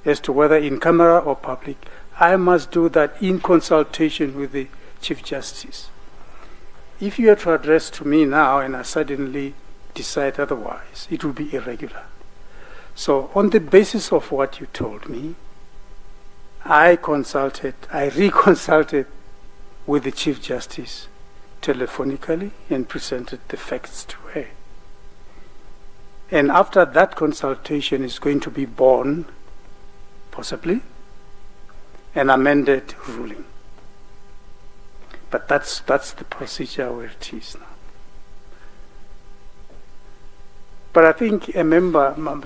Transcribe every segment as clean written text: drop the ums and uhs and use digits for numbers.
as to whether in camera or public, I must do that in consultation with the Chief Justice. If you are to address to me now and I suddenly decide otherwise, it will be irregular. So on the basis of what you told me, I reconsulted with the Chief Justice telephonically and presented the facts to her. And after that consultation is going to be born, possibly, an amended ruling. But that's the procedure where it is now. But I think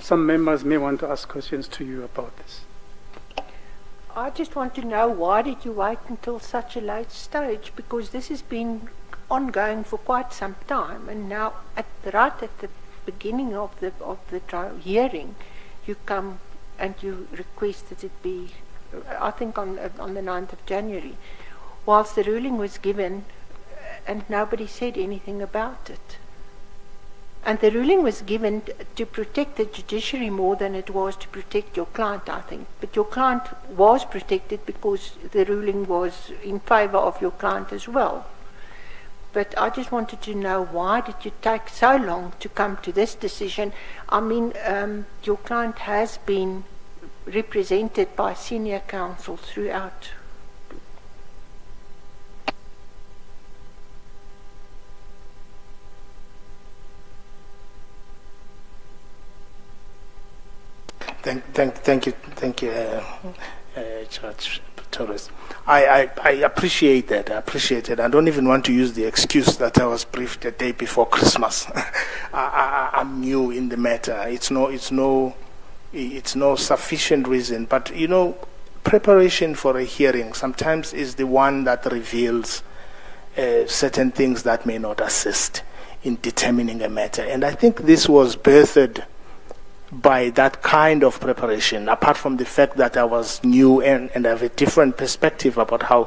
some members may want to ask questions to you about this. I just want to know, why did you wait until such a late stage? Because this has been ongoing for quite some time, and now right at the beginning of the hearing, you come and you request that it be, I think on the 9th of January, whilst the ruling was given and nobody said anything about it. And the ruling was given to protect the judiciary more than it was to protect your client, I think. But your client was protected because the ruling was in favour of your client as well. But I just wanted to know, why did you take so long to come to this decision? I mean, your client has been represented by senior counsel throughout. Thank you, Judge Torres. I appreciate that. I appreciate it. I don't even want to use the excuse that I was briefed the day before Christmas. I'm new in the matter. It's no sufficient reason. But you know, preparation for a hearing sometimes is the one that reveals certain things that may not assist in determining a matter. And I think this was birthed by that kind of preparation, apart from the fact that I was new and have a different perspective about how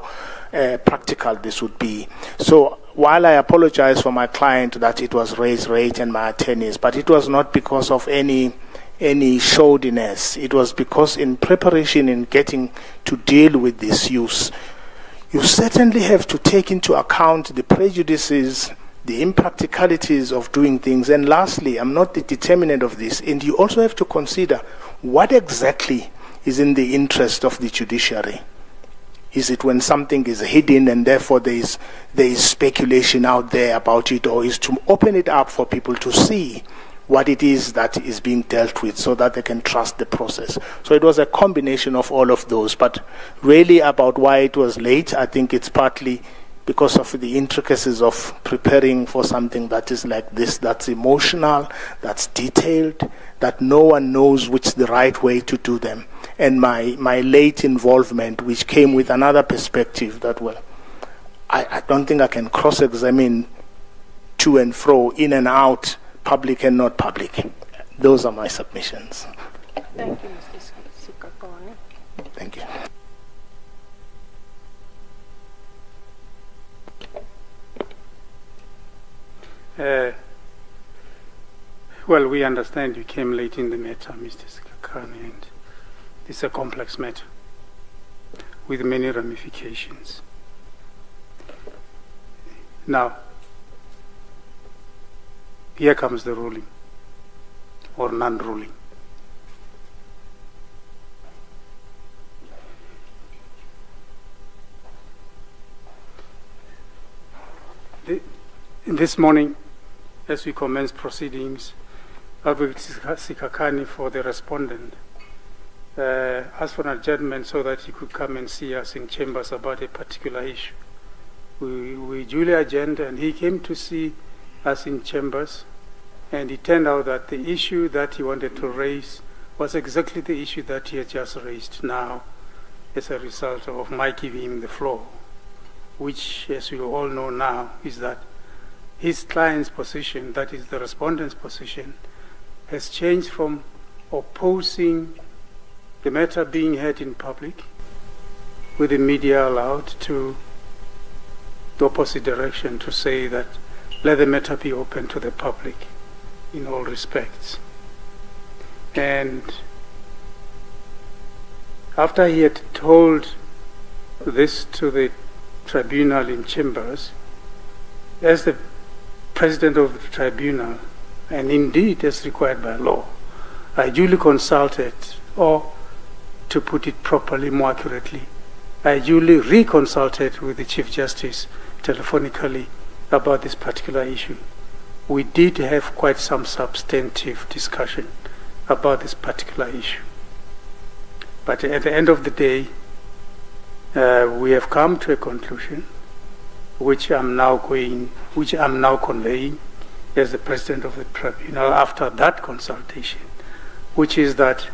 practical this would be. So while I apologize for my client that it was raised and my attorneys, but it was not because of any shoddiness. It was because in preparation, in getting to deal with this use, you certainly have to take into account the prejudices, the impracticalities of doing things. And lastly, I'm not the determinant of this, and you also have to consider what exactly is in the interest of the judiciary. Is it when something is hidden and therefore there is speculation out there about it, or is to open it up for people to see what it is that is being dealt with so that they can trust the process? So it was a combination of all of those. But really about why it was late, I think it's partly because of the intricacies of preparing for something that is like this, that's emotional, that's detailed, that no one knows which the right way to do them. And my late involvement, which came with another perspective that, well, I don't think I can cross-examine to and fro, in and out, public and not public. Those are my submissions. Thank you, Mr. Sikakane. Thank you. Well, we understand you came late in the matter, Mr. Sikakane, and it's a complex matter with many ramifications. Now, here comes the ruling, or non-ruling. This morning, as we commence proceedings, Albert Sikakane, for the respondent, asked for an adjournment so that he could come and see us in chambers about a particular issue. We duly adjourned, and he came to see us in chambers, and it turned out that the issue that he wanted to raise was exactly the issue that he had just raised now as a result of my giving him the floor, which, as we all know now, is that his client's position, that is the respondent's position, has changed from opposing the matter being heard in public with the media allowed to the opposite direction, to say that let the matter be open to the public in all respects. And After he had told this to the tribunal in chambers, as the president of the tribunal, and indeed as required by law, I duly consulted, or to put it properly, more accurately, I duly reconsulted with the Chief Justice telephonically about this particular issue. We did have quite some substantive discussion about this particular issue. But at the end of the day, we have come to a conclusion, which I'm now conveying as the president of the tribunal after that consultation, which is that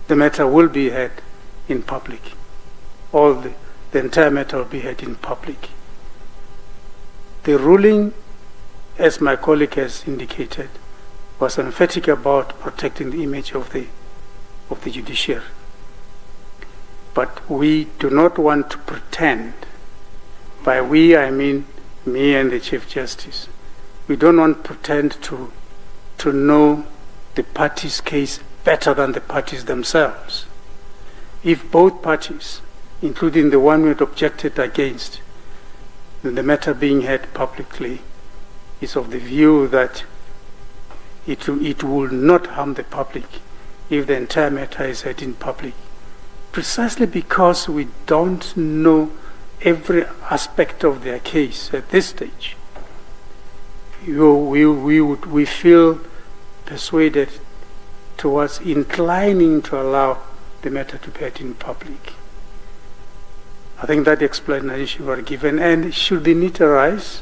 the matter will be heard in public. The entire matter will be heard in public. The ruling, as my colleague has indicated, was emphatic about protecting the image of the judiciary. But we do not want to pretend, by we I mean me and the Chief Justice, we don't want to pretend to know the parties' case better than the parties themselves. If both parties, including the one we had objected against, the matter being heard publicly, is of the view that it will not harm the public if the entire matter is heard in public, precisely because we don't know every aspect of their case at this stage. We feel persuaded towards inclining to allow the matter to be heard in public. I think that explanation was given, and should the need arise,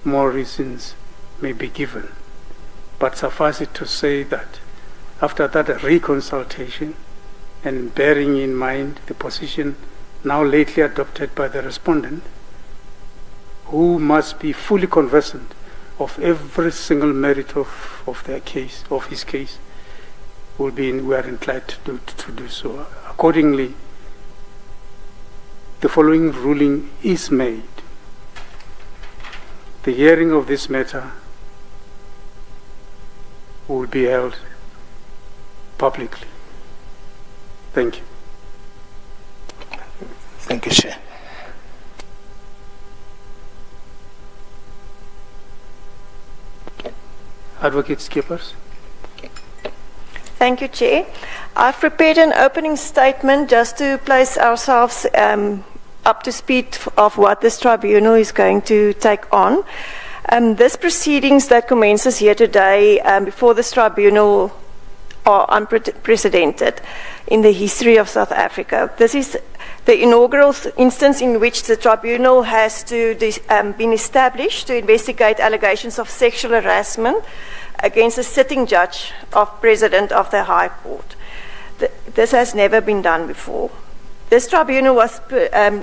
more reasons may be given. But suffice it to say that after that reconsultation, and bearing in mind the position now lately adopted by the respondent, who must be fully conversant of every single merit of their case, of his case, we are inclined to do so. Accordingly, the following ruling is made. The hearing of this matter will be held publicly. Thank you. Thank you, Chair. Advocate Skippers. Thank you, Chair. I've prepared an opening statement just to place ourselves up to speed of what this tribunal is going to take on. This proceedings that commences here today before this tribunal are unprecedented in the history of South Africa. This is the inaugural instance in which the tribunal has been established to investigate allegations of sexual harassment against a sitting judge of President of the High Court. This has never been done before. This tribunal was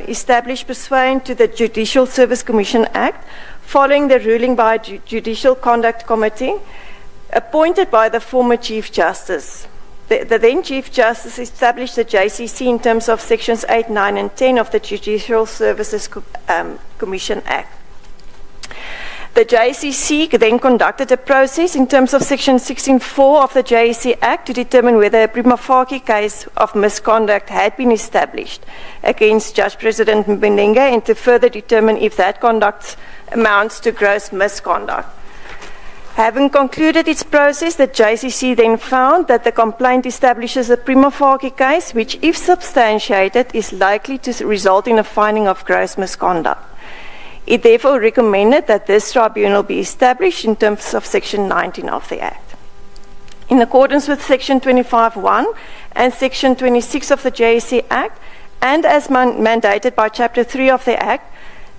established pursuant to the Judicial Service Commission Act, following the ruling by a Judicial Conduct Committee appointed by the former Chief Justice. The then Chief Justice established the JCC in terms of Sections 8, 9, and 10 of the Judicial Services Commission Act. The JCC then conducted a process in terms of Section 16.4 of the JSC Act to determine whether a prima facie case of misconduct had been established against Judge President Mbenenge, and to further determine if that conduct amounts to gross misconduct. Having concluded its process, the JCC then found that the complaint establishes a prima facie case which, if substantiated, is likely to result in a finding of gross misconduct. It therefore recommended that this tribunal be established in terms of Section 19 of the Act. In accordance with Section 25(1) and Section 26 of the JSC Act, and as mandated by Chapter 3 of the Act,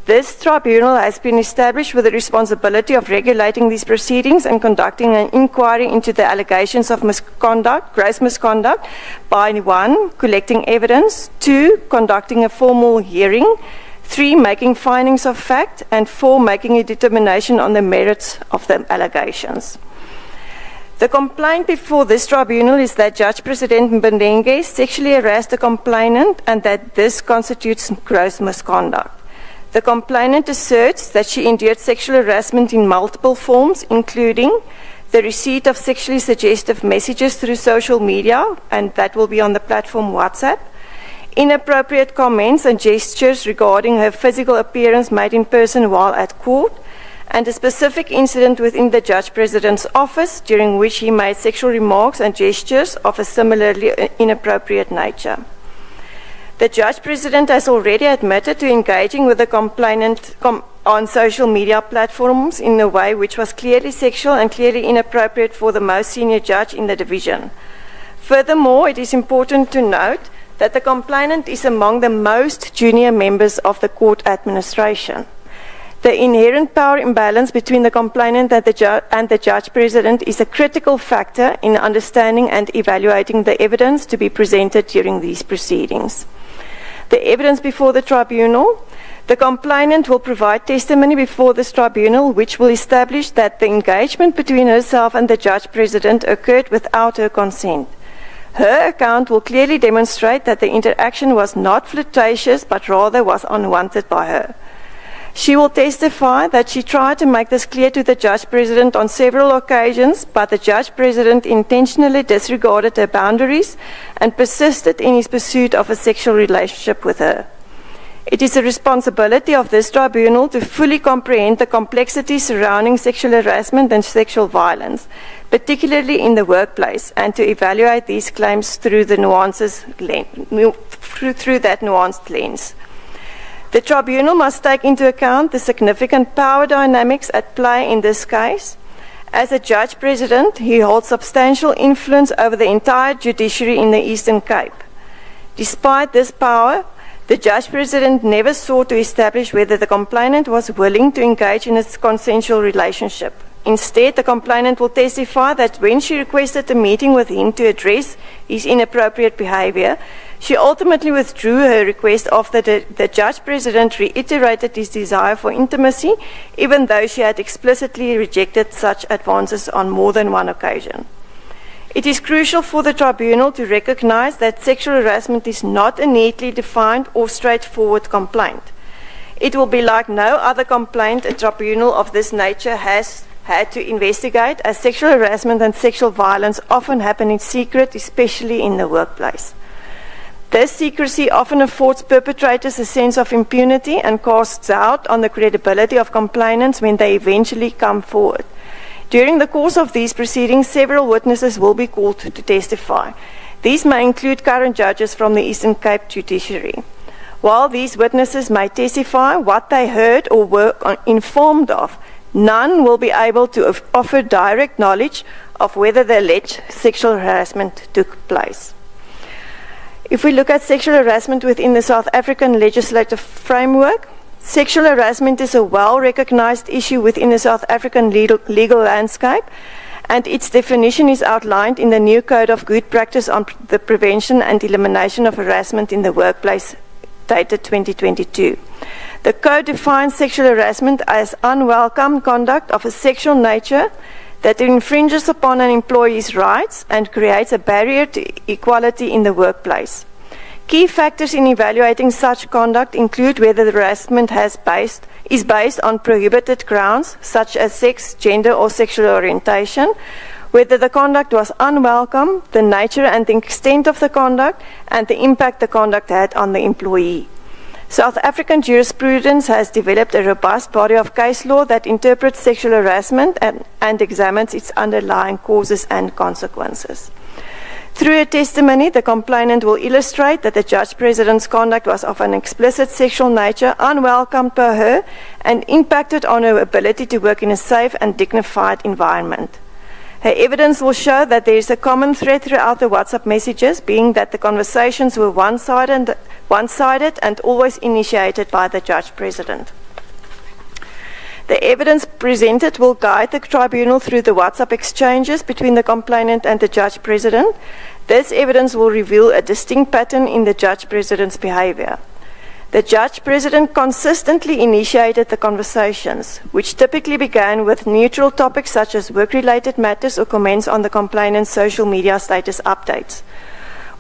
this tribunal has been established with the responsibility of regulating these proceedings and conducting an inquiry into the allegations of misconduct, gross misconduct, by 1, collecting evidence, 2, conducting a formal hearing, 3, making findings of fact, and 4, making a determination on the merits of the allegations. The complaint before this tribunal is that Judge President Mbenenge sexually harassed the complainant and that this constitutes gross misconduct. The complainant asserts that she endured sexual harassment in multiple forms, including the receipt of sexually suggestive messages through social media, and that will be on the platform WhatsApp, inappropriate comments and gestures regarding her physical appearance made in person while at court, and a specific incident within the Judge President's office during which he made sexual remarks and gestures of a similarly inappropriate nature. The Judge President has already admitted to engaging with the complainant on social media platforms in a way which was clearly sexual and clearly inappropriate for the most senior judge in the division. Furthermore, it is important to note that the complainant is among the most junior members of the court administration. The inherent power imbalance between the complainant and the Judge President is a critical factor in understanding and evaluating the evidence to be presented during these proceedings. The evidence before the tribunal. The complainant will provide testimony before this tribunal which will establish that the engagement between herself and the Judge President occurred without her consent. Her account will clearly demonstrate that the interaction was not flirtatious but rather was unwanted by her. She will testify that she tried to make this clear to the Judge President on several occasions, but the Judge President intentionally disregarded her boundaries and persisted in his pursuit of a sexual relationship with her. It is the responsibility of this tribunal to fully comprehend the complexities surrounding sexual harassment and sexual violence, particularly in the workplace, and to evaluate these claims through that nuanced lens. The tribunal must take into account the significant power dynamics at play in this case. As a Judge President, he holds substantial influence over the entire judiciary in the Eastern Cape. Despite this power, the Judge President never sought to establish whether the complainant was willing to engage in a consensual relationship. Instead, the complainant will testify that when she requested a meeting with him to address his inappropriate behavior, she ultimately withdrew her request after the Judge President reiterated his desire for intimacy, even though she had explicitly rejected such advances on more than one occasion. It is crucial for the tribunal to recognize that sexual harassment is not a neatly defined or straightforward complaint. It will be like no other complaint a tribunal of this nature has had to investigate, as sexual harassment and sexual violence often happen in secret, especially in the workplace. This secrecy often affords perpetrators a sense of impunity and casts doubt on the credibility of complainants when they eventually come forward. During the course of these proceedings, several witnesses will be called to testify. These may include current judges from the Eastern Cape Judiciary. While these witnesses may testify what they heard or were informed of, none will be able to offer direct knowledge of whether the alleged sexual harassment took place. If we look at sexual harassment within the South African legislative framework, sexual harassment is a well-recognized issue within the South African legal landscape, and its definition is outlined in the new Code of Good Practice on the Prevention and Elimination of Harassment in the Workplace, dated 2022. The Code defines sexual harassment as unwelcome conduct of a sexual nature that infringes upon an employee's rights and creates a barrier to equality in the workplace. Key factors in evaluating such conduct include whether the harassment is based on prohibited grounds such as sex, gender, or sexual orientation, whether the conduct was unwelcome, the nature and the extent of the conduct, and the impact the conduct had on the employee. South African jurisprudence has developed a robust body of case law that interprets sexual harassment and examines its underlying causes and consequences. Through her testimony, the complainant will illustrate that the Judge President's conduct was of an explicit sexual nature, unwelcome per her, and impacted on her ability to work in a safe and dignified environment. Her evidence will show that there is a common thread throughout the WhatsApp messages, being that the conversations were one-sided and always initiated by the Judge President. The evidence presented will guide the tribunal through the WhatsApp exchanges between the complainant and the Judge President. This evidence will reveal a distinct pattern in the Judge President's behavior. The Judge President consistently initiated the conversations, which typically began with neutral topics such as work-related matters or comments on the complainant's social media status updates.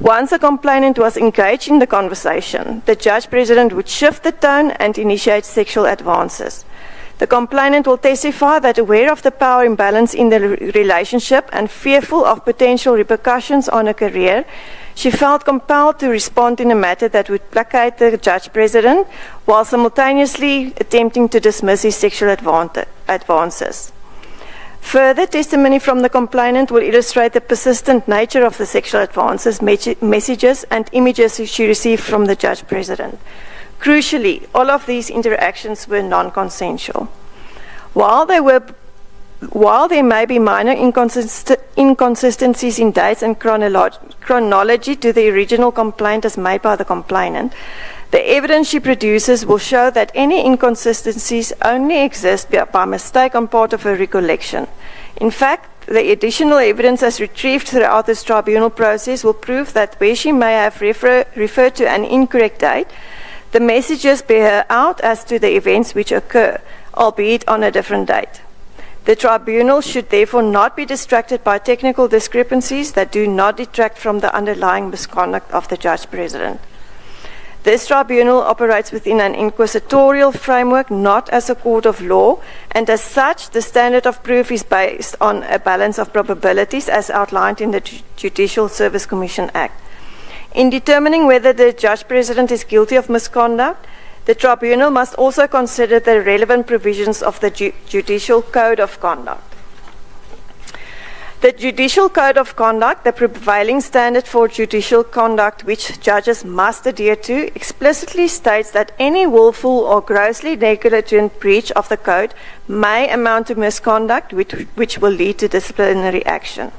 Once a complainant was engaged in the conversation, the Judge President would shift the tone and initiate sexual advances. The complainant will testify that aware of the power imbalance in the relationship and fearful of potential repercussions on her career, she felt compelled to respond in a matter that would placate the Judge President while simultaneously attempting to dismiss his sexual advances. Further testimony from the complainant will illustrate the persistent nature of the sexual advances, messages and images she received from the Judge President. Crucially, all of these interactions were non-consensual. While there may be minor inconsistencies in dates and chronology to the original complaint as made by the complainant, the evidence she produces will show that any inconsistencies only exist by mistake on part of her recollection. In fact, the additional evidence as retrieved throughout this tribunal process will prove that where she may have referred to an incorrect date, the messages bear her out as to the events which occur, albeit on a different date. The tribunal should therefore not be distracted by technical discrepancies that do not detract from the underlying misconduct of the Judge President. This tribunal operates within an inquisitorial framework, not as a court of law, and as such, the standard of proof is based on a balance of probabilities as outlined in the Judicial Service Commission Act. In determining whether the Judge President is guilty of misconduct, the tribunal must also consider the relevant provisions of the Judicial Code of Conduct. The Judicial Code of Conduct, the prevailing standard for judicial conduct which judges must adhere to, explicitly states that any willful or grossly negligent breach of the code may amount to misconduct which will lead to disciplinary action.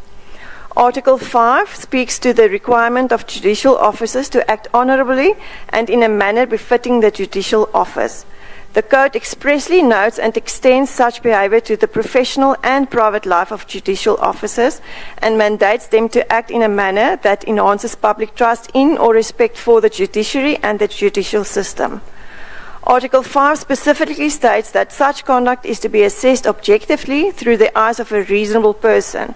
Article 5 speaks to the requirement of judicial officers to act honorably and in a manner befitting the judicial office. The Code expressly notes and extends such behavior to the professional and private life of judicial officers and mandates them to act in a manner that enhances public trust in or respect for the judiciary and the judicial system. Article 5 specifically states that such conduct is to be assessed objectively through the eyes of a reasonable person.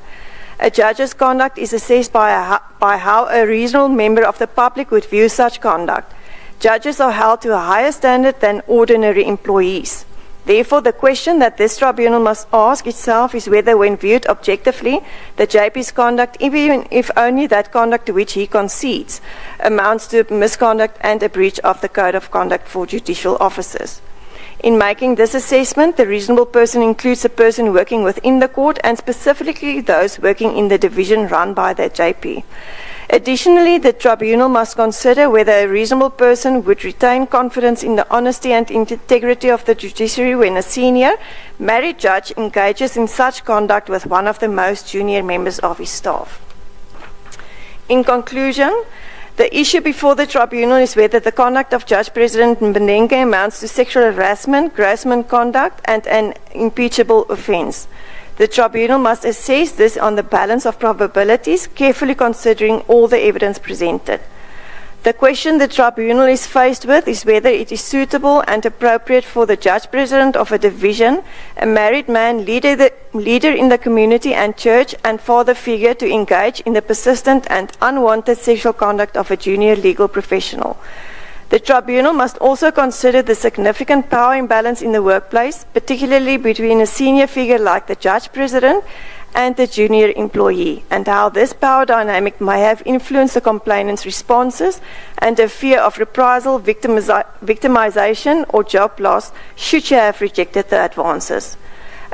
A judge's conduct is assessed by how a reasonable member of the public would view such conduct. Judges are held to a higher standard than ordinary employees. Therefore, the question that this tribunal must ask itself is whether, when viewed objectively, the JP's conduct, even if only that conduct to which he concedes, amounts to misconduct and a breach of the Code of Conduct for judicial officers. In making this assessment, the reasonable person includes a person working within the court and specifically those working in the division run by the JP. Additionally, the tribunal must consider whether a reasonable person would retain confidence in the honesty and integrity of the judiciary when a senior, married judge engages in such conduct with one of the most junior members of his staff. In conclusion, the issue before the tribunal is whether the conduct of Judge President Mbenenge amounts to sexual harassment, gross misconduct, and an impeachable offence. The tribunal must assess this on the balance of probabilities, carefully considering all the evidence presented. The question the tribunal is faced with is whether it is suitable and appropriate for the Judge President of a division, a married man, leader in the community and church, and father figure to engage in the persistent and unwanted sexual conduct of a junior legal professional. The tribunal must also consider the significant power imbalance in the workplace, particularly between a senior figure like the Judge President and the junior employee, and how this power dynamic may have influenced the complainant's responses and a fear of reprisal, victimization, or job loss should she have rejected the advances.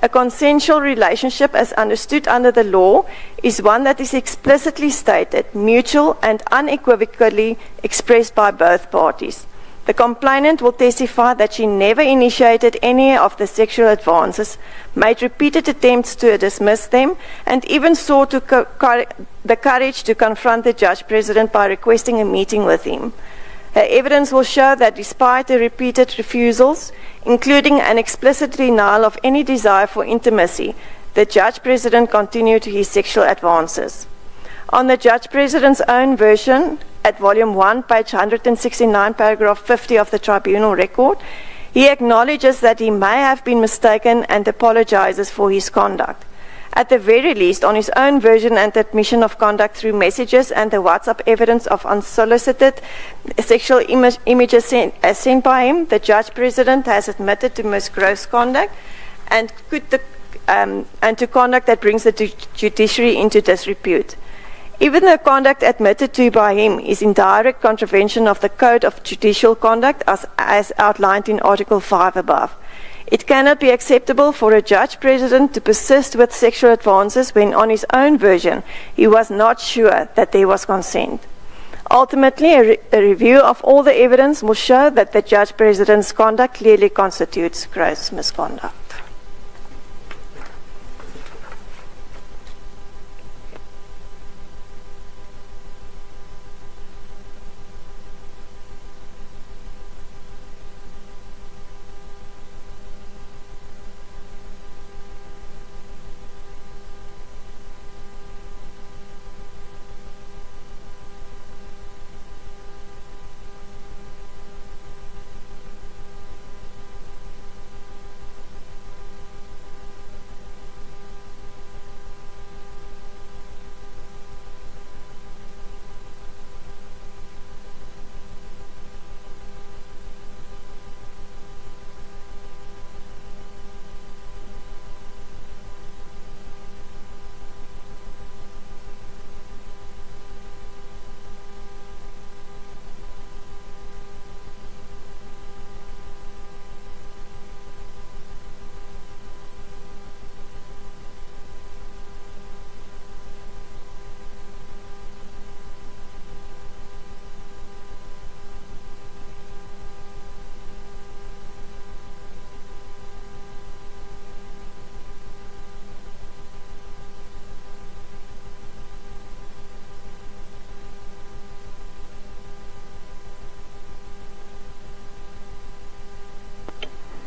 A consensual relationship, as understood under the law, is one that is explicitly stated, mutual, and unequivocally expressed by both parties. The complainant will testify that she never initiated any of the sexual advances, made repeated attempts to dismiss them, and even sought the courage to confront the Judge President by requesting a meeting with him. Her evidence will show that despite the repeated refusals, including an explicit denial of any desire for intimacy, the Judge President continued his sexual advances. On the Judge President's own version, at Volume 1, page 169, paragraph 50 of the tribunal record, he acknowledges that he may have been mistaken and apologizes for his conduct. At the very least, on his own version and admission of conduct through messages and the WhatsApp evidence of unsolicited sexual images sent by him, the Judge President has admitted to Ms. gross conduct and to conduct that brings the judiciary into disrepute. Even the conduct admitted to by him is in direct contravention of the Code of Judicial Conduct as outlined in Article 5 above. It cannot be acceptable for a Judge President to persist with sexual advances when on his own version he was not sure that there was consent. Ultimately, a review of all the evidence will show that the Judge President's conduct clearly constitutes gross misconduct.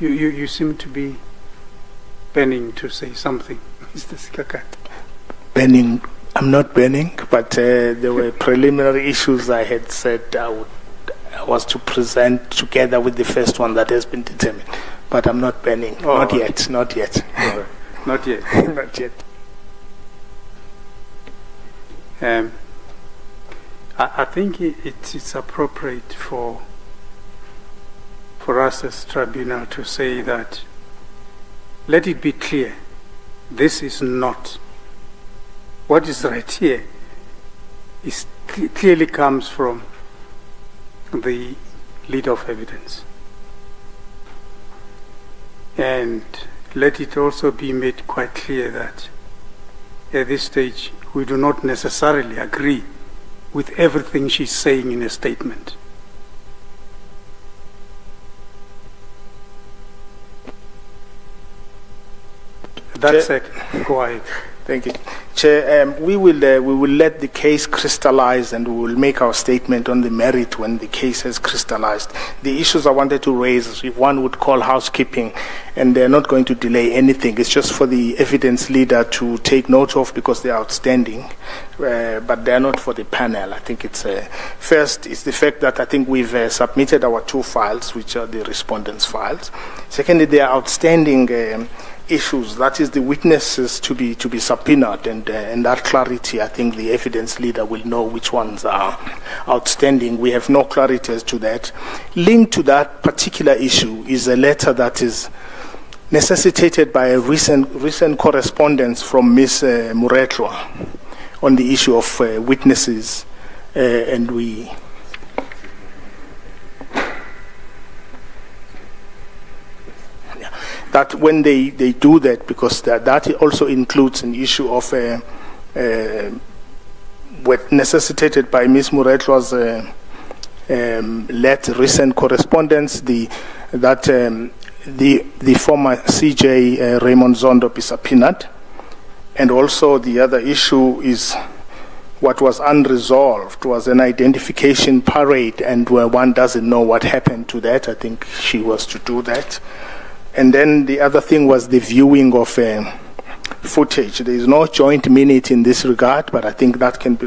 You seem to be burning to say something, Mr. Sikakani. Burning? I'm not burning, but there were preliminary issues I had said I was to present together with the first one that has been determined. But I'm not burning. Oh, not yet. Not yet. Not yet. Not yet. I think it's appropriate for us as tribunal to say that, let it be clear, this is not, what is right here is clearly comes from the lead of evidence. And let it also be made quite clear that at this stage we do not necessarily agree with everything she's saying in a statement. That's it. Go ahead. Thank you. Chair, we will let the case crystallize and we will make our statement on the merit when the case has crystallized. The issues I wanted to raise is if one would call housekeeping, and they're not going to delay anything. It's just for the evidence leader to take note of because they're outstanding, but they're not for the panel. I think it's first is the fact that I think we've submitted our 2 files, which are the respondents' files. Secondly, they are outstanding issues, that is the witnesses to be subpoenaed, and that clarity, I think the evidence leader will know which ones are outstanding. We have no clarity as to that. Linked to that particular issue is a letter that is necessitated by a recent correspondence from Ms. Muretwa on the issue of witnesses, and we that when they do that, because that also includes an issue of what necessitated by Ms. Muretwa's recent correspondence, the former CJ Raymond Zondo be subpoenaed, and also the other issue is what was unresolved was an identification parade, and where one doesn't know what happened to that. I think she was to do that. And then the other thing was the viewing of footage. There is no joint minute in this regard, but I think that can be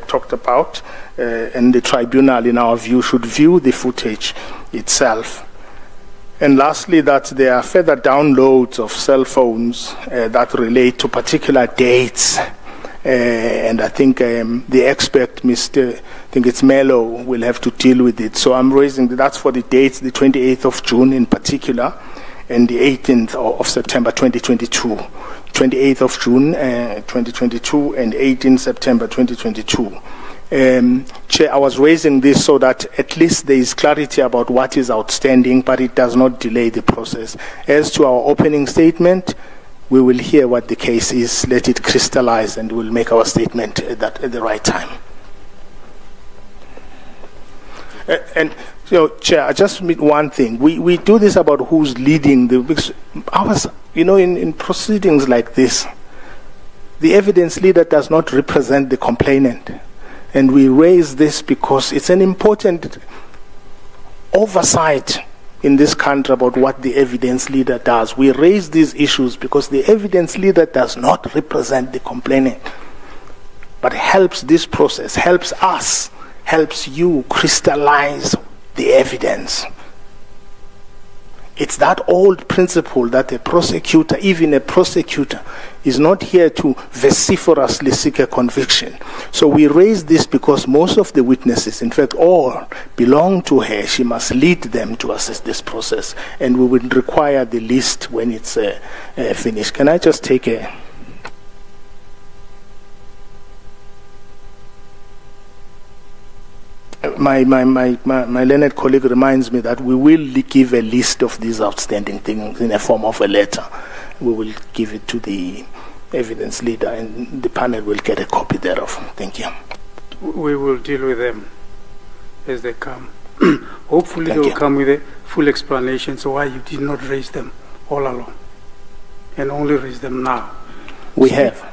talked about. And the tribunal, in our view, should view the footage itself. And lastly, that there are further downloads of cell phones that relate to particular dates. And I think the expert, I think it's Mello, will have to deal with it. So I'm raising that's for the dates, the 28th of June in particular, and the 18th of September 2022. 28th of June 2022 and 18th September 2022. Chair, I was raising this so that at least there is clarity about what is outstanding, but it does not delay the process. As to our opening statement, we will hear what the case is, let it crystallize, and we'll make our statement at the right time. And Chair, I just mean one thing. We do this about who's leading because in proceedings like this, the evidence leader does not represent the complainant. And we raise this because it's an important oversight in this country about what the evidence leader does. We raise these issues because the evidence leader does not represent the complainant, but helps this process, helps us, helps you crystallize the evidence. It's that old principle that a prosecutor, even a prosecutor, is not here to vociferously seek a conviction. So we raise this because most of the witnesses, in fact all, belong to her. She must lead them to assist this process. And we will require the list when it's finished. Can I just take a... My learned colleague reminds me that we will give a list of these outstanding things in a form of a letter. We will give it to the evidence leader and the panel will get a copy thereof. Thank you. We will deal with them as they come. Hopefully Thank they will you. come with a full explanation so why you did not raise them all along and only raise them now. We have.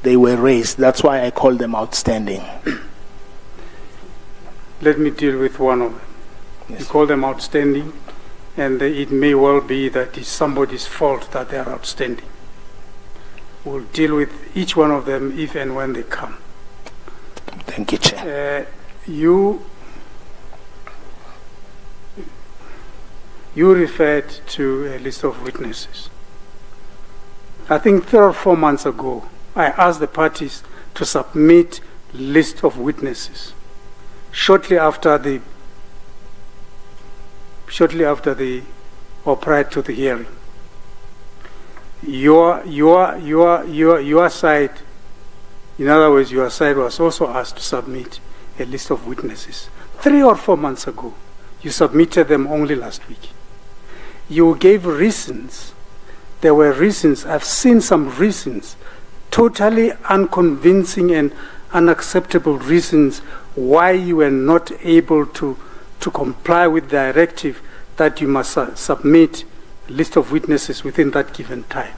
They were raised. That's why I call them outstanding. Let me deal with one of them. Yes. You call them outstanding, and it may well be that it's somebody's fault that they are outstanding. We'll deal with each one of them if and when they come. Thank you, Chair. You referred to a list of witnesses. I think 3 or 4 months ago, I asked the parties to submit list of witnesses. Shortly after the or prior to the hearing, your side, in other words, your side was also asked to submit a list of witnesses. 3 or 4 months ago, you submitted them only last week. You gave reasons. There were reasons. I've seen some reasons, totally unconvincing and unacceptable reasons why you were not able to comply with the directive that you must submit a list of witnesses within that given time.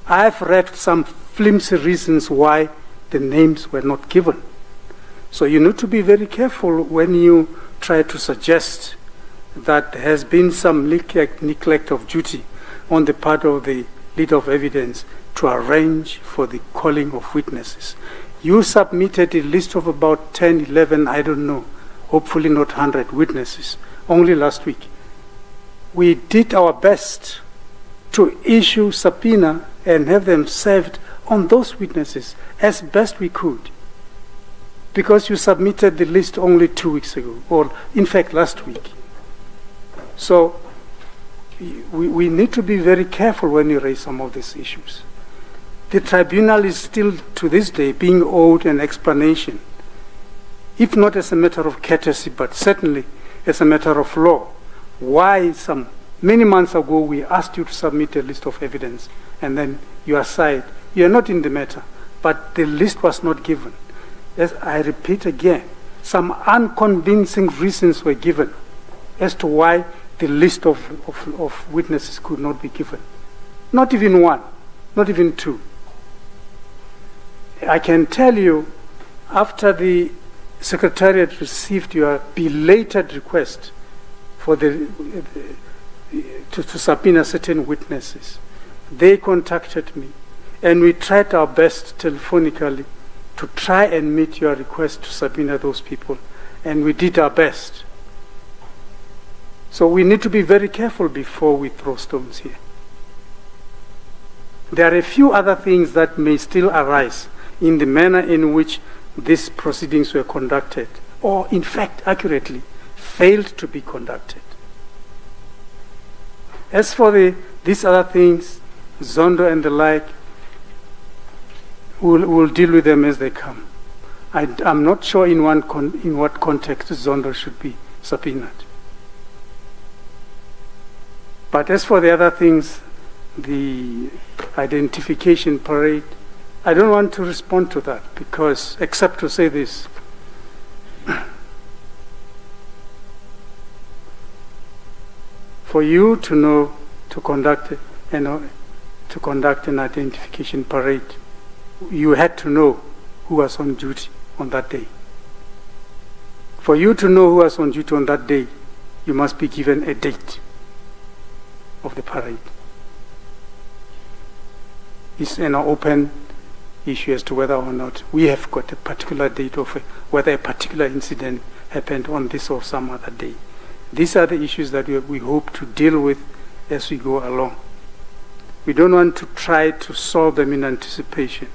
I've read some flimsy reasons why the names were not given. So you need to be very careful when you try to suggest that there has been some neglect of duty on the part of the leader of evidence to arrange for the calling of witnesses. You submitted a list of about 10, 11, I don't know, hopefully not 100 witnesses, only last week. We did our best to issue subpoena and have them served on those witnesses as best we could, because you submitted the list only 2 weeks ago, or in fact last week. So we need to be very careful when you raise some of these issues. The tribunal is still, to this day, being owed an explanation, if not as a matter of courtesy, but certainly as a matter of law. Why many months ago we asked you to submit a list of evidence, and then your side, you are not in the matter, but the list was not given. As I repeat again, some unconvincing reasons were given as to why the list of witnesses could not be given. Not even one, not even two. I can tell you, after the Secretariat received your belated request for to subpoena certain witnesses, they contacted me, and we tried our best telephonically to try and meet your request to subpoena those people, and we did our best. So we need to be very careful before we throw stones here. There are a few other things that may still arise in the manner in which these proceedings were conducted, or in fact, accurately, failed to be conducted. As for these other things, Zondo and the like, we'll deal with them as they come. I'm not sure in what context Zondo should be subpoenaed. But as for the other things, the identification parade, I don't want to respond to that, because, except to say this, for you to know to conduct an identification parade, you had to know who was on duty on that day. For you to know who was on duty on that day, you must be given a date of the parade. It's an open issue as to whether or not we have got a particular date of whether a particular incident happened on this or some other day. These are the issues that we hope to deal with as we go along. We don't want to try to solve them in anticipation.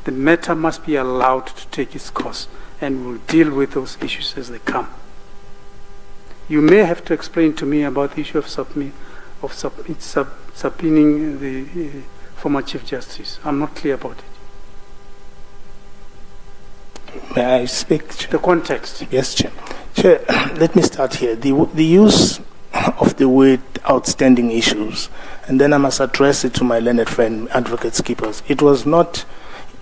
The matter must be allowed to take its course, and we'll deal with those issues as they come. You may have to explain to me about the issue of subpoenaing the former Chief Justice. I'm not clear about it. May I speak? The context. Yes, Chair. Chair, let me start here. The use of the word outstanding issues, and then I must address it to my learned friend, Advocate Skippers. It was not,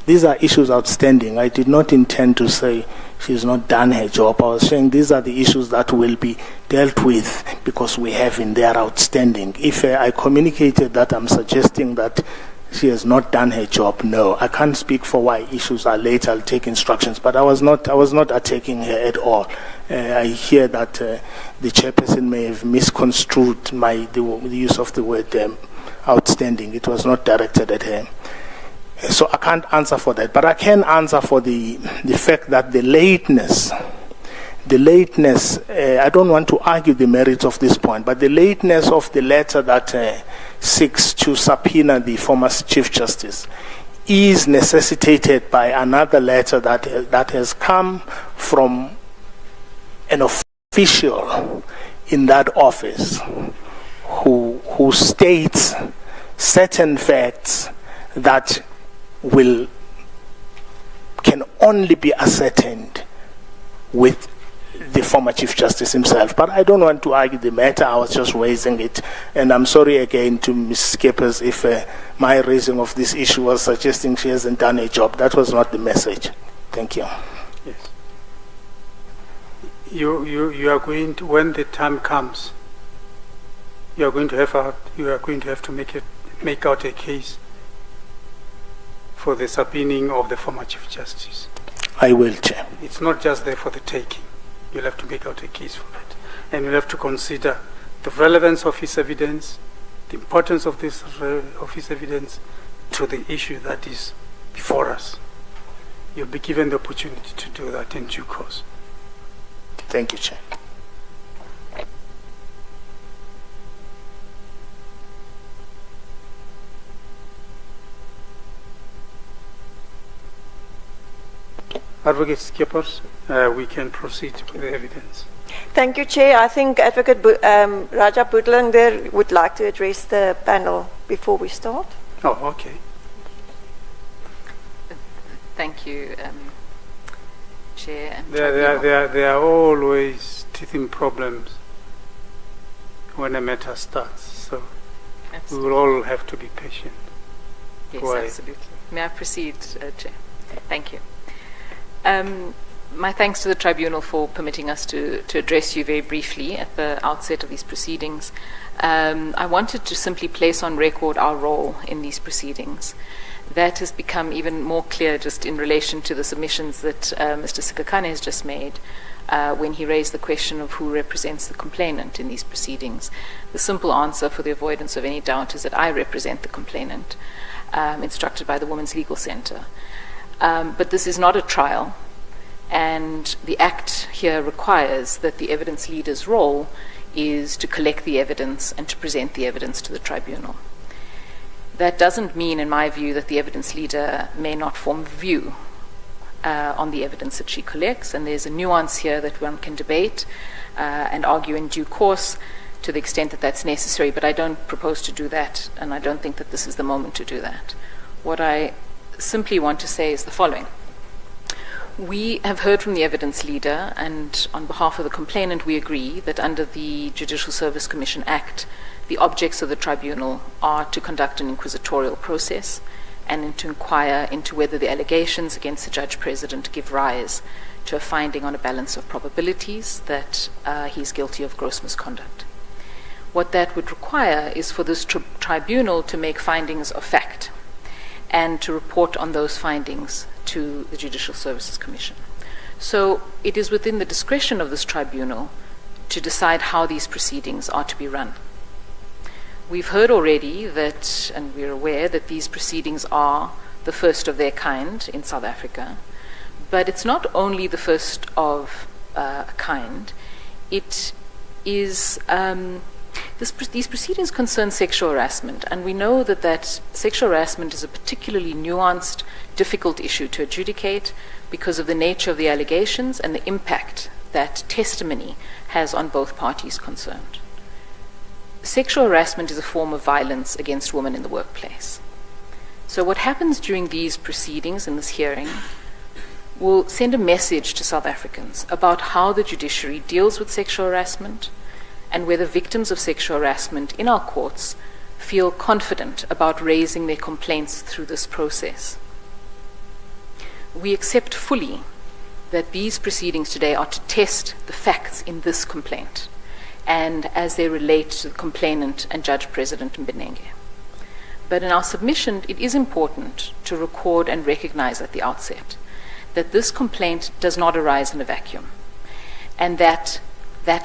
these are issues outstanding. I did not intend to say she's not done her job. I was saying these are the issues that will be dealt with because we have in there outstanding. If I communicated that I'm suggesting that she has not done her job, no. I can't speak for why issues are late. I'll take instructions. But I was not attacking her at all. I hear that the chairperson may have misconstrued the use of the word outstanding. It was not directed at her. So I can't answer for that. But I can answer for the fact that the lateness, I don't want to argue the merits of this point, but the lateness of the letter that seeks to subpoena the former Chief Justice is necessitated by another letter that has come from an official in that office who states certain facts that can only be ascertained with the former Chief Justice himself. But I don't want to argue the matter. I was just raising it. And I'm sorry again to Ms. Skippers if my raising of this issue was suggesting she hasn't done her job. That was not the message. Thank you. Yes. You are going to, when the time comes, you are going to have to make out a case for the subpoenaing of the former Chief Justice. I will, Chair. It's not just there for the taking. You'll have to make out a case for that. And you'll have to consider the relevance of his evidence, the importance of his evidence to the issue that is before us. You'll be given the opportunity to do that in due course. Thank you, Chair. Advocate Skippers, we can proceed with the evidence. Thank you, Chair. I think Advocate Raja Budlang there would like to address the panel before we start. Oh, okay. Thank you, Chair. And there are always teething problems when a matter starts, so absolutely. we will all have to be patient. Yes, Why? absolutely. May I proceed, Chair? Thank you. My thanks to the Tribunal for permitting us to address you very briefly at the outset of these proceedings. I wanted to simply place on record our role in these proceedings. That has become even more clear just in relation to the submissions that Mr. Sikakane has just made when he raised the question of who represents the complainant in these proceedings. The simple answer, for the avoidance of any doubt, is that I represent the complainant, instructed by the Women's Legal Centre. But this is not a trial. And the Act here requires that the evidence leader's role is to collect the evidence and to present the evidence to the tribunal. That doesn't mean, in my view, that the evidence leader may not form view on the evidence that she collects, and there's a nuance here that one can debate and argue in due course to the extent that that's necessary, but I don't propose to do that, and I don't think that this is the moment to do that. What I simply want to say is the following. We have heard from the evidence leader, and on behalf of the complainant, we agree that under the Judicial Service Commission Act, the objects of the tribunal are to conduct an inquisitorial process and to inquire into whether the allegations against the Judge President give rise to a finding on a balance of probabilities that he's guilty of gross misconduct. What that would require is for this tribunal to make findings of fact and to report on those findings to the Judicial Services Commission. So it is within the discretion of this tribunal to decide how these proceedings are to be run. We've heard already that, and we're aware that these proceedings are the first of their kind in South Africa, but it's not only the first of a kind, it is these proceedings concern sexual harassment, and we know that sexual harassment is a particularly nuanced, difficult issue to adjudicate because of the nature of the allegations and the impact that testimony has on both parties concerned. Sexual harassment is a form of violence against women in the workplace. So what happens during these proceedings in this hearing will send a message to South Africans about how the judiciary deals with sexual harassment and whether victims of sexual harassment in our courts feel confident about raising their complaints through this process. We accept fully that these proceedings today are to test the facts in this complaint and as they relate to the complainant and Judge President Mbenenge. But in our submission, it is important to record and recognize at the outset that this complaint does not arise in a vacuum, and that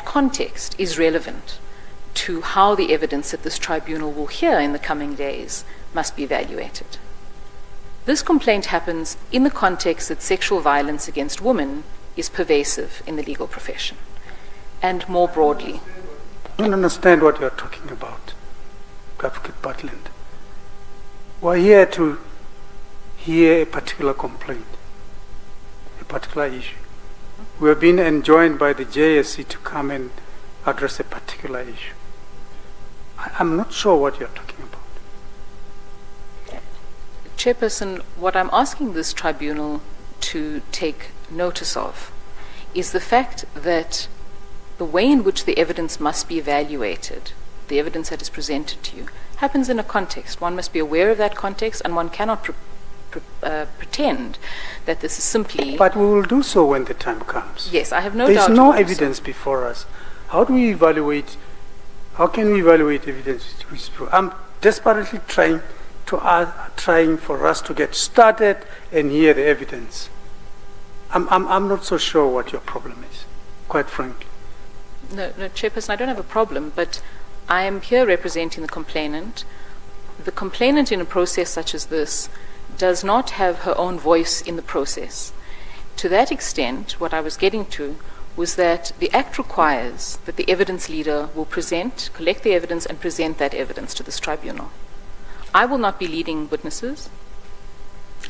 context is relevant to how the evidence that this tribunal will hear in the coming days must be evaluated. This complaint happens in the context that sexual violence against women is pervasive in the legal profession, and more broadly. I don't understand what you're talking about, Advocate Butland. We're here to hear a particular complaint, a particular issue. We have been enjoined by the JSC to come and address a particular issue. I'm not sure what you're talking about. Chairperson, what I'm asking this tribunal to take notice of is the fact that the way in which the evidence must be evaluated, the evidence that is presented to you, happens in a context. One must be aware of that context, and one cannot pretend that this is simply... But we will do so when the time comes. Yes, I have no doubt. There's no evidence before us. How can we evaluate evidence? I'm desperately trying for us to get started and hear the evidence. I'm not so sure what your problem is, quite frankly. No, Chairperson, I don't have a problem, but I am here representing the complainant. The complainant in a process such as this does not have her own voice in the process. To that extent, what I was getting to was that the Act requires that the evidence leader will collect the evidence and present that evidence to this tribunal. I will not be leading witnesses.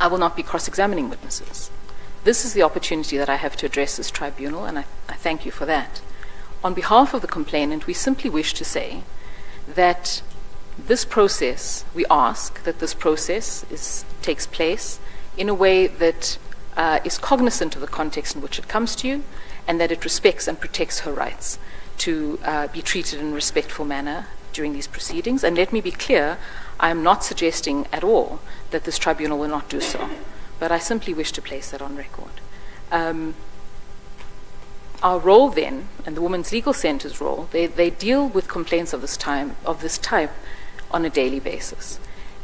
I will not be cross-examining witnesses. This is the opportunity that I have to address this tribunal, and I thank you for that. On behalf of the complainant, we simply wish to say that this process, we ask that this process takes place in a way that is cognizant of the context in which it comes to you, and that it respects and protects her rights to be treated in a respectful manner during these proceedings. And let me be clear, I am not suggesting at all that this tribunal will not do so, but I simply wish to place that on record. Our role then, and the Women's Legal Centre's role, they deal with complaints of this type on a daily basis.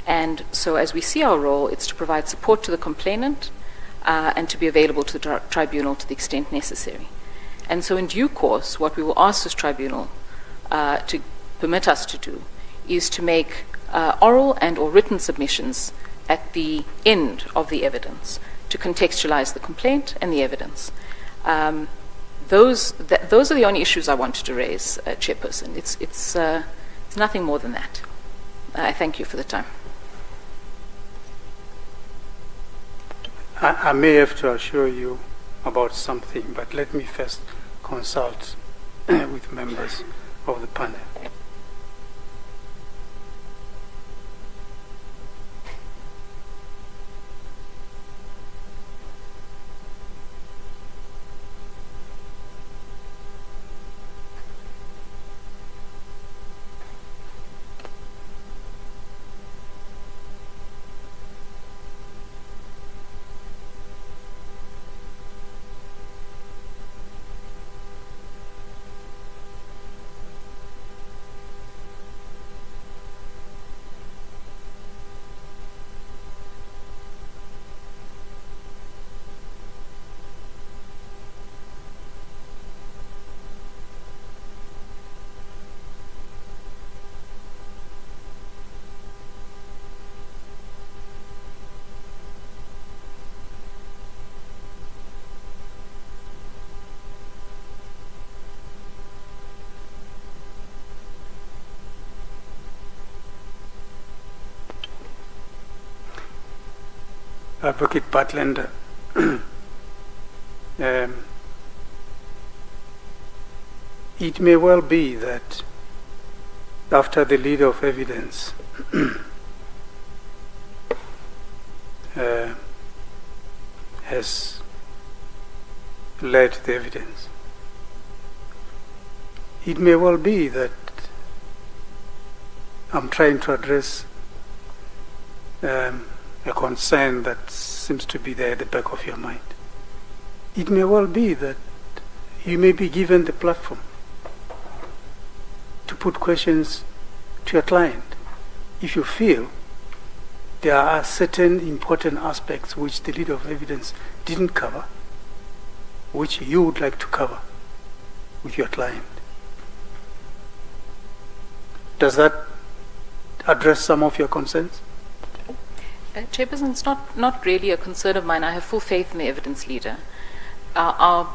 And so as we see our role, it's to provide support to the complainant and to be available to the tribunal to the extent necessary. And so in due course, what we will ask this tribunal to permit us to do is to make oral and or written submissions at the end of the evidence to contextualize the complaint and the evidence. Those are the only issues I wanted to raise, Chairperson. It's nothing more than that. I thank you for the time. I may have to assure you about something, but let me first consult with members of the panel. Advocate Butland, it may well be that after the lead of evidence has led the evidence, it may well be that I'm trying to address a concern that seems to be there at the back of your mind. It may well be that you may be given the platform to put questions to your client if you feel there are certain important aspects which the lead of evidence didn't cover, which you would like to cover with your client. Does that address some of your concerns? Chairperson, it's not really a concern of mine. I have full faith in the evidence leader. Our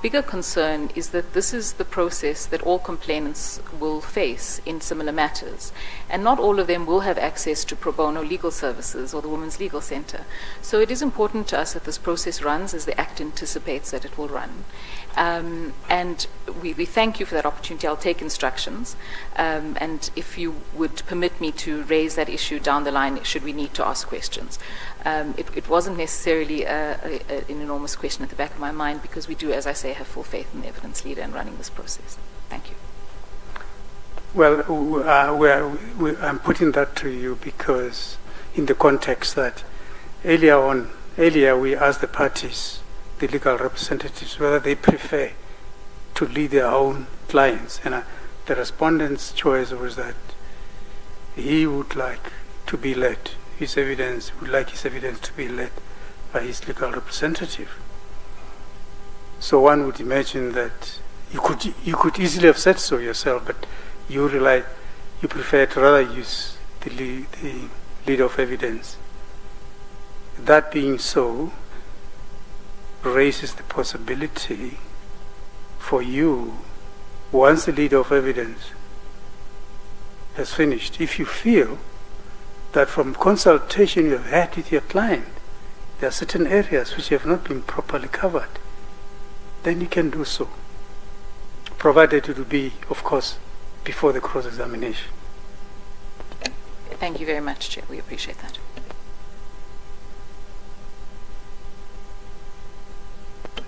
bigger concern is that this is the process that all complainants will face in similar matters, and not all of them will have access to pro bono legal services or the Women's Legal Centre. So it is important to us that this process runs as the Act anticipates that it will run. And we thank you for that opportunity. I'll take instructions, and if you would permit me to raise that issue down the line should we need to ask questions. It wasn't necessarily an enormous question at the back of my mind, because we do, as I say, have full faith in the evidence leader in running this process. Thank you. Well, I'm putting that to you because in the context that earlier we asked the parties, the legal representatives, whether they prefer to lead their own clients, and the respondent's choice was that he would like to be led. Would like his evidence to be led by his legal representative. So one would imagine that you could easily have said so yourself, but you prefer to rather use the lead of evidence. That being so, raises the possibility for you, once the lead of evidence has finished, if you feel that from consultation you have had with your client, there are certain areas which have not been properly covered, then you can do so, provided it will be, of course, before the cross-examination. Thank you very much, Chair. We appreciate that.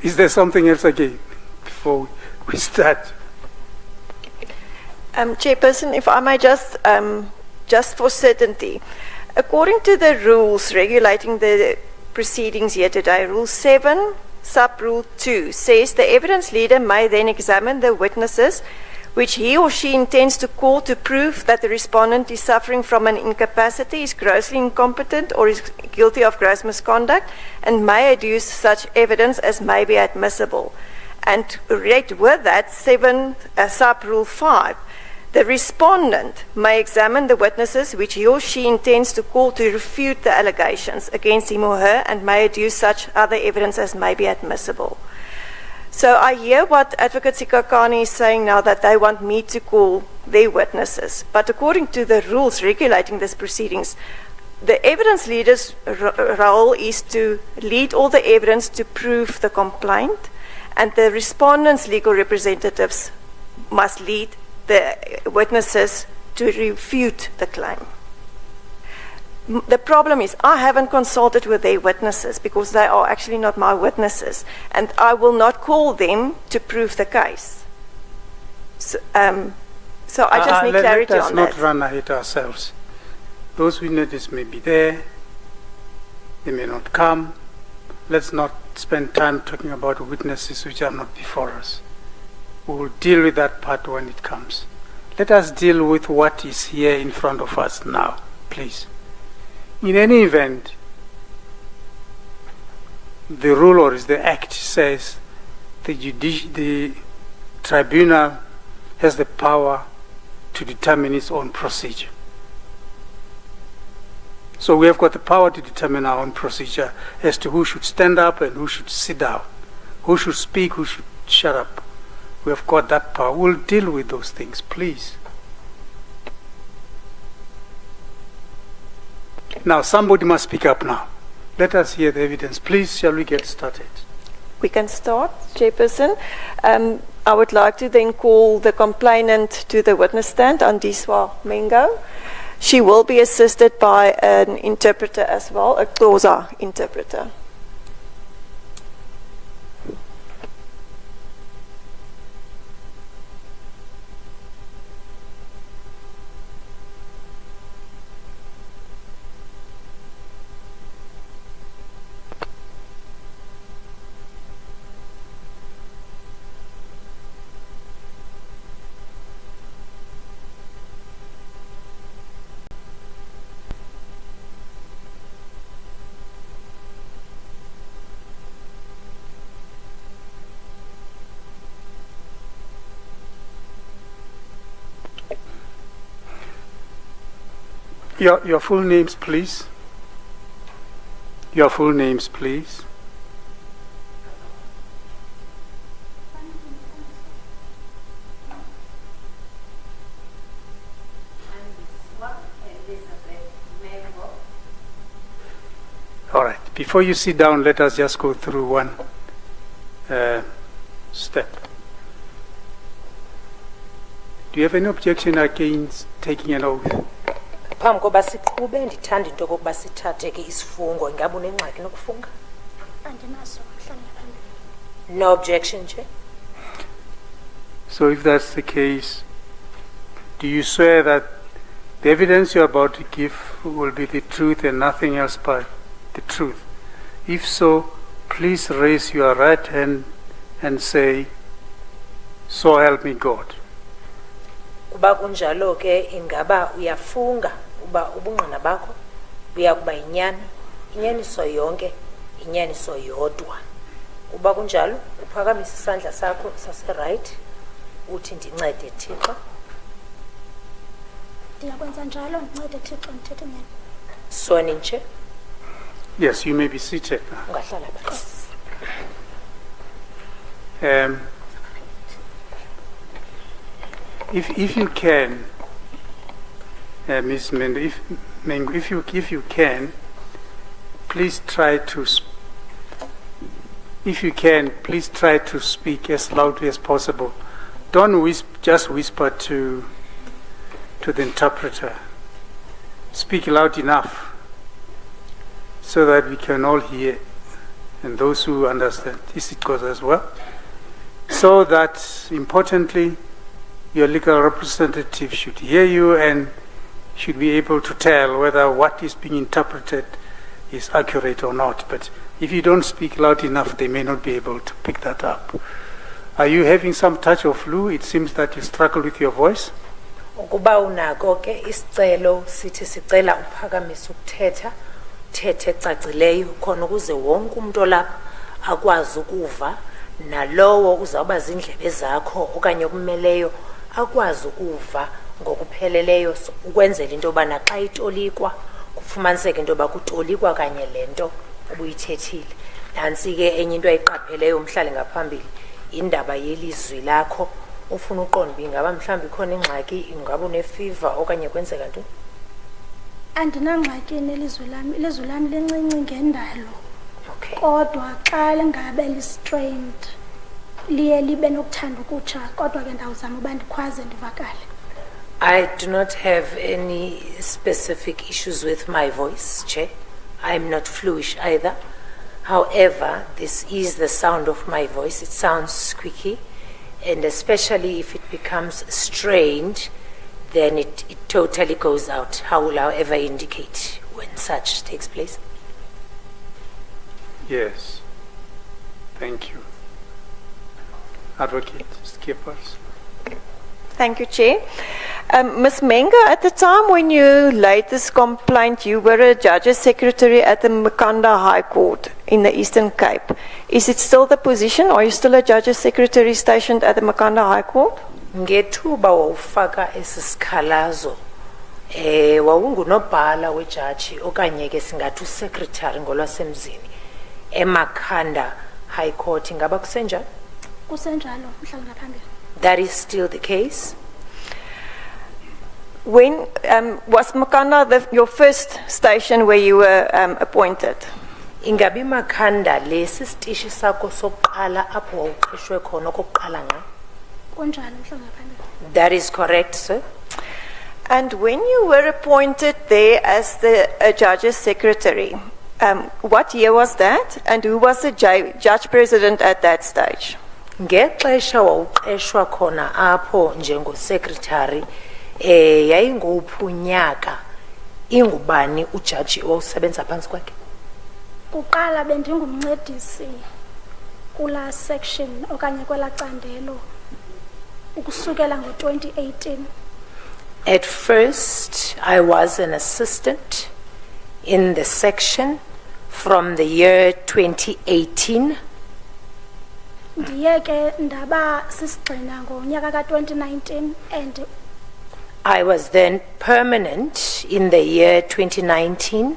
Is there something else again before we start? Chairperson, if I may just for certainty, according to the rules regulating the proceedings here today, Rule 7, Sub-Rule 2, says the evidence leader may then examine the witnesses which he or she intends to call to prove that the respondent is suffering from an incapacity, is grossly incompetent, or is guilty of gross misconduct, and may adduce such evidence as may be admissible. And relate with that, 7 Sub-Rule 5, The respondent may examine the witnesses which he or she intends to call to refute the allegations against him or her and may adduce such other evidence as may be admissible. So I hear what Advocate Sikakani is saying now, that they want me to call their witnesses. But according to the rules regulating these proceedings, the evidence leader's role is to lead all the evidence to prove the complaint, and the respondent's legal representatives must lead the witnesses to refute the claim. The problem is I haven't consulted with their witnesses because they are actually not my witnesses, and I will not call them to prove the case. So I just need clarity on that. Let us not run ahead ourselves. Those witnesses may be there, they may not come. Let's not spend time talking about witnesses which are not before us. We will deal with that part when it comes. Let us deal with what is here in front of us now, please. In any event, the rule or the act says the tribunal has the power to determine its own procedure. So we have got the power to determine our own procedure as to who should stand up and who should sit down, who should speak, who should shut up. We have got that power. We'll deal with those things, please. Now, somebody must speak up now. Let us hear the evidence. Please, shall we get started? We can start, Chairperson. I would like to then call the complainant to the witness stand, Andiswa Mengo. She will be assisted by an interpreter as well, a Xhosa interpreter. Your full names, please. Your full names, please. All right. Before you sit down, let us just go through one step. Do you have any objection against taking an oath? Phambi koba siqhube ndithanda into kokuba sithathe ke isifungo. Ingabe unengxaki nokufunga? Andinaso mhlawumbe phambili. No objection nje. So if that's the case, do you swear that the evidence you're about to give will be the truth and nothing else but the truth? If so, please raise your right hand and say, "So help me God." Kuba kunjalo ke ingaba uyafunga uba ubungqina bakho buyakuba inyani, inyaniso yonke, inyaniso yodwa. Kuba kunjalo uphakamise isandla sakho sase-right uthi ndincede Thixo. Ndiyakwenza njalo ndincede Thixo ndithethe nyani. Soni nje. Yes, you may be seated now. Ungahlala phantsi. If you can, Ms. Mbenenge, if you can, please try to. If you can, please try to speak as loudly as possible. Don't just whisper to the interpreter. Speak loud enough so that we can all hear, and those who understand. This it goes as well. So that, importantly, your legal representative should hear you and should be able to tell whether what is being interpreted is accurate or not. But if you don't speak loud enough, they may not be able to pick that up. Are you having some touch of flu? It seems that you struggle with your voice. Ukuba unako ke isicelo sithi sicela uphakamise ukuthetha, thethe ecacileyo khona ukuze wonke umuntu olapha akwazi ukuva, nalowo uzawuba zindlebe zakho okanye okumeleyo akwazi ukuva ngokupheleleyo ukwenzela into yoba naxa itolikwa kufumaniseke into yoba kutolikwa kanye le nto ubuyithethile. Nantsi ke enye into ayiqapheleyo umhlali ngaphambili indaba yelizwi lakho ufuna uqonda uba ingaba mhlawumbi ikhona ingxaki, ingaba unefiva okanye kwenzeka ntoni? Andinangxaki nelizwi lami, ilizwi lami lincinci ngendalo. Okay. Kodwa xa lingabe li-strained liye libe nokuthanda ukutsha, kodwa ke ndawuzama uba ndikhwaze ndivakale. I do not have any specific issues with my voice, Chair. I'm not fluish either. However, this is the sound of my voice. It sounds squeaky, and especially if it becomes strained, then it totally goes out. How will I ever indicate when such takes place? Yes. Thank you. Advocate Skippers. Thank you, Chair. Ms. Mbenenge, at the time when you laid this complaint, you were a judge's secretary at the Makanda High Court in the Eastern Cape. Is it still the position? Are you still a judge's secretary stationed at the Makanda High Court? Ngethuba wawufaka esi sikhalazo wawungunobhala wejaji okanye ke singathi usecretary ngolwasemzini eMakhanda High Court. Ingaba kusenjalo? Kusenjalo mhlali ngaphambili. That is still the case. When was Makanda your first station where you were appointed? Ingabi Makhanda lesi sitishi sakho sokuqala apho wawuqeshwe khona okokuqala nga? Kunjalo mhlali ngaphambili. That is correct, sir. And when you were appointed there as the judge's secretary, what year was that? And who was the judge president at that stage? Ngexesha wawuqeshwa khona apho njengosecretary yayinguphi unyaka, ingubani ujaji owusebenza phansi kwakhe? Kuqala bendingumncedisi kula section okanye kwela candelo ukusukela ngo-2018. At first, I was an assistant in the section from the year 2018. Ndiye ke ndaba sisigxina ngonyaka ka-2019 and I was then permanent in the year 2019.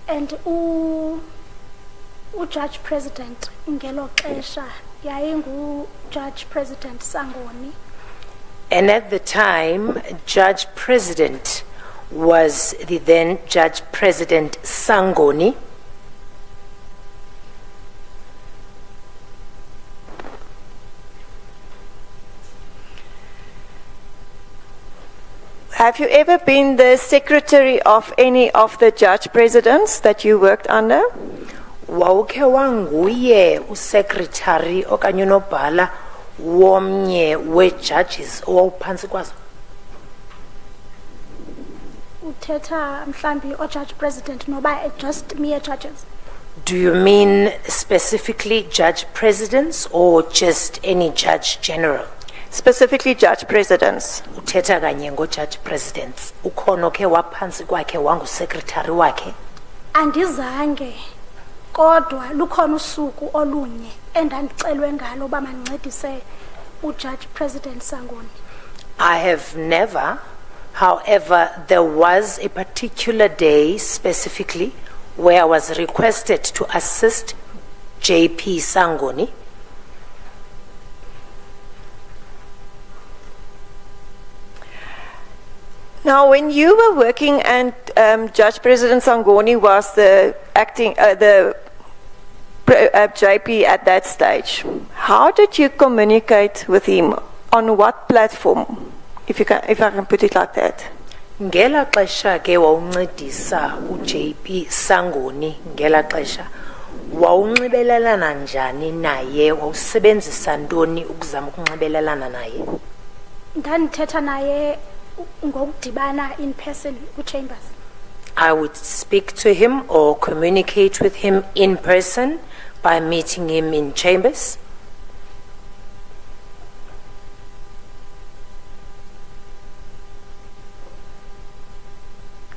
and Judge President ngelo xesha yayingu Judge President Sangoni. And at the time, Judge President was the then Judge President Sangoni. Have you ever been the secretary of any of the judge presidents that you worked under? Wawukhe wanguye usecretary okanye unobhala womnye we-judges owawuphantsi kwazo? Uthetha mhlambi o-Judge President noba just mere judges? Do you mean specifically judge presidents or just any judge general? Specifically judge presidents. Uthetha kanye ngo-judge presidents. Ukhona ke waphantsi kwakhe wangusecretary wakhe? Andizange, kodwa lukhona usuku olunye endandicelwe ngalo uba mandincedise uJudge President Sangoni. I have never. However, there was a particular day specifically where I was requested to assist JP Sangoni. Now, when you were working and Judge President Sangoni was the JP at that stage, how did you communicate with him? On what platform, if I can put it like that? Ngela xesha ke wawuncedisa uJP Sangoni, ngela xesha wawunxibelelana njani naye, wawusebenzisa ntoni ukuzama ukunxibelelana naye? Ndandithetha naye ngokudibana in person ku-chambers. I would speak to him or communicate with him in person by meeting him in chambers.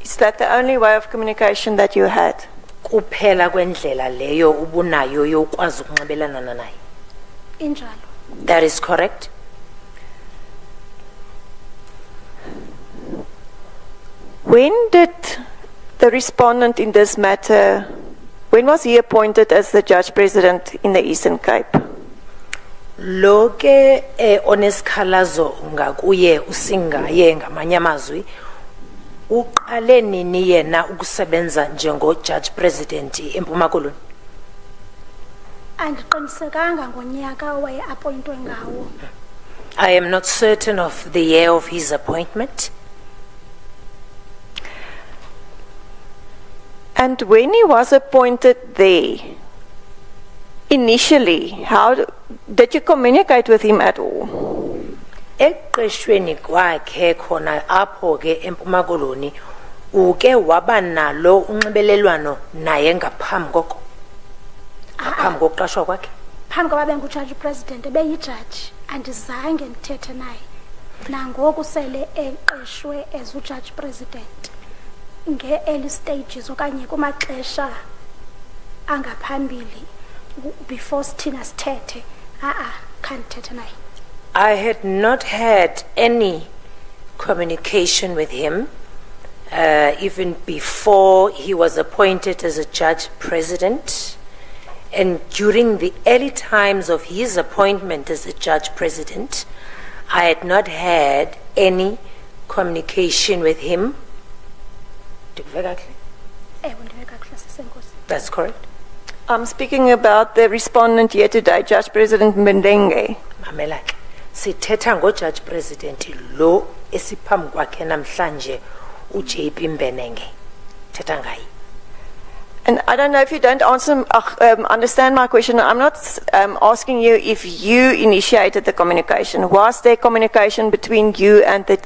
Is that the only way of communication that you had? Kuphela kwendlela leyo ubunayo yokwazi ukunxibelelana naye. Injalo. That is correct. When did the respondent in this matter, when was he appointed as the Judge President in the Eastern Cape? Loke onesikhalazo ngakuye usingaye ngamanye amazwi uqale nini yena ukusebenza njengo Judge President eMpuma Koloni? Andiqinisekanga ngonyaka owaye-appointwe ngawo. I am not certain of the year of his appointment. And when he was appointed there, initially, how did you communicate with him at all? Eqeshweni kwakhe khona apho ke eMpuma Koloni uke waba nalo unxibelelwano naye ngaphambi koko? Ngaphambi kokuqashwa kwakhe? Phambi koba bengu-Judge President ebeyijaji andizange ndithethe naye. Nangoku sele eqeshwe as uJudge President nge-early stages okanye kumaxesha angaphambili before sithina sithethe khange ndithethe naye. I had not had any communication with him even before he was appointed as a Judge President. And during the early times of his appointment as a Judge President, I had not had any communication with him. That's correct. I'm speaking about the respondent here today, Judge President Mbenenge. Mamelake, sithetha ngo-Judge President lo esiphambi kwakhe namhlanje uJP Mbenenge. Thetha ngaye. And I don't know if you don't understand my question. I'm not asking you if you initiated the communication. Was there communication between you and the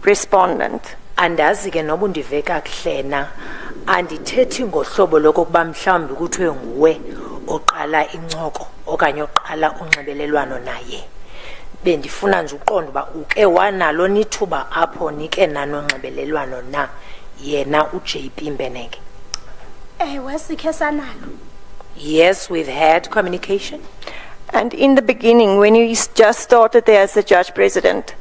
respondent? Andazi ke noba undive kakuhle na andithethi ngohlobo lokokuba mhlawumbi kuthiwe nguwe oqala incoko okanye oqala unxibelelwano naye. Bendifuna nje uqonda uba uke wanalo nithuba apho nike nano nxibelelwano na yena uJP Mbenenge. Yes, we've had communication. And in the beginning, when you just started there as the Judge President,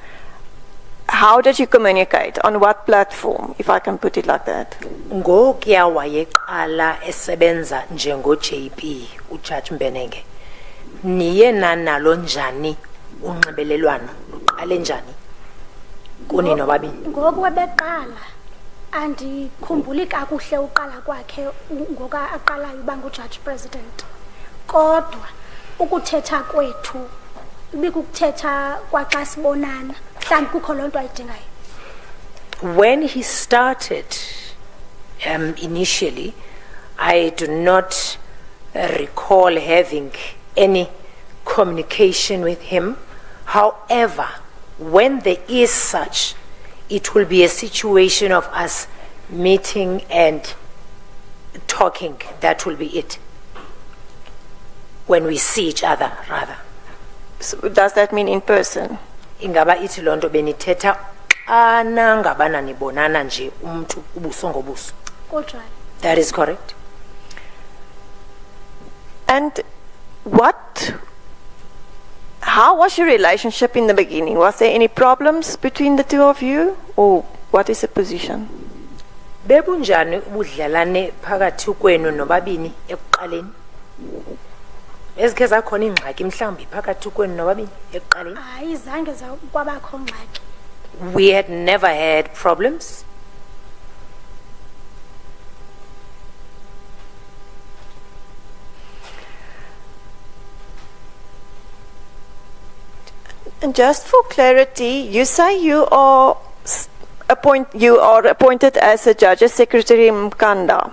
how did you communicate? On what platform, if I can put it like that? Ngokuya wayeqala esebenza njengo-JP uJudge Mbenenge. Niye nalo njani unxibelelwano luqale njani kuni nobabini? Ngoku webeqala andikhumbuli kakuhle uqala kwakhe ngoka aqalayo uba ngu-Judge President. Kodwa ukuthetha kwethu ibikukuthetha kwaxa sibonana. Mhlawumbi kukho loo nto ayidingayo. When he started initially, I do not recall having any communication with him. However, when there is such, it will be a situation of us meeting and talking. That will be it. When we see each other, rather. So does that mean in person? Ingaba ithi lonto benithetha ana ngabana nibonana nje umuntu ubuso ngobuso. That is correct. And how was your relationship in the beginning? Was there any problems between the two of you, or what is the position? Bebunjani ubudlelane phakathi kwenu nobabini ekuqaleni? Ezike zakhona ingxaki mhlawumbi phakathi kwenu nobabini ekuqaleni? Hayi zange kwabakho ngxaki. We had never had problems. And just for clarity, you say you are appointed as a Judge's Secretary in Mkanda.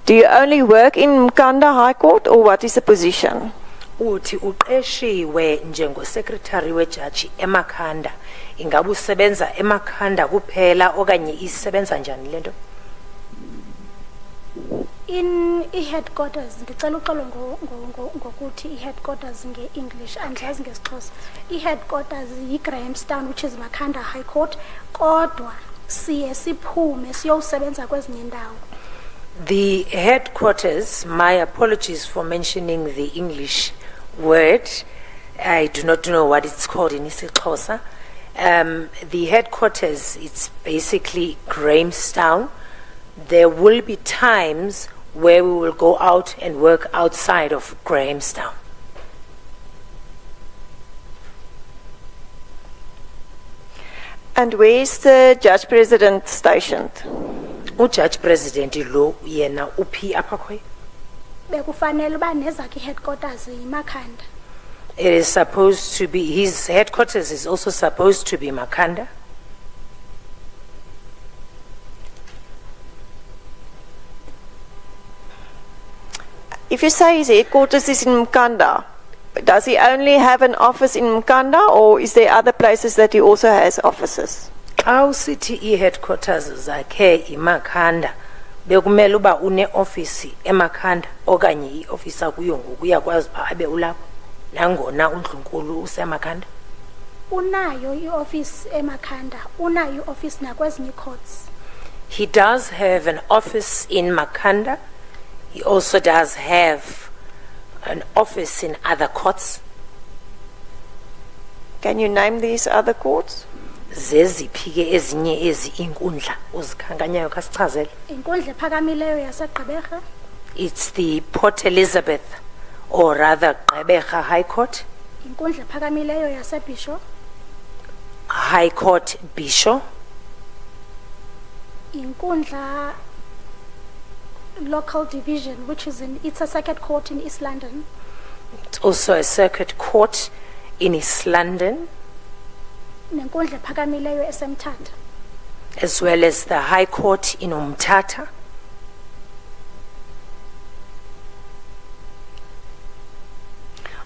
Do you only work in Mkanda High Court, or what is the position? Uthi uqeshiwe njengo-secretary wejaji eMakhanda. Ingabe usebenza eMakhanda kuphela okanye isebenza njani lento? In i-headquarters ndicela uxolo ngokuthi i-headquarters nge-English andiyazi ngesixhosa. I-headquarters yi-Grahamstown, which is Makhanda High Court, kodwa siye siphume siyosebenza kwezinye indawo. The headquarters, my apologies for mentioning the English word, I do not know what it's called in isiXhosa. The headquarters, it's basically Grahamstown. There will be times where we will go out and work outside of Grahamstown. And where is the Judge President stationed? Judge President lo yena uphi apha khwe? Bekufanele uba nezakhe headquarters yiMakhanda. It is supposed to be, his headquarters is also supposed to be Makhanda. If you say his headquarters is in Mkanda, does he only have an office in Mkanda, or is there other places that he also has offices? Xa usithi i-headquarters zakhe iMakhanda, bekumele uba une office eMakhanda okanye i-office akuyo ngoku uyakwazi uba abe ulapho nangona uNdlunkulu useMakhanda. Unayo i-office eMakhanda, unayo i-office nakwezinye courts. He does have an office in Makhanda. He also does have an office in other courts. Can you name these other courts? Zeziphi ke ezinye ezi inkundla ozikhankanyayo khasichazele? Inkundla ephakamileyo yaseGqeberha. It's the Port Elizabeth, or rather Gqeberha High Court. Inkundla ephakamileyo yaseBisho. High Court Bisho. Inkundla Local Division, which is it's a circuit court in East London. It's also a circuit court in East London. Nenkundla ephakamileyo eseMthatha. As well as the High Court in Umtata.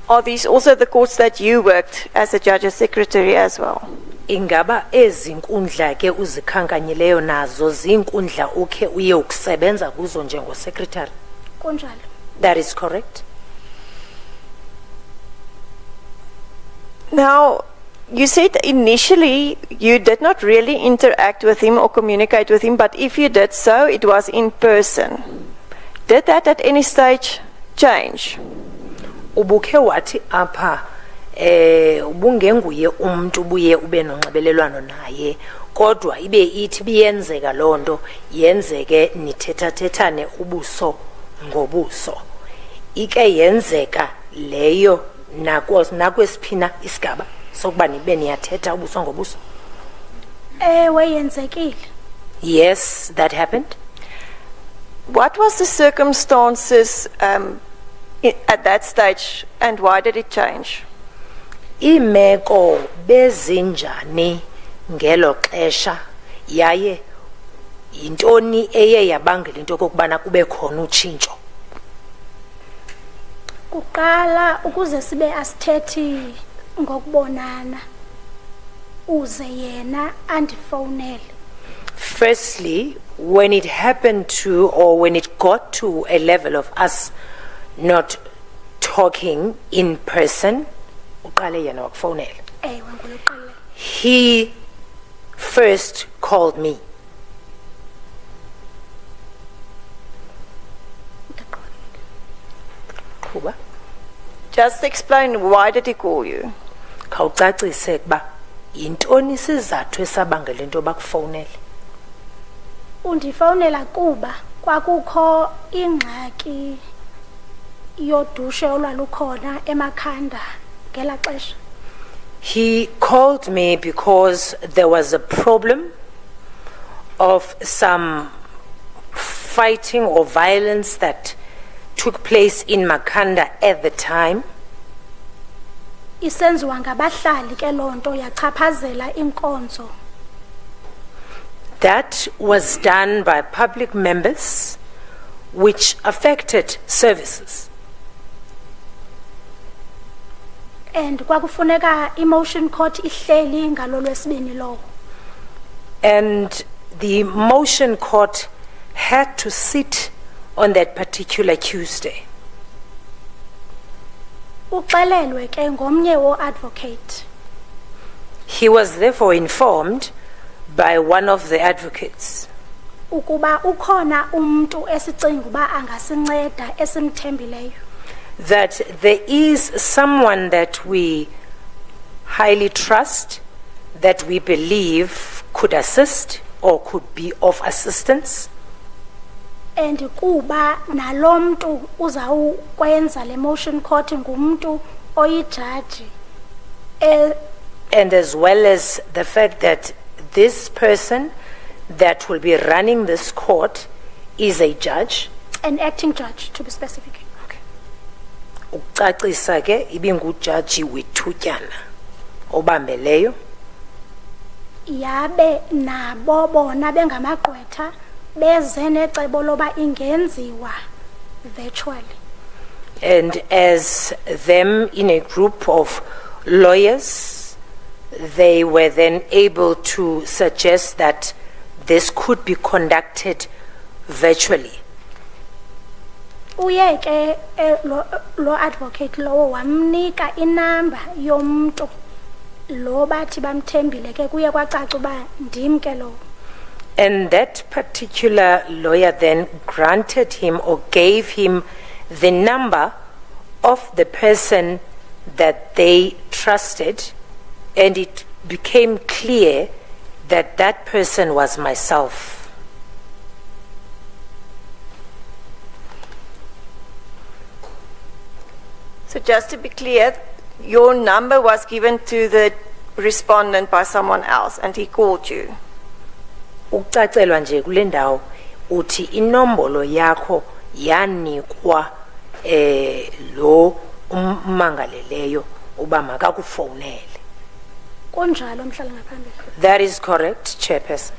Are these also the courts that you worked as a judge's secretary as well? Ingaba ezinkundla ke uzikhankanyileyo nazo zinkundla ukhe uye ukusebenza kuzo njengosecretary? Kunjalo. That is correct. Now, you said initially you did not really interact with him or communicate with him, but if you did so, it was in person. Did that at any stage change? Ubukhe wathi apha ubungenguye umuntu ubuye ube nonxibelelwano naye kodwa ibe ithi biyenzeka lonto yenzeke nithethathethane ubuso ngobuso ike yenzeka leyo nakwesiphina isigaba sokuba nibe niyathetha ubuso ngobuso. Ewe yenzekile. Yes, that happened. What was the circumstances at that stage, and why did it change? Imeko bezinjani ngelo xesha yaye yintoni eye yabangela into kokubana kube khona utshintsho? Kuqala ukuze sibe asithethi ngokubonana uze yena andifonele. Firstly, when it happened to, or when it got to a level of us not talking in person, he first called me. Just explain, why did he call you? Khawucacise kuba yintoni sizathu esabangela into bakufonele? Undifonela kuba kwakukho ingxaki yodushe olwalukhona eMakhanda ngela xesha. He called me because there was a problem of some fighting or violence that took place in Makhanda at the time. Isenziwa ngabahlali ke lonto yachaphazela inkonzo. That was done by public members, which affected services. And kwakufuneka emotion court ihleli ngalo lwesibini lo. And the motion court had to sit on that particular Tuesday. Uxelelwe ke ngomnye wo-advocate. He was therefore informed by one of the advocates Ukuba ukhona umuntu esicinga uba angasinceda esimthembileyo. that there is someone that we highly trust, that we believe could assist or could be of assistance. And kuba nalomntu uzawukwenza le motion court ngumntu oyijaji. And as well as the fact that this person that will be running this court is a judge. An acting judge, to be specific. Ukucacisa ke ibingujaji wethutyana obambeleyo. Yabe nabo bona bengamagqwetha beze necebo loba ingenziwa virtually. And as them in a group of lawyers, they were then able to suggest that this could be conducted virtually. Uye ke lo advocate lo wamnika inamba yomntu lo bathi bamthembile ke kuye kwacaca uba ndim ke lo. And that particular lawyer then granted him or gave him the number of the person that they trusted, and it became clear that that person was myself. So just to be clear, your number was given to the respondent by someone else and he called you. Ukucacelwa nje kule ndawo uthi inombolo yakho yanikwa lo ummangaleleyo uba makakufonele. Kunjalo mhlali ngaphambili. That is correct, Chairperson.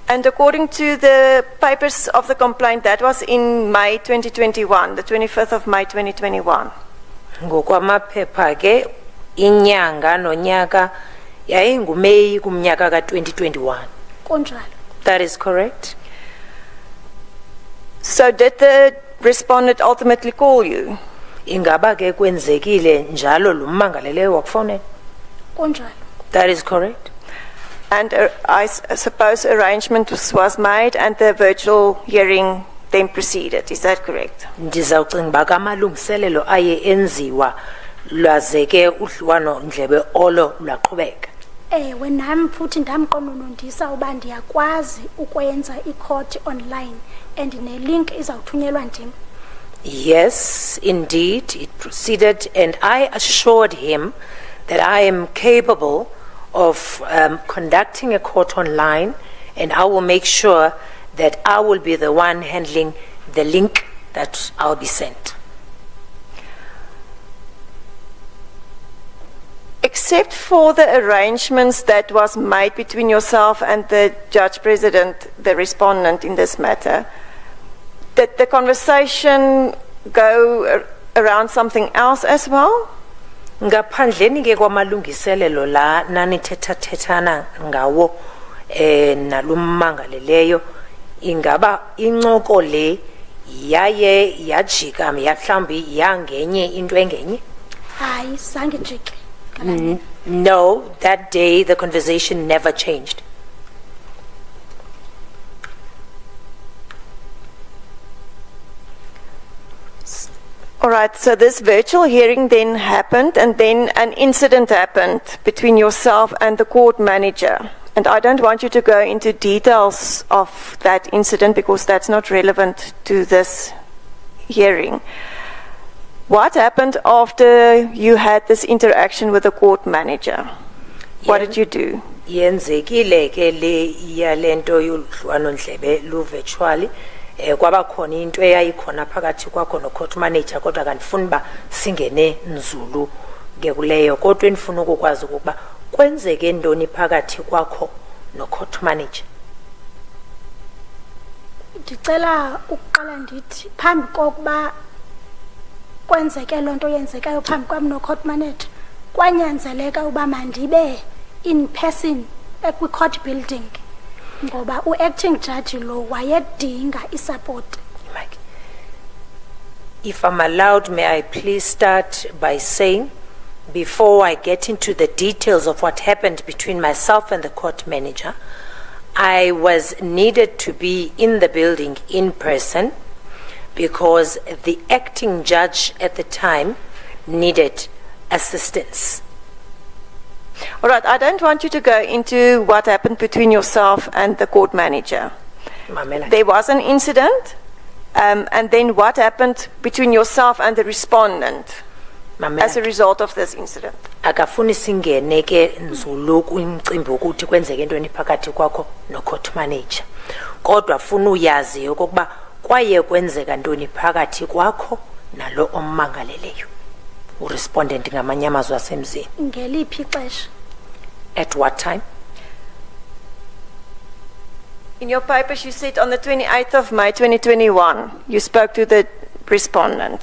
And according to the papers of the complaint, that was in May 2021, the 25th of May 2021. Ngokwamaphepha ke inyanga nonyaka yayinguMeyi kumnyaka ka2021. Kunjalo. That is correct. So did the respondent ultimately call you? Ingaba ke kwenzekile njalo lo mmangaleleyo wakufonela? Kunjalo. That is correct. And I suppose arrangement was made and the virtual hearing then proceeded. Is that correct? Ndizawucinga uba kamalungiselelo aye enziwa lwaze ke udliwano ndlebe olo lwaqhubeka. Ewe nami futhi ndamqononondisa uba ndiyakwazi ukwenza i-court online and ne-link izawuthunyelwa ndim. Yes, indeed, it proceeded, and I assured him that I am capable of conducting a court online, and I will make sure that I will be the one handling the link that I'll be sent. Except for the arrangements that was made between yourself and the Judge President, the respondent in this matter, did the conversation go around something else as well? Ngaphandleni ke kwamalungiselelo la nanithethathethana ngawo nalummangaleleyo, ingaba incoko le yaye yajika mhlawumbi yangenye into engenye? Hayi zange jike. No, that day the conversation never changed. All right, so this virtual hearing then happened, and then an incident happened between yourself and the court manager. And I don't want you to go into details of that incident because that's not relevant to this hearing. What happened after you had this interaction with the court manager? What did you do? Yenzekile ke le iyalento yoludlwano ndlebe lu virtually. Kwaba khona into eyayikhona phakathi kwakho no court manager, kodwa kanifuna ba singene nzulu ke kuleyo, kodwa endifuna ukukwazi ukuba kwenzeke ndoni phakathi kwakho no court manager. Ndicela ukuqala ndithi phambi kokuba kwenzeke lonto yenzekayo phambi kwami no court manager, kwanyanzeleka uba mandibe in person ekwi court building ngoba u-acting judge lo wayedinga isupport. If I'm allowed, may I please start by saying, before I get into the details of what happened between myself and the court manager, I was needed to be in the building in person because the acting judge at the time needed assistance. All right, I don't want you to go into what happened between yourself and the court manager. Mamela. There was an incident, and then what happened between yourself and the respondent as a result of this incident? Akafuni singene ke nzuluku imcimbi ukuthi kwenzeke intweni phakathi kwakho no court manager. Kodwa funa uyazi okokuba kwaye kwenzeka ntoni phakathi kwakho nalo ommangaleleyo. Respondent ngamanye amazwi asemzini. Ngeliphi ixesha? At what time? In your papers, you said on the 28th of May 2021, you spoke to the respondent.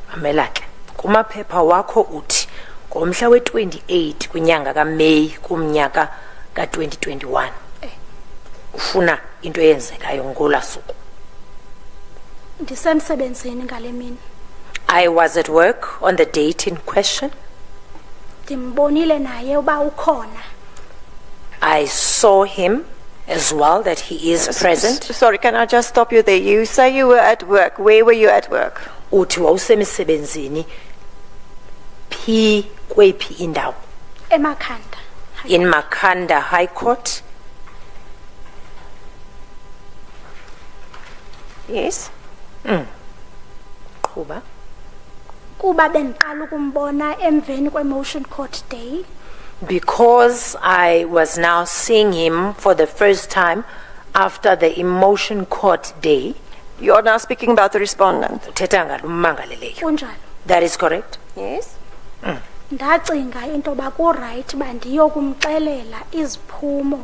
Mamela ke kumaphepha wakho uthi ngomhla we-28 kwinyanga kaMeyi kumnyaka ka-2021 ufuna into eyenzekayo ngola suku. Ndisemsebenzini ngale mini. I was at work on the date in question. Ndimbonile naye uba ukhona. I saw him as well, that he is present. Sorry, can I just stop you there? You say you were at work. Where were you at work? Uthi wawusemsebenzini phi kwephi indawo? Emakhanda. In Makhanda High Court. Yes. Qhuba. Kuba bendiqala ukumbona emveni kwe-motion court day. Because I was now seeing him for the first time after the emotion court day. You are now speaking about the respondent. Uthetha ngalo ummangaleleyo. Kunjalo. That is correct. Yes. Ndacinga into ba ku-right uba ndiyokumxelela iziphumo.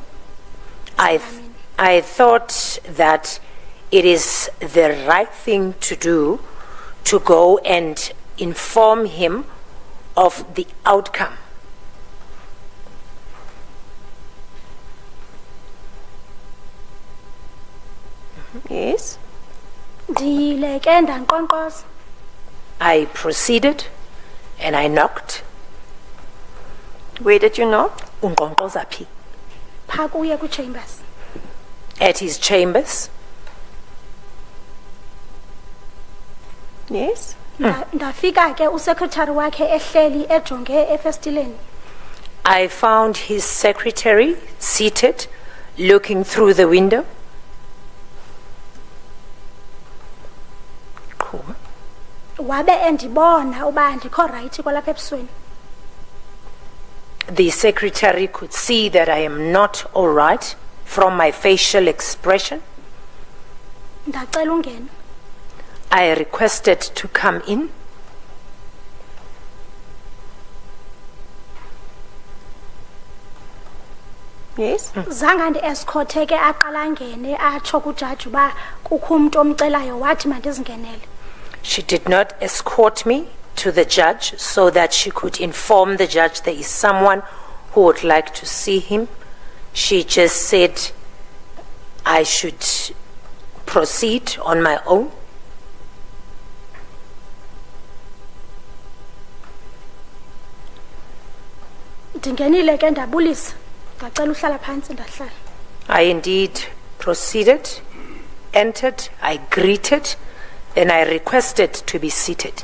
I thought that it is the right thing to do to go and inform him of the outcome. Yes. Ndiyile ke ndanqonqoza. I proceeded and I knocked. Where did you knock? Unqonqoza phi? Phaa kuye kwi-chambers. At his chambers. Yes. Ndafika ke usekretary wakhe ehleli ejonge efestileni. I found his secretary seated, looking through the window. Wabe endibona uba andikho right kwalapha ebusweni. The secretary could see that I am not all right from my facial expression. Ndacela ungena. I requested to come in. Yes. Zange ndi-escorte ke aqala ngene atsho kujaji uba kukho umntu omcelayo wathi mandizingenele. She did not escort me to the judge so that she could inform the judge there is someone who would like to see him. She just said I should proceed on my own. Ndingenile ke ndabulisa. Ndacela uhlala phantsi ndahlala. I indeed proceeded, entered, I greeted, then I requested to be seated.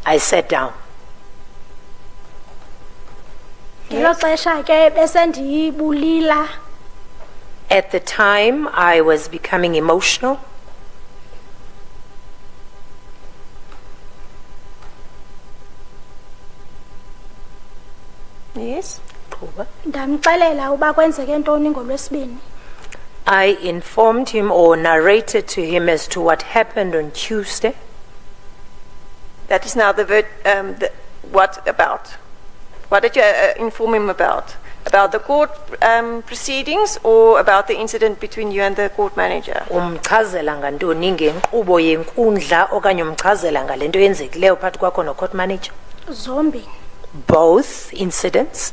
I sat down. Ngelo xesha ke besendiyibulila. At the time, I was becoming emotional. Yes. Ndamxelela uba kwenzeke ntoni ngoLwesibini. I informed him or narrated to him as to what happened on Tuesday. That is now the what about? What did you inform him about? About the court proceedings or about the incident between you and the court manager? Umchazela ngantoni ngenkqubo yenkundla okanye umchazela ngalento yenzekileyo phakathi kwakho no court manager? Zombini. Both incidents.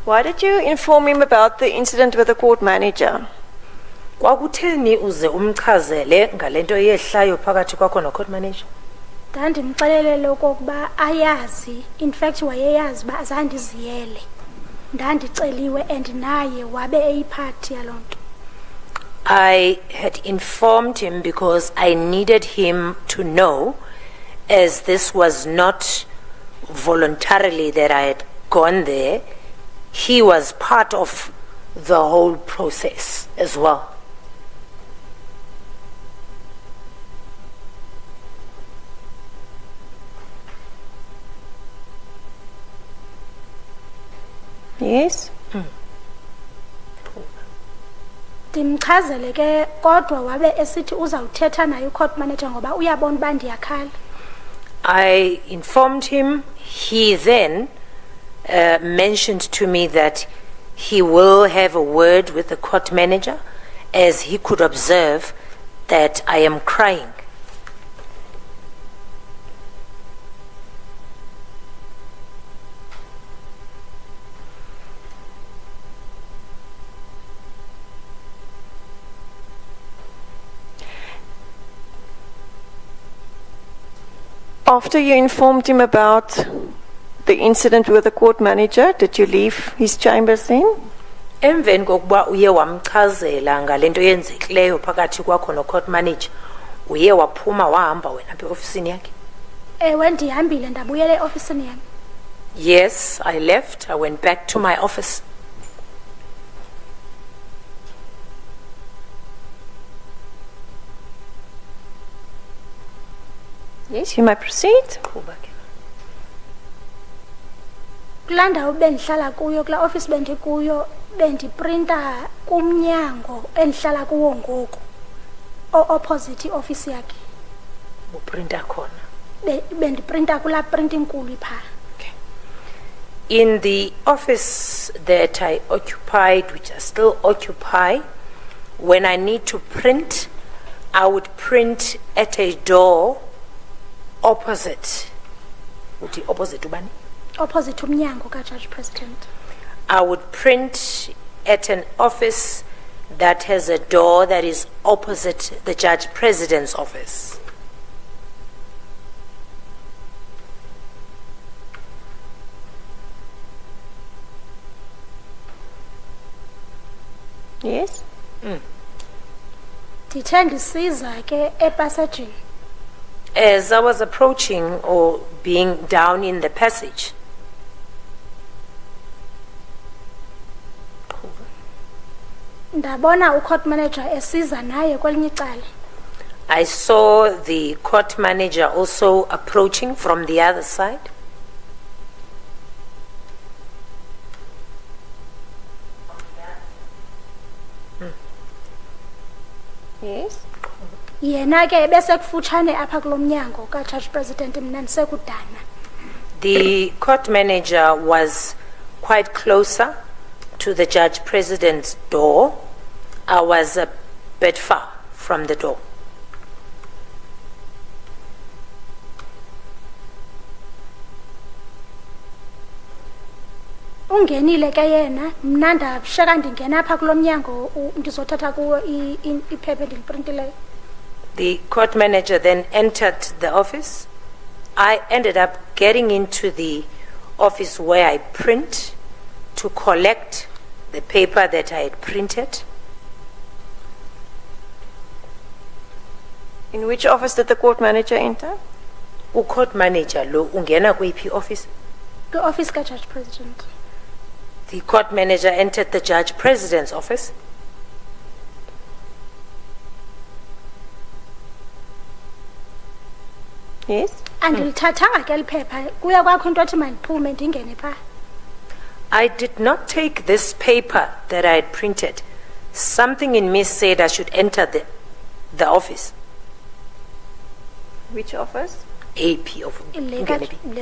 Why did you inform him about the incident with the court manager? Kwakutheni uze umchazele ngalento yehlayo phakathi kwakho no court manager? Ndandimxelele okokuba ayazi, in fact wayeyazi uba azandiziyele. ndandiceliwe and naye wabe eyiphathi yalonto. I had informed him because I needed him to know, as this was not voluntarily that I had gone there, he was part of the whole process as well. Yes. Ndimchazele ke kodwa wabe esithi uzawuthetha naye court manager ngoba uyabona uba ndiyakhala. I informed him. He then mentioned to me that he will have a word with the court manager, as he could observe that I am crying. After you informed him about the incident with the court manager, did you leave his chambers then? Emveni kokuba uye wamchazela ngalento yenzekileyo phakathi kwakho no court manager, uye waphuma wahamba wena phe ofisini yakhe? Ewe ndihambile ndabuyela eofisini yami. Yes, I left. I went back to my office. Yes, you may proceed. Kulaa ndawo bendihlala kuyo, kulaa office bendikuyo, bendiprinta kumnyango endihlala kuwo ngoku, opposite office yakhe. Uprinta khona? Bendiprinta kulaa printing nkulu phaa. In the office that I occupied, which I still occupy, when I need to print, I would print at a door opposite. Uthi opposite ubani? Opposite umnyango ka-Judge President. I would print at an office that has a door that is opposite the Judge President's office. Yes. Ndithe ndisiza ke epassaging. As I was approaching or being down in the passage, ndabona ucourt manager esiza naye kwelinye icala. I saw the court manager also approaching from the other side. Yes. Yena ke besekufutshane apha kulomnyango ka-Judge President, mna ndisekudana. The court manager was quite closer to the Judge President's door. I was a bit far from the door. Ungenile ke yena, mna ndashiyeka ndingena apha kulomnyango ndizothatha kuwo iphepha endiliprintileyo. The court manager then entered the office. I ended up getting into the office where I print to collect the paper that I had printed. In which office did the court manager enter? Court manager lo ungena kwiphi office? Kwi-office ka-Judge President. The court manager entered the Judge President's office. Yes. Andilithathanga ke liphepha, kuya kwakho into ethi mandiphume ndingene phaa. I did not take this paper that I had printed. Something in me said I should enter the office. Which office? AP of Le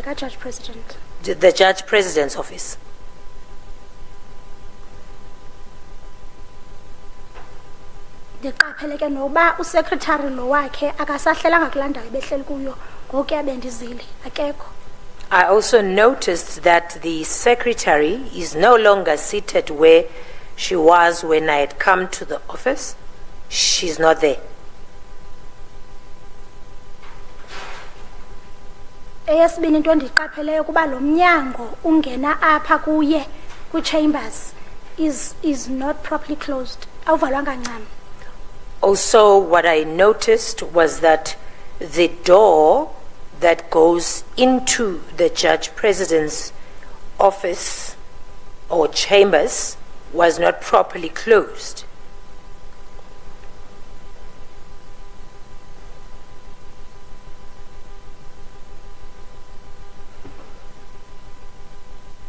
ka-Judge President. the Judge President's office. Ndiqaphele ke noba usekretary lo wakhe akasahlelanga kulaa ndawo ebehleli kuyo, ngoku ke bendizile akekho. I also noticed that the secretary is no longer seated where she was when I had come to the office. She's not there. Eyesibini into endiqapheleyo kuba lo mnyango ungena apha kuye kwi-chambers is not properly closed. Awuvalwanga ncam. Also, what I noticed was that the door that goes into the Judge President's office or chambers was not properly closed.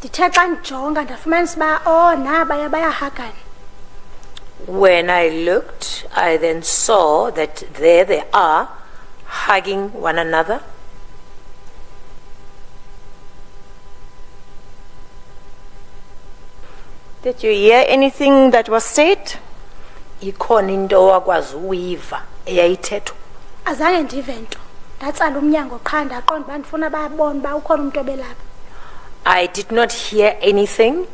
Ndithe xa ndijonga ndafumanisa uba nabaya bayahagana. When I looked, I then saw that there they are, hugging one another. Did you hear anything that was said? Ikhona into wakwazi uyiva eyayithethwa. Azange ndive nto. Ndatsala umnyango qha ndaqonda uba ndifuna babone uba ukhona umntu obelapha. I did not hear anything.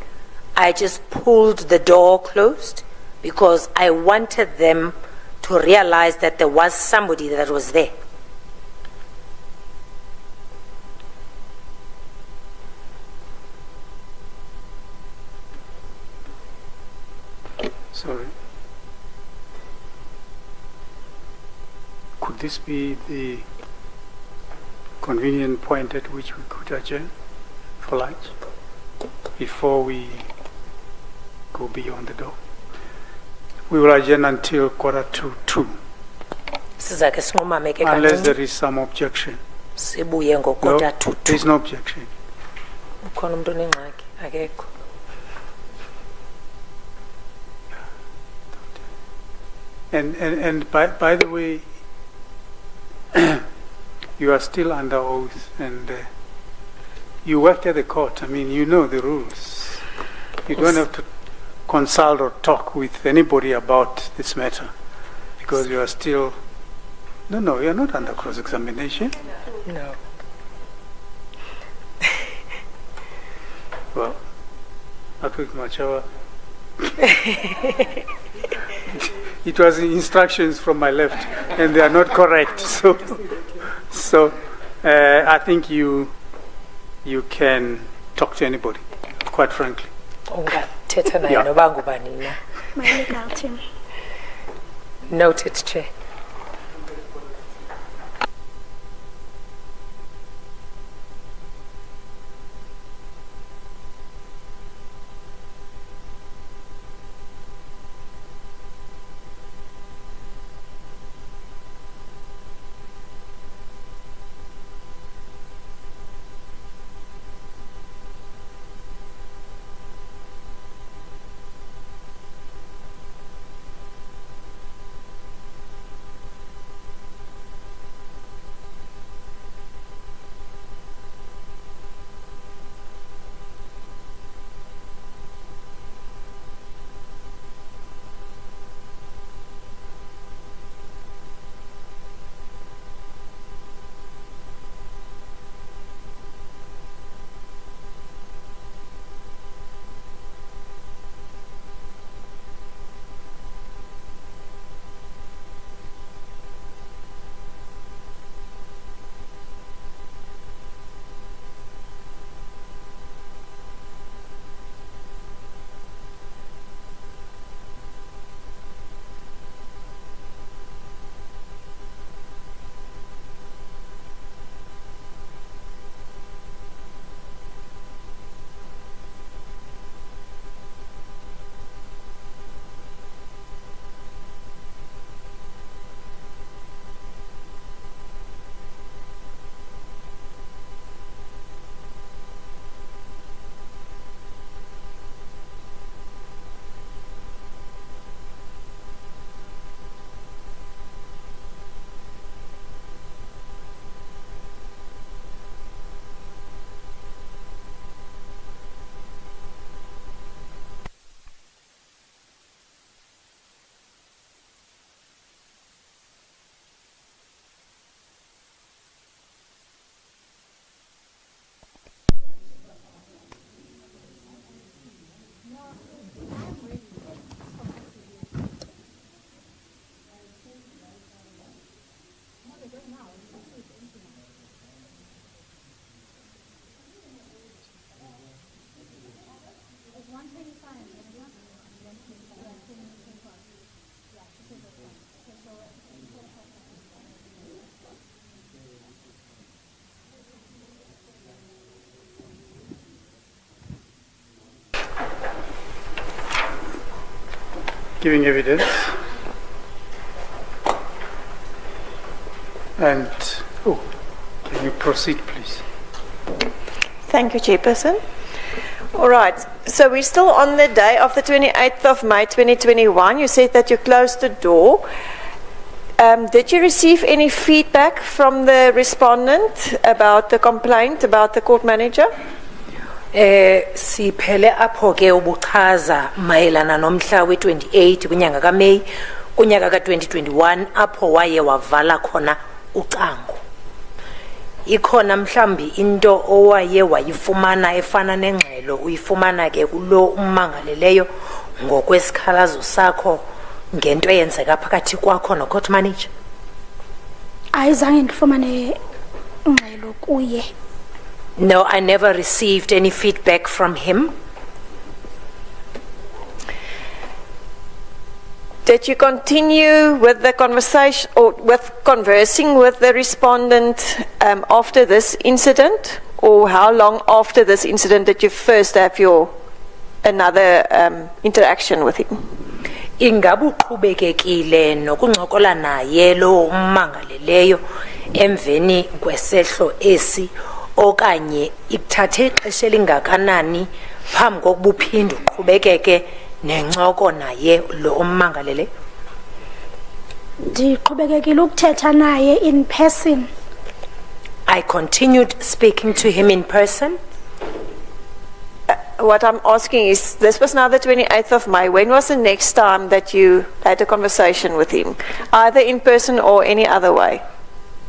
I just pulled the door closed because I wanted them to realize that there was somebody that was there. Sorry. Could this be the convenient point at which we could adjourn for lunch before we go beyond the door? We will adjourn until 1:45, Sizake sinqumame ke unless kancinci. there is some objection. Sibuye No, ngo-1:45. there is no objection. Ukhona umuntu onengxaki? Akekho. And by the way, you are still under oath, and you worked at the court. I mean, you know the rules. You don't have to consult or talk with anybody about this matter, because you are still. No, you are not under cross-examination. No. Well, Patrick Machawa. It was instructions from my left, and they are not correct. So I think you can talk to anybody, quite frankly. Ungathetha naye Yeah. noba ngubani na. My legal team. Noted, Chair. giving evidence. And, can you proceed, please? Thank you, Chairperson. All right, so we're still on the day of the 28th of May 2021. You said that you closed the door. Did you receive any feedback from the respondent about the complaint about the court manager? Siphele apho ke ubuchaza mayelana nomhla we-28 kunyanga kaMeyi kunyaka ka-2021 apho waye wavala khona ucango. Ikhona mhlambi into owaye wayifumana efana nengxelo uyifumana ke kulo ummangaleleyo ngokwesikhalazo sakho ngento eyenzeka phakathi kwakho no-court manager? Ayizange ndifumane ingxelo kuye. No, I never received any feedback from him. Did you continue with the conversation or with conversing with the respondent after this incident? Or how long after this incident did you first have another interaction with him? Ingabu qhubekekile nokuncokola naye lo ummangaleleyo emveni kwesehlo esi okanye ikuthathe ixesha elingakanani phambi kokuba uphinde uqhubekeke nencoko naye lo ummangaleleyo? Ndiqhubekekile ukuthetha naye in person. I continued speaking to him in person. What I'm asking is, this was now the 28th of May. When was the next time that you had a conversation with him? Either in person or any other way?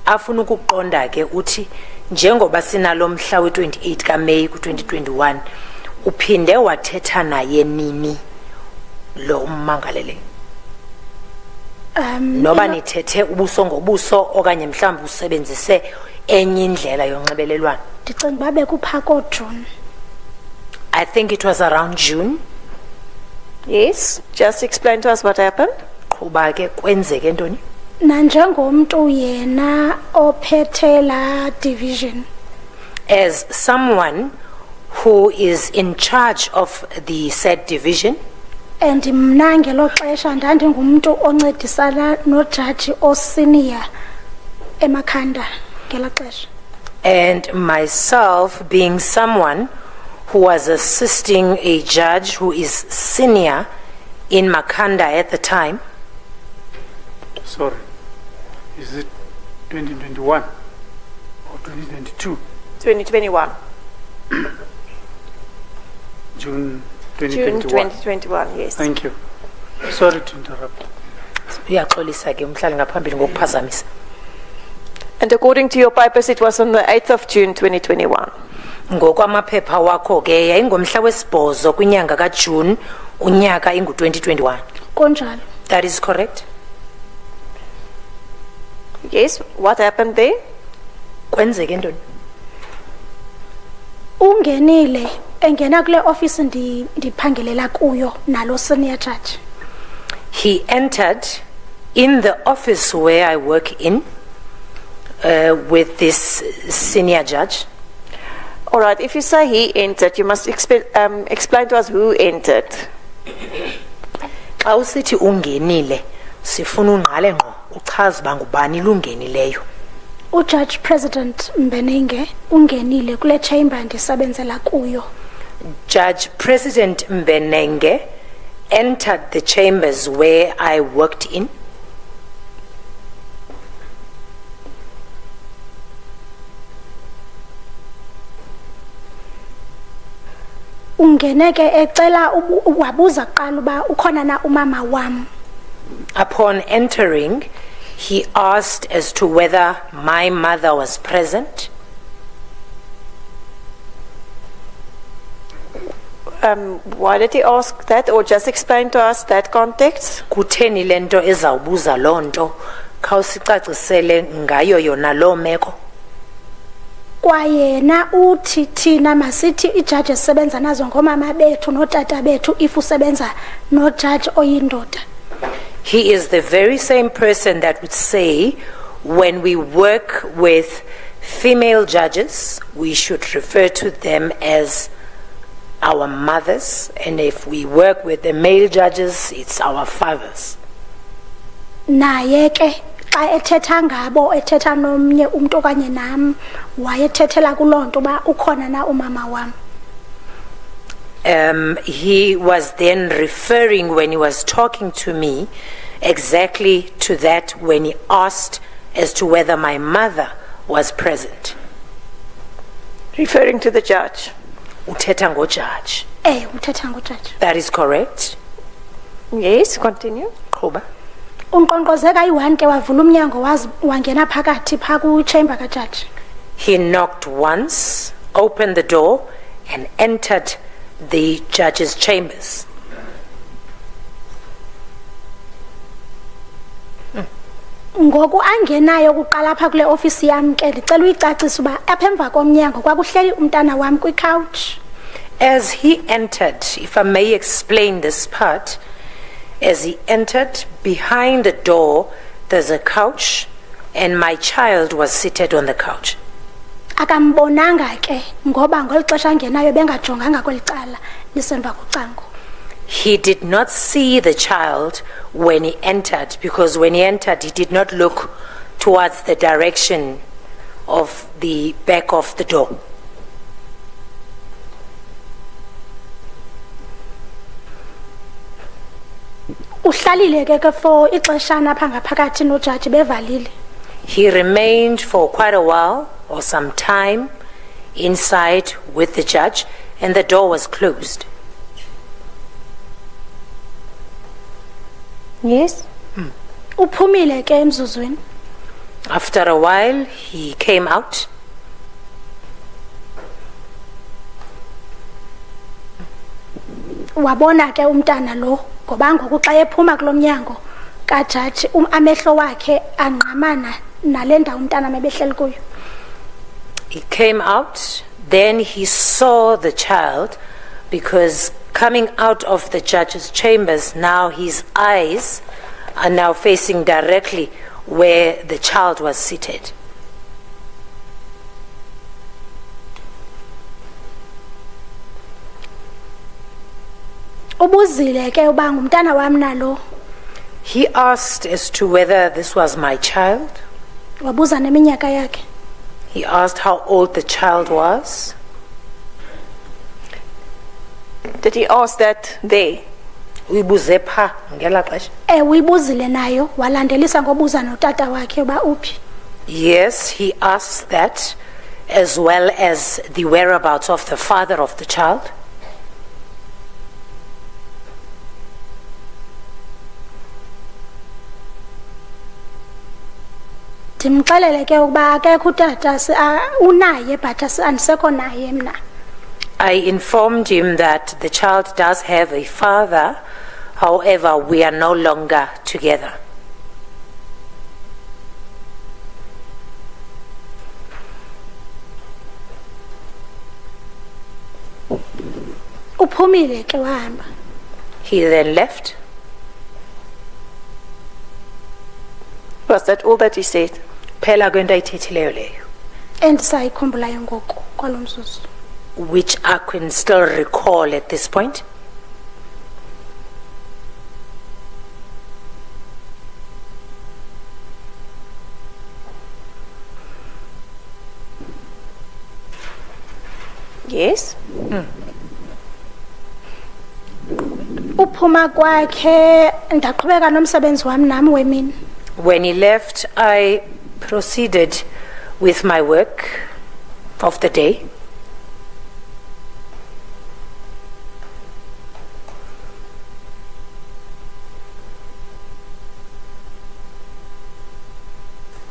Afuna ukuqonda ke uthi njengoba sinalo mhla we-28 kaMeyi ku-2021 uphinde wathetha naye nini lo ummangaleleyo? Noba nithethe ubuso ngobuso okanye mhlawumbe usebenzise enye indlela yonxibelelwano? Ndicinga babe kupha koJune. I think it was around June. Yes, just explain to us what happened. Qhuba ke kwenzeke ntoni? Nanjengomntu yena ophethe la division. As someone who is in charge of the said division, And mna ngelo xesha ndandingumntu oncedisana nojaji osenior eMakhanda ngelo xesha. and myself being someone who was assisting a judge who is senior in Makhanda at the time. Sorry. Is it 2021 or 2022? 2021. June June 2021. 2021, yes. Thank you. Sorry to interrupt. Uyaxolisa ke umhlali ngaphambili ngokuphazamisa. And according to your papers, it was on the 8th of June 2021. Ngokwamaphepha wakho ke yayingomhla wesibhozo kwinyanga kaJune unyaka ingu-2021. Kunjalo. That is correct? Yes, what happened there? Kwenzeke ntoni? Ungenile engena kule office ndiphangelela kuyo nalo senior judge. He entered in the office where I work in with this senior judge. All right, if you say he entered, you must explain to us who entered. Xa usithi ungenile sifuna ungqale ngqo uchaze uba ngubani lungenileyo. Judge President Mbenenge ungenile kule chamber ndisebenzela kuyo. Judge President Mbenenge entered the chambers where I worked in. Ungeneke ecela wabuza kuqala uba ukhona na umama wam. Upon entering, he asked as to whether my mother was present. Why did he ask that, or just explain to us that context? Kutheni lento ezawubuza lonto khawusicacisele ngayo yona lo meko. Kwayena uthi thina masithi ijudge esebenza nazo ngomama bethu notata bethu if usebenza no judge oyindoda. He is the very same person that would say when we work with female judges, we should refer to them as our mothers, and if we work with the male judges, it's our fathers. Naye ke xa ethetha ngabo ethetha nomnye umuntu okanye nam wayethethela kulonto ba ukhona na umama wam. He was then referring, when he was talking to me, exactly to that when he asked as to whether my mother was present. Referring to the judge. Uthetha ngojudge. Uthetha ngojudge. That is correct. Yes, continue. Qhuba. Unqonqozeka i-1 ke wavula umnyango wangena phakathi pha ku-chamber kajudge. He knocked once, opened the door, and entered the judge's chambers. Ngoku angenayo kuqala pha kule office yam ke ndicela uyicacisa uba apha emva komnyango kwakuhleli umntana wam kwi-couch. As he entered, if I may explain this part, as he entered, behind the door there's a couch and my child was seated on the couch. Akambonanga ke ngoba ngolu xesha angenayo bengajonganga kweli cala lisemva kocango. He did not see the child when he entered, because when he entered he did not look towards the direction of the back of the door. Uhlalile ke for ixeshana pha ngaphakathi nojaji bevalile. He remained for quite a while or some time inside with the judge, and the door was closed. Yes. Uphumile ke emzuzwini. After a while, he came out. Wabona ke umntana lo ngoba ngoku xa ephuma kulomnyango kajaji amehlo wakhe angqamana nale ndawo umntana mebehleli kuyo. He came out, then he saw the child, because coming out of the judge's chambers, now his eyes are now facing directly where the child was seated. Ubuzile ke uba ngumntana wam nalo. He asked as to whether this was my child. Wabuza neminyaka yakhe. He asked how old the child was. Did he ask that there? Uyibuze pha ngela xesha. Uyibuzile nayo walandelisa ngobuza notata wakhe uba uphi. Yes, he asked that, as well as the whereabouts of the father of the child. Ndimxelele ke ukuba akekho utata unaye but andisekho naye mna. I informed him that the child does have a father, however, we are no longer together. Uphumile ke wahamba. He then left. Was that all that he said? Phela kwento ayithethileyo leyo, Endisayikhumbulayo ngoku kwalomzuzu. which I can still recall at this point. Yes. Uphuma kwakhe ndaqhubeka nomsebenzi wami nami wemini. When he left, I proceeded with my work of the day.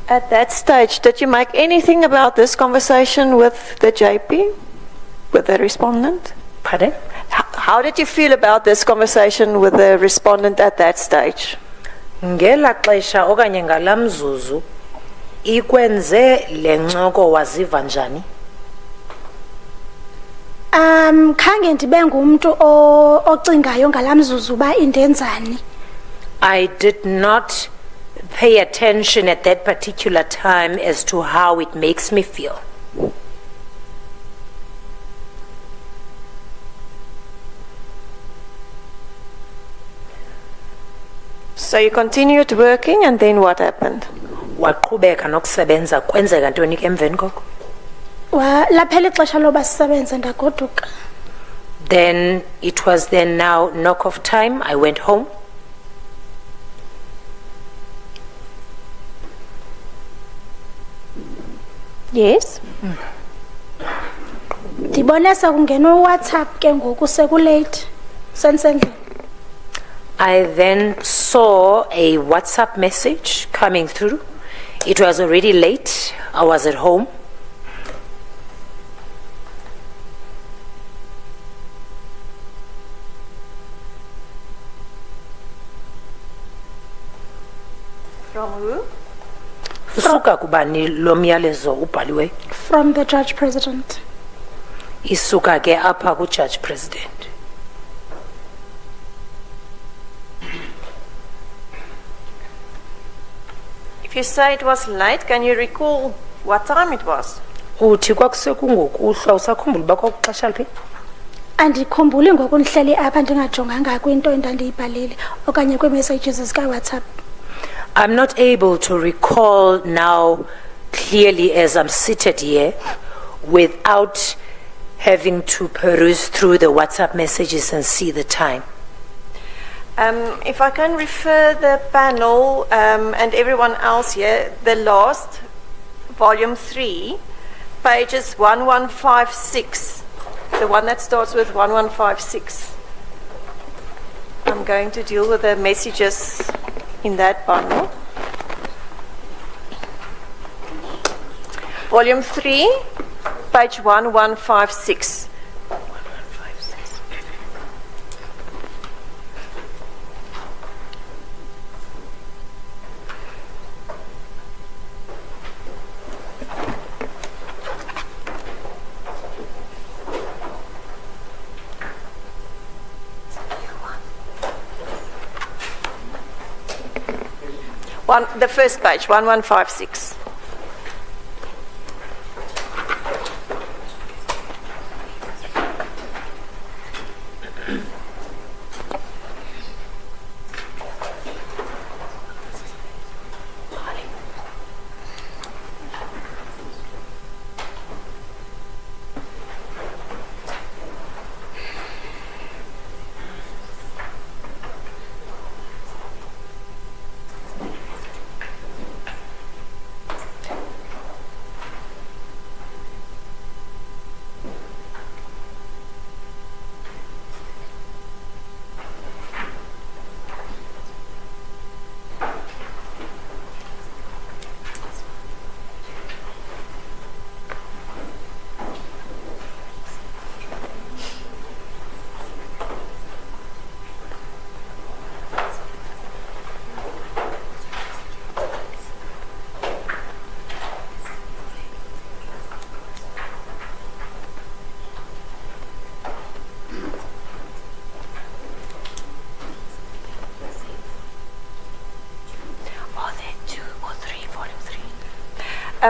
At that stage, did you make anything about this conversation with the JP, with the respondent? Pardon? How did you feel about this conversation with the respondent at that stage? Ngela xesha okanye ngalamzuzu ikwenze lencoko waziva njani? Khange ndibe ngumuntu ocingayo ngalamzuzu ba indenzani. I did not pay attention at that particular time as to how it makes me feel. So you continued working, and then what happened? Waqhubeka nokusebenza kwenzeka ntoni ke emveni koko? Laphela ixesha loba sisebenze ndagoduka. Then it was then now knock off time. I went home. Yes. Ndibone sekungena uWhatsApp ke ngoku sekulate. Sensendle. I then saw a WhatsApp message coming through. It was already late. I was at home. From who? Isuka kubani lo myalezo ubhaliwe? From the Judge President. Isuka ke apha ku Judge President. If you say it was late, can you recall what time it was? Uthi kwakusekungokuhlwa usakhumbula uba kwakuxesha liphi? Andikhumbuli ngoku ndihleli apha ndingajonganga kwinto endandiyibhalile okanye kwi-messages zika-WhatsApp. I'm not able to recall now clearly as I'm seated here without having to peruse through the WhatsApp messages and see the time. If I can refer the panel and everyone else here, the last, volume 3, pages 1156, the one that starts with 1156. I'm going to deal with the messages in that bundle. Volume 3, page 1156. The first page, 1156.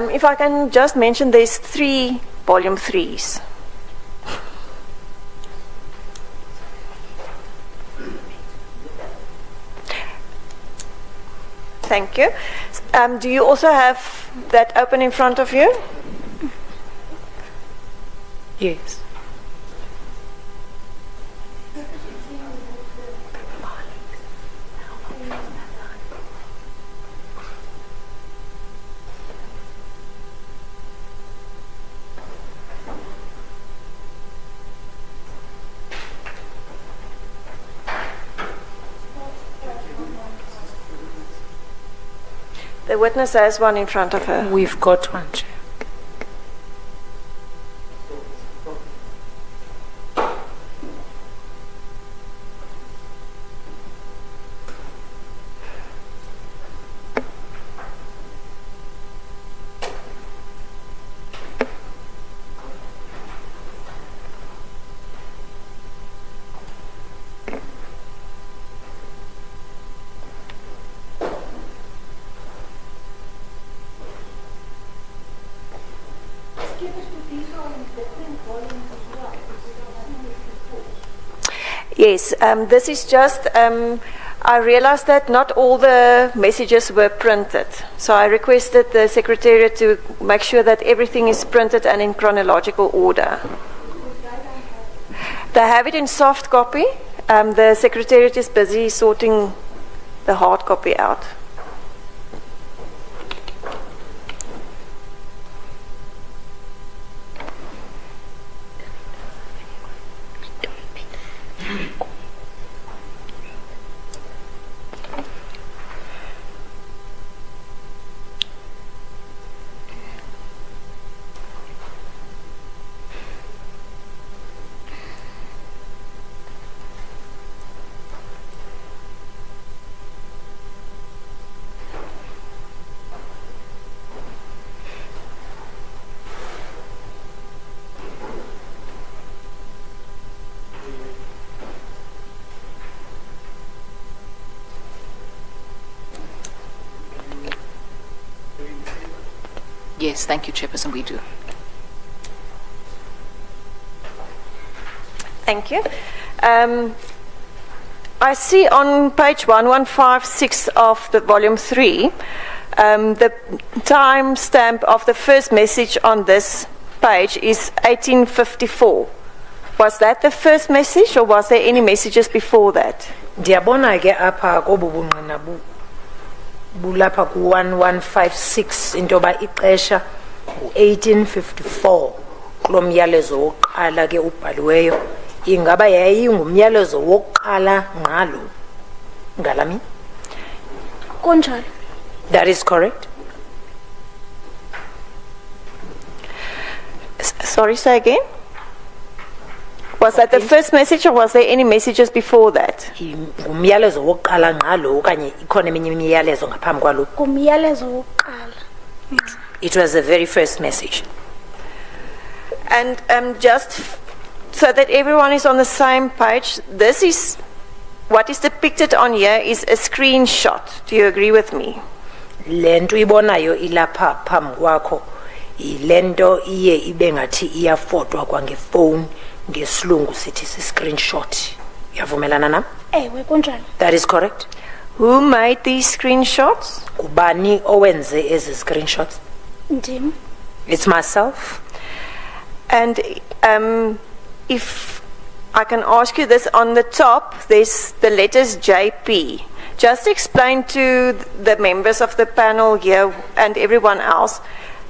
If I can just mention, there's 3 volume 3s. Thank you. Do you also have that open in front of you? Yes. The witness has one in front of her. We've got one, Chair. Yes, this is just, I realized that not all the messages were printed. So I requested the Secretariat to make sure that everything is printed and in chronological order. They have it in soft copy. The Secretariat is busy sorting the hard copy out. Yes, thank you, Chairperson, we do. Thank you. I see on page 1156 of the volume 3, the timestamp of the first message on this page is 1854. Was that the first message, or was there any messages before that? Ndiyabona ke apha kobu bungqina bulapha ku 1156 into ba ixesha u1854 kulo myalezo wokuqala ke ubhaliweyo ingaba yayingumyalezo wokuqala ngalo ngalami. Kunjalo. That is correct. Sorry, say again? Was that the first message, or was there any messages before that? Umyalezo wokuqala ngalo okanye ikhona eminye imiyalezo ngaphambi kwalo. Kumyalezo wokuqala. It was the very first message. And just so that everyone is on the same page, this is what is depicted on here is a screenshot. Do you agree with me? Lento ibonayo ilapha phambi kwakho ilento iye ibe ngathi iyafotwa kwangefone ngesilungu sithi si-screenshot. Uyavumelana nam? Ewe kunjalo. That is correct. Who made these screenshots? Kubani owenze ezi screenshots? Ndim. It's myself. And if I can ask you this, on the top there's the letters JP. Just explain to the members of the panel here and everyone else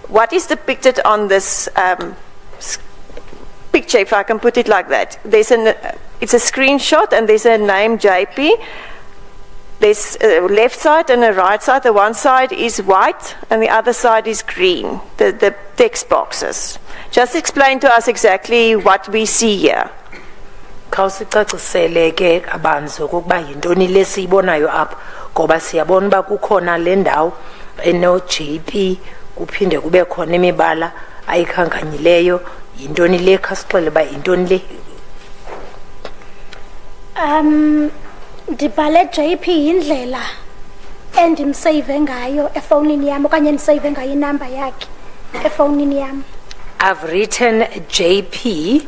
what is depicted on this picture, if I can put it like that. It's a screenshot and there's a name JP. There's a left side and a right side. The one side is white and the other side is green, the text boxes. Just explain to us exactly what we see here. Khawusicacisele ke abanzi ukuba yintoni lesibonayo apha ngoba siyabona ba kukhona le ndawo eno JP kuphinde kube khona imibala ayikhanganyileyo yintoni le khasixele ba yintoni le. Ndibhale JP indlela endimsave ngayo efonini yam okanye ndisave ngayo inamba yakhe efonini yam. I've written JP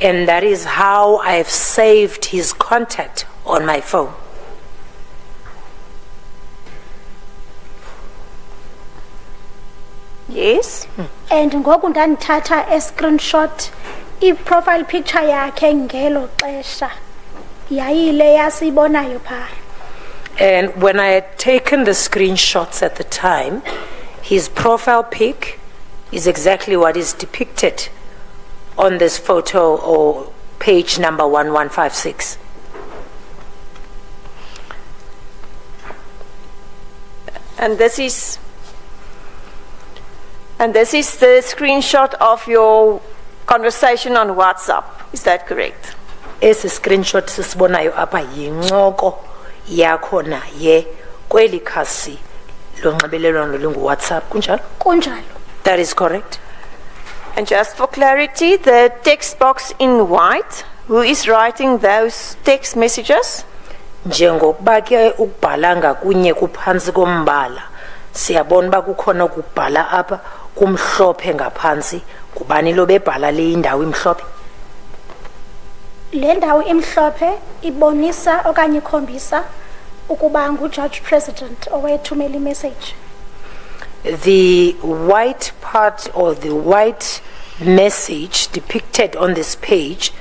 and that is how I've saved his contact on my phone. Yes? And ngoku ndandithatha a screenshot i-profile picture yakhe ngelo xesha yayile yasibonayo pha. And when I had taken the screenshots at the time, his profile pic is exactly what is depicted on this photo or page number 1156. And this is the screenshot of your conversation on WhatsApp. Is that correct? Esi screenshot sisibonayo apha yincoko yakho naye kweli khasi lonxibelelwano lungu WhatsApp kunjalo? Kunjalo. That is correct. And just for clarity, the text box in white, who is writing those text messages? Njengokuba ke ukubhala ngakunye kuphantsi kombala siyabona ba kukhona ukubhala apha kumhlophe ngaphansi kubani lo bebhala le indawo imhlophe. Le ndawo imhlophe ibonisa okanye ikhombisa ukuba ngu-Judge President owayethumela imessage? The white part or the white message depicted on this page,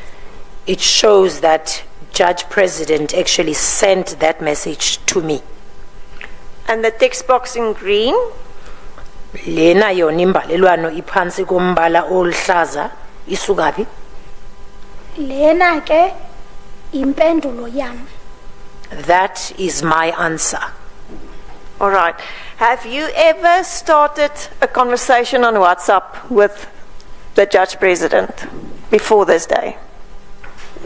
it shows that Judge President actually sent that message to me. And the text box in green? Lena yona imbalelwano iphansi kombala oluhlaza isukapi? Lena ke impendulo yam. That is my answer. All right. Have you ever started a conversation on WhatsApp with the Judge President before this day?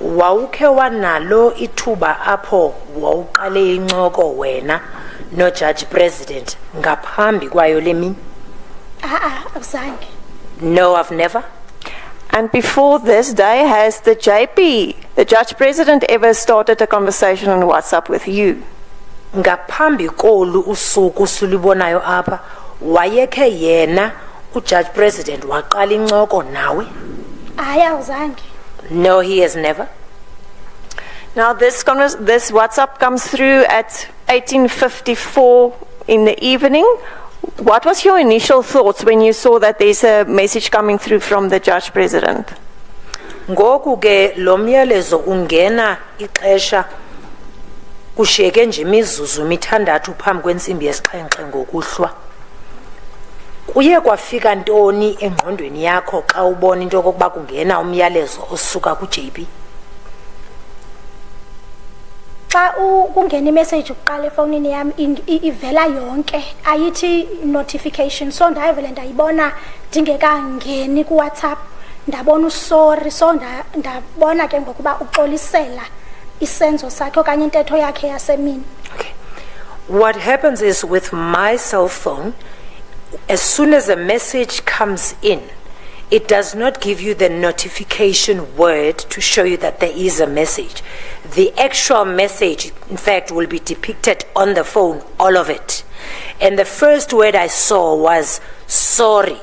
Wawukhe wanalo ithuba apho wawuqale incoko wena no Judge President ngaphambi kwayo le mini? Awuzange. No, I've never. And before this day, has the JP, the Judge President, ever started a conversation on WhatsApp with you? Ngaphambi kolu usuku sulibonayo apha wayekhe yena uJudge President waqala incoko nawe? Awuzange. No, he has never. Now this WhatsApp comes through at 18:54 in the evening. What was your initial thoughts when you saw that there's a message coming through from the Judge President? Ngoku ke lo myalezo ungena ixesha kushiyeke nje imizuzu mithandathu phambi kwentsimbi yesixhenxe ngokuhlwa. Kuye kwafika ntoni engqondweni yakho xa ubona into kokuba kungena umyalezo osuka ku-JP? Xa kungena imessage uqala efonini yami ivela yonke ayithi notification, so ndayivele ndayibona ndingekangeni ku-WhatsApp ndabona usorry, so ndabona ke ngokuba uxolisela isenzo sakhe okanye intetho yakhe yasemini. Okay. What happens is with my cell phone, as soon as a message comes in, it does not give you the notification word to show you that there is a message. The actual message, in fact, will be depicted on the phone, all of it. And the first word I saw was sorry.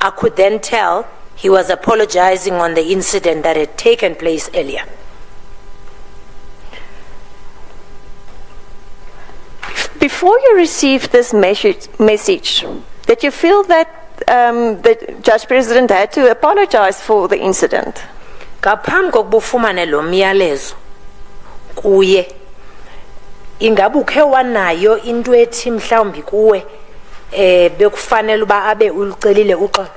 I could then tell he was apologizing on the incident that had taken place earlier. Before you received this message, did you feel that the Judge President had to apologize for the incident? Ngaphambi kokuba ufumane lo myalezo kuye, ingabe ukhe wanayo into ethi mhlawumbi kuwe bekufanele uba abe ulicelile uxolo?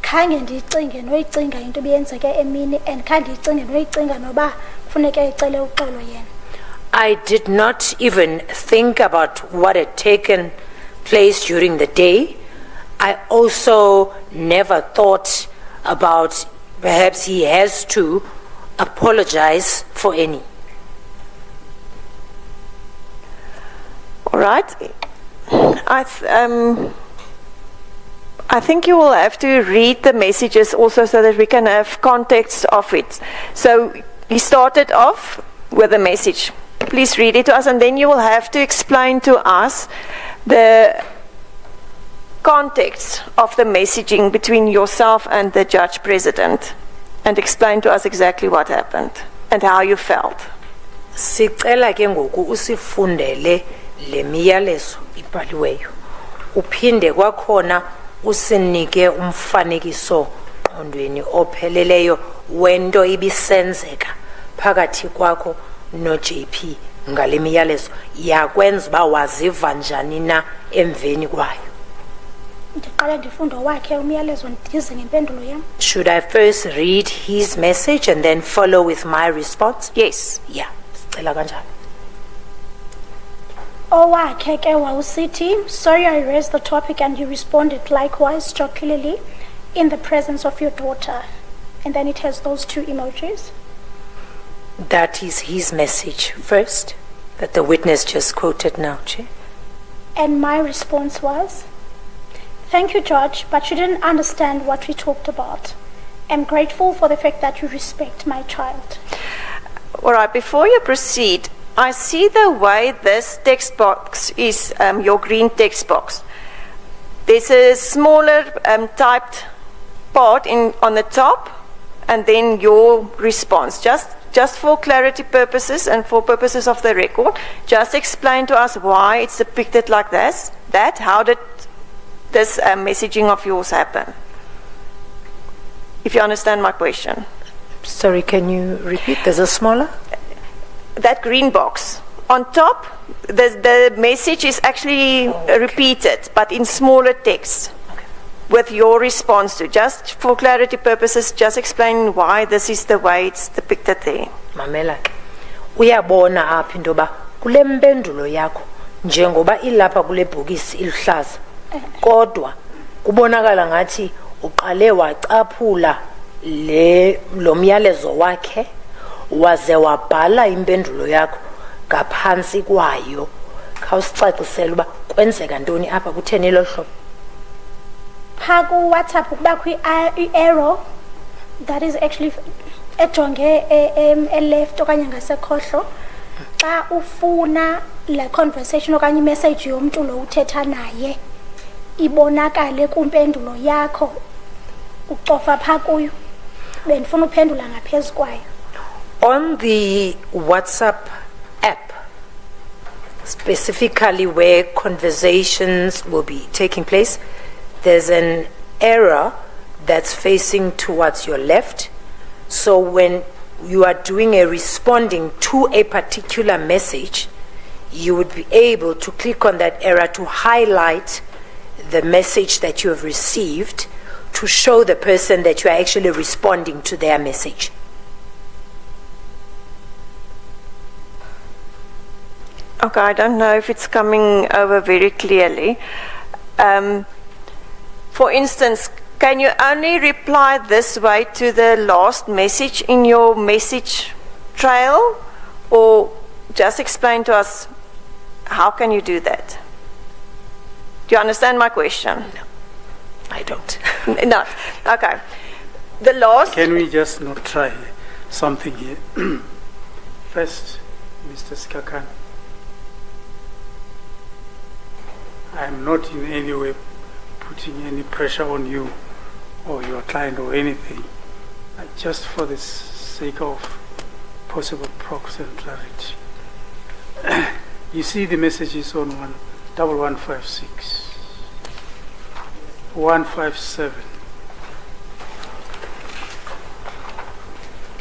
Khange ndiyicinge noyicinga into ebiyenzeke emini, and khange ndiyicinge noyicinga noba kufuneke ecele uxolo yena. I did not even think about what had taken place during the day. I also never thought about perhaps he has to apologize for any. All right. I think you will have to read the messages also so that we can have context of it. So he started off with a message. Please read it to us, and then you will have to explain to us the context of the messaging between yourself and the Judge President, and explain to us exactly what happened and how you felt. Sicela ke ngoku usifundele le miyalezo ibhaliweyo. Uphinde kwakhona usinike umfanekiso ngqondweni opheleleyo wento ibisenzeka phakathi kwakho no JP ngale miyalezo yakwenza ba waziva njani na emveni kwayo. Ndiqala ndifundo wakhe umyalezo ndize ngempendulo yam. Should I first read his message and then follow with my response? Yes. Yeah, sicela kanjalo. Owakhe ke wawusithi, sorry I raised the topic and you responded likewise jocularly in the presence of your daughter. And then it has those two emojis. That is his message first, that the witness just quoted now, Chair. And my response was, thank you, Judge, but you didn't understand what we talked about. I'm grateful for the fact that you respect my child. All right, before you proceed, I see the way this text box is, your green text box. There's a smaller typed part on the top, and then your response. Just just for clarity purposes and for purposes of the record, just explain to us why it's depicted like this. How did this messaging of yours happen? If you understand my question. Sorry, can you repeat? There's a smaller? That green box. On top, the message is actually repeated, but in smaller text. With your response to, just for clarity purposes, just explain why this is the way it's depicted there. Mamela ke. Uyabona apha into ba kule mpendulo yakho njengoba ilapha kule bhokisi iluhlaza. Kodwa kubonakala ngathi uqale wacaphula lo myalezo wakhe waze wabhala impendulo yakho ngaphansi kwayo. Khawusicacisele uba kwenzeka ntoni apha kutheni lo hlobo. Haku WhatsApp kubakho i-arrow that is actually ejonge left okanye ngasekhohlo xa ufuna la conversation okanye message yomntu lo uthetha naye ibonakale kumpendulo yakho ucofa pha kuyo bendifuna uphendula ngaphezulu kwayo. On the WhatsApp app, specifically where conversations will be taking place, there's an arrow that's facing towards your left. So when you are doing a responding to a particular message, you would be able to click on that arrow to highlight the message that you have received to show the person that you are actually responding to their message. Okay, I don't know if it's coming over very clearly. For instance, can you only reply this way to the last message in your message trail? Or just explain to us, how can you do that? Do you understand my question? No, I don't. Not. Okay. The last... Can we just not try something here? First, Mr. Sikhakhane, I'm not in any way putting any pressure on you or your client or anything, just for the sake of possible proxy and clarity. You see the messages on 1156, 157,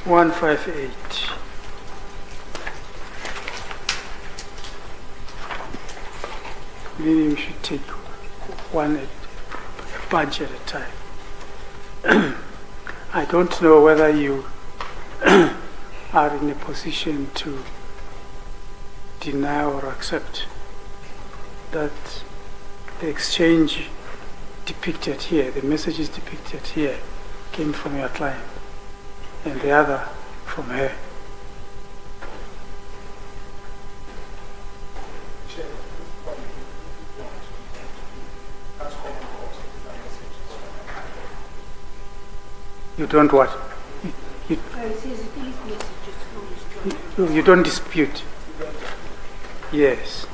158. Meaning we should take one a bunch at a time. I don't know whether you are in a position to deny or accept that the exchange depicted here, the messages depicted here, came from your client and the other from her. You don't what? You don't dispute. Yes.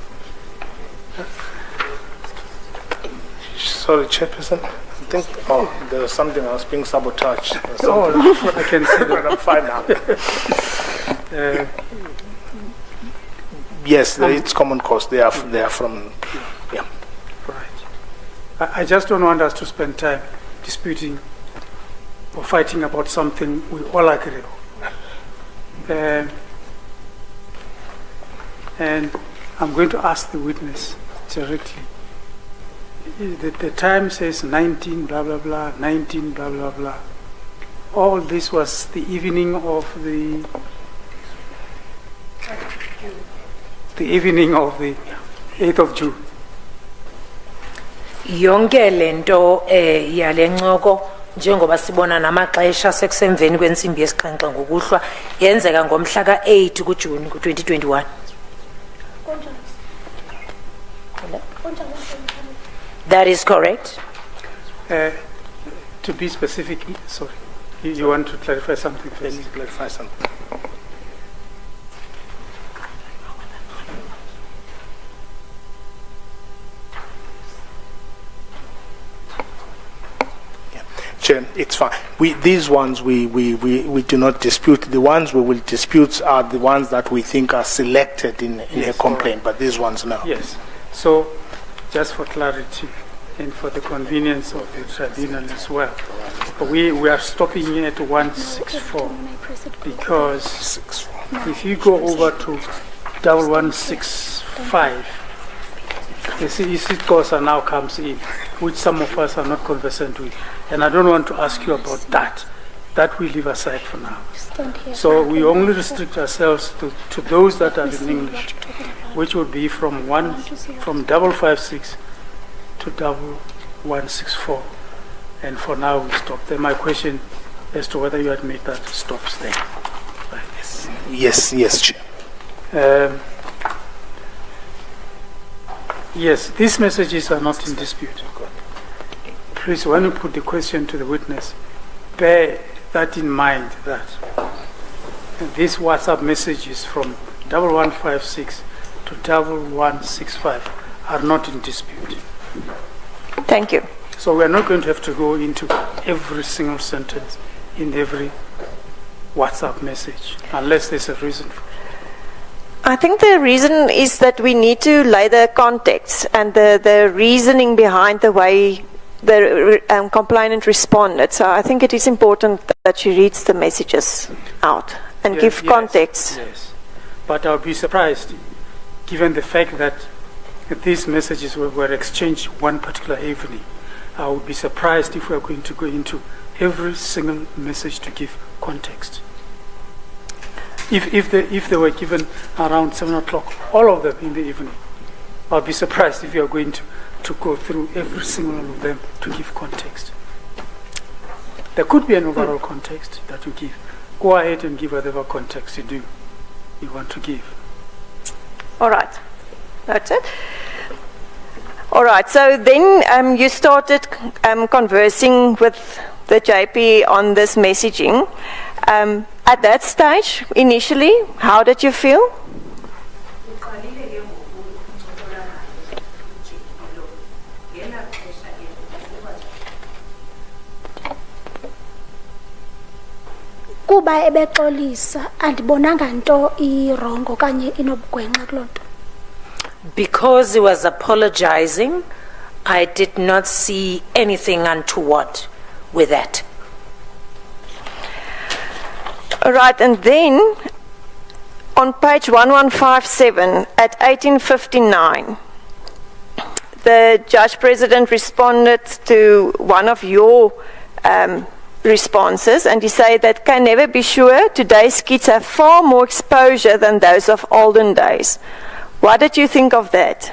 Sorry, Chairperson. I think, there was something else being sabotaged. Oh, I can see that. I'm fine now. Yes, it's common cause. They are from, yeah. Right. I just don't want us to spend time disputing or fighting about something we all agree on. And I'm going to ask the witness directly. The time says 19 blah blah blah, 19 blah blah blah. All this was the evening of the 8th of June. Yonke lento yale ncoko njengoba sibona namaxesha sekusemveni kwensimbi yesixhenxe ngokuhlwa yenzeka ngomhla ka-8 kuJuni ku-2021. That is correct. To be specific, sorry, you want to clarify something first? Please clarify something. Chair, it's fine. These ones we do not dispute. The ones we will dispute are the ones that we think are selected in a complaint, but these ones no. Yes. So, just for clarity and for the convenience of the tribunal as well, we are stopping at 164 because if you go over to 1165, the CEC course now comes in, which some of us are not conversant with. And I don't want to ask you about that. That we leave aside for now. So we only restrict ourselves to those that are in English, which would be from 556 to 1164. And for now we stop there. My question as to whether you had made that stops there. Yes, Chair. Yes, these messages are not in dispute. Please, when you put the question to the witness, bear that in mind that these WhatsApp messages from 1156 to 1165 are not in dispute. Thank you. So we are not going to have to go into every single sentence in every WhatsApp message unless there's a reason for it. I think the reason is that we need to lay the context and the reasoning behind the way the complainant responded. So I think it is important that she reads the messages out and give context. Yes, but I would be surprised, given the fact that these messages were exchanged one particular evening. I would be surprised if we are going to go into every single message to give context. If they were given around 7 o'clock, all of them in the evening, I'll be surprised if you are going to go through every single one of them to give context. There could be an overall context that you give. Go ahead and give whatever context you want to give. All right. That's it. All right. So then you started conversing with the JP on this messaging. At that stage, initially, how did you feel? Kuba ebexolisa andibonanga nto irongo kanye inobugwenxa kulonto. Because he was apologizing, I did not see anything untoward with that. All right, and then on page 1157 at 1859, the Judge President responded to one of your responses, and he said that can never be sure today's kids have far more exposure than those of olden days. What did you think of that?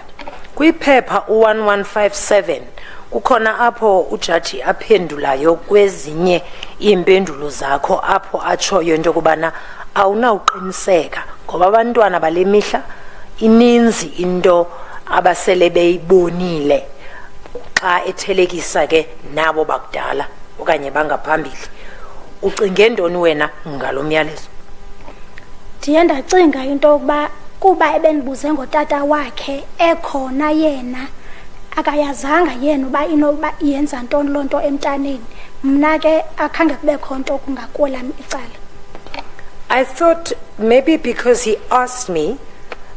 Kwiphepha 1157 kukhona apho ujaji aphendulayo kwezinye impendulo zakho apho atshoyo into kubana awunawuqiniseka ngoba abantwana bale mihla ininzi into abasele beyibonile xa ethelekisa ke nabo bakudala okanye bangaphambili. Ucinge ntoni wena ngalo myalezo? Ndiye ndacinga into yokuba kuba ebendibuze ngotata wakhe ekhona yena akayazanga yena uba inoba yenza ntoni loo nto emntaneni, mna ke akhange kubekho nto kungakwelami icala. I thought maybe because he asked me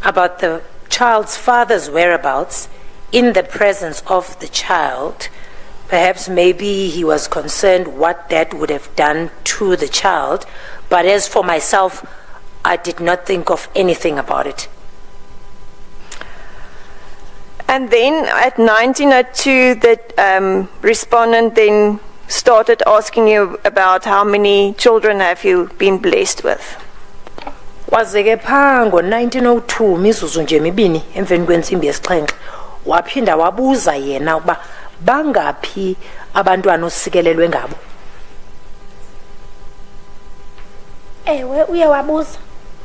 about the child's father's whereabouts in the presence of the child, perhaps maybe he was concerned what that would have done to the child, but as for myself, I did not think of anything about it. And then at 1902, the respondent then started asking you about how many children have you been blessed with. Wazeke pha ngo-1902 mizuzu nje mibini emveni kwentsimbi yesixhenxe waphinda wabuza yena ukuba bangaphi abantwana osikelelwe ngabo. Ewe uye wabuza.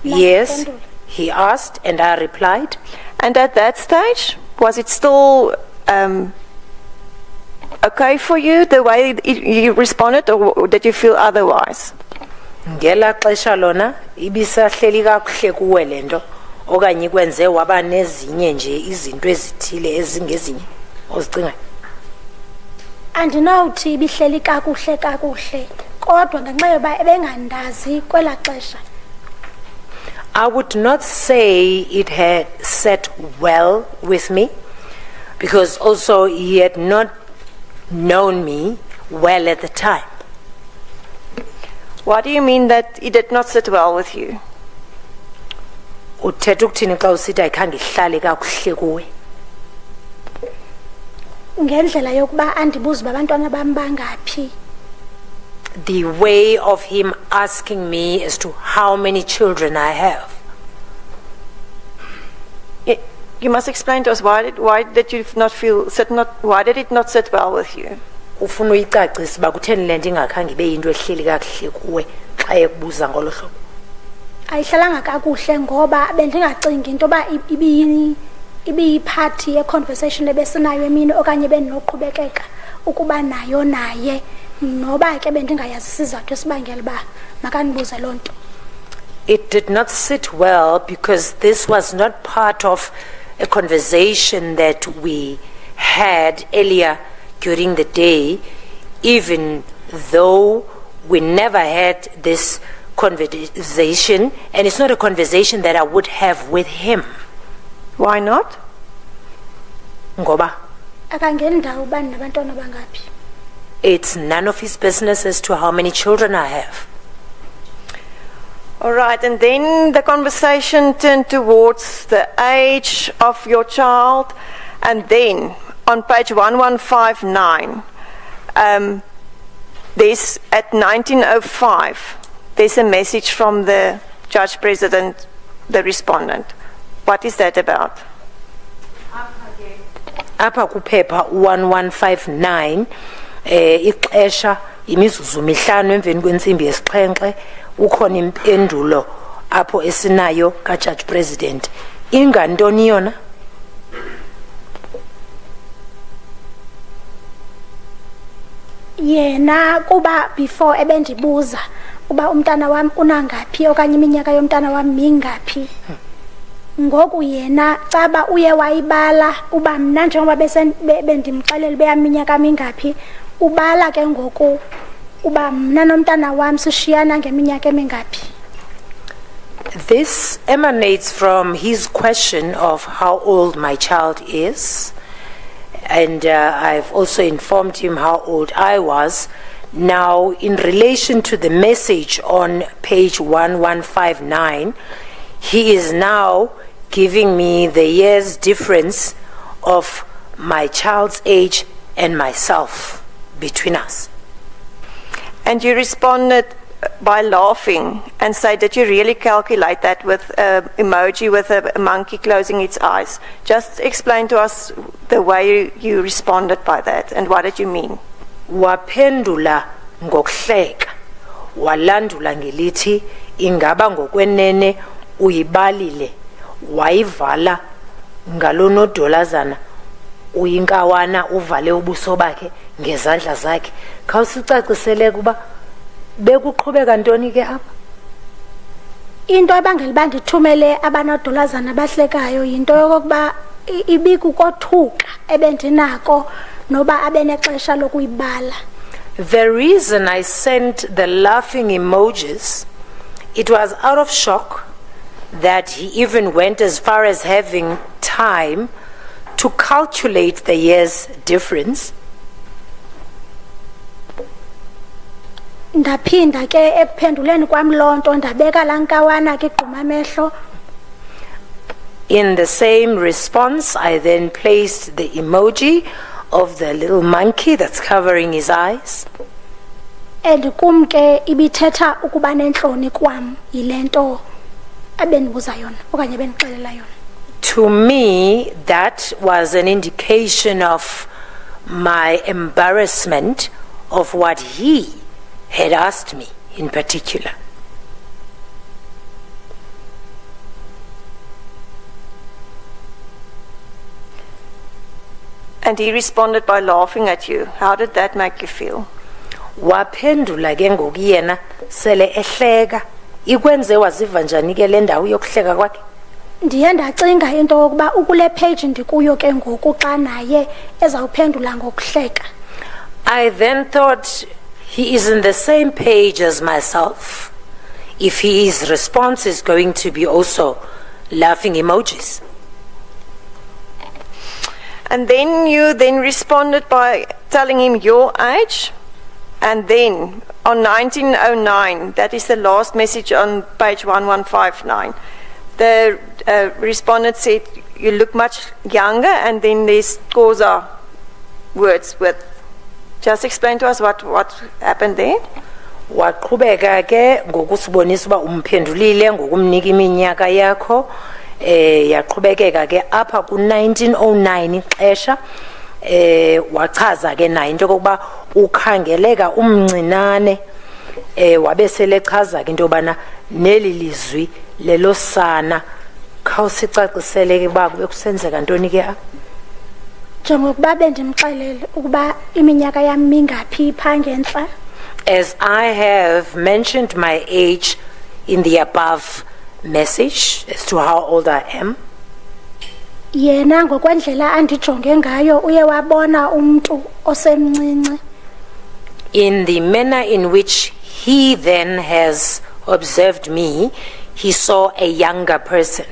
Yes, he asked and I replied. And at that stage, was it still okay for you, the way you responded, or did you feel otherwise? Ngela xesha lona ibisahleli kakuhle kuwe lento okanye kwenze waba nezinye nje izinto ezithile ezingezinye ozicingayo? andinawuthi ibihleli kakuhle kakuhle kodwa ngenxa yoba ebengandazi kwela xesha. I would not say it had set well with me, because also he had not known me well at the time. What do you mean that it did not sit well with you? Uthetha ukuthini xa usithi ayikhange ihlale kakuhle kuwe? Ngendlela yokuba andibuze uba abantwana bam bangaphi. The way of him asking me as to how many children I have. You must explain to us why did you not why did it not sit well with you? Ufuna uyicacisa uba kutheni le nto ingakhange ibe yinto ehleli kakuhle kuwe xa ekubuza ngolo hlobo. Ayihlalanga kakuhle ngoba bendingacingi into yoba ibiyiphathi ye-conversation ebesinayo emini okanye bendinoqhubekeka ukuba nayo naye noba ke bendingayazi isizathu esibangela uba makandibuze loo nto. It did not sit well because this was not part of a conversation that we had earlier during the day, even though we never had this conversation, and it's not a conversation that I would have with him. Why not? Ngoba Akangeni ndawo uba ndinabantwana bangaphi. it's none of his business as to how many children I have. All right, and then the conversation turned towards the age of your child, and then on page 1159, there's at 1905, there's a message from the Judge President, the respondent. What is that about? Apha kuphepha 1159 ixesha imizuzu mihlanu emveni kwentsimbi yesixhenxe ukhona impendulo apho esinayo kaJudge President. Ingantoni yona? Yena kuba before ebendibuza uba umntana wam unangaphi okanye iminyaka yomntana wam mingaphi. Ngoku yena caba uye wayibala uba mna njengoba bendimxelela beyaminyaka mingaphi ubala ke ngoku uba mna nomntana wam sishiyana ngeminyaka emingaphi. This emanates from his question of how old my child is, and I've also informed him how old I was. Now, in relation to the message on page 1159, he is now giving me the year's difference of my child's age and myself between us. And you responded by laughing and said that you really calculate that with an emoji with a monkey closing its eyes. Just explain to us the way you responded by that and what did you mean? Waphendula ngokuhleka walandula ngelithi ingaba ngokwenene uyibalile wayivala ngalonodolazana uyinkawana uvale ubuso bakhe ngezandla zakhe. Khawusicacisele kuba bekuqhubeka ntoni ke apha? Into ebangela uba ndithumele abanodolazana abahlekayo yinto yokokuba ibikukothuka ebendinako noba abenexesha lokuyibala. The reason I sent the laughing emojis, it was out of shock that he even went as far as having time to calculate the year's difference. Ndaphinda ke ekuphenduleni kwam loo nto ndabeka laa nkawana ke igquma amehlo. In the same response, I then placed the emoji of the little monkey that's covering his eyes. And kum ke ibithetha ukuba nentloni kwam yile nto abendibuza yona okanye abendixelela yona. To me, that was an indication of my embarrassment of what he had asked me in particular. And he responded by laughing at you. How did that make you feel? Waphendula ke ngoku yena sele ehleka. Ikwenze waziva njani ke le ndawo yokuhleka kwakhe? Ndiye ndacinga into yokuba ukule page ndikuyo ke ngoku xa naye ezawuphendula ngokuhleka. I then thought he is on the same page as myself. If his response is going to be also laughing emojis. And then you then responded by telling him your age. And then on 1909, that is the last message on page 1159, the respondent said, you look much younger, and then there's causa words with. Just explain to us what happened there. Waqhubeka ke ngokusibonisa uba umphendulile ngokumnika iminyaka yakho yaqhubekeka ke apha ku1909 ixesha wachaza ke naye into kokuba ukhangeleka umncinane wabe selechaza ke into bana neli lizwi lelo sana khawusicacisele ke ba kube kusenzeka ntoni ke njengokuba bendimxelele ukuba iminyaka yami mingaphi pha ngentla. As I have mentioned my age in the above message as to how old I am, yena ngokwendlela andijonge ngayo uye wabona umuntu osemncinci. in the manner in which he then has observed me, he saw a younger person,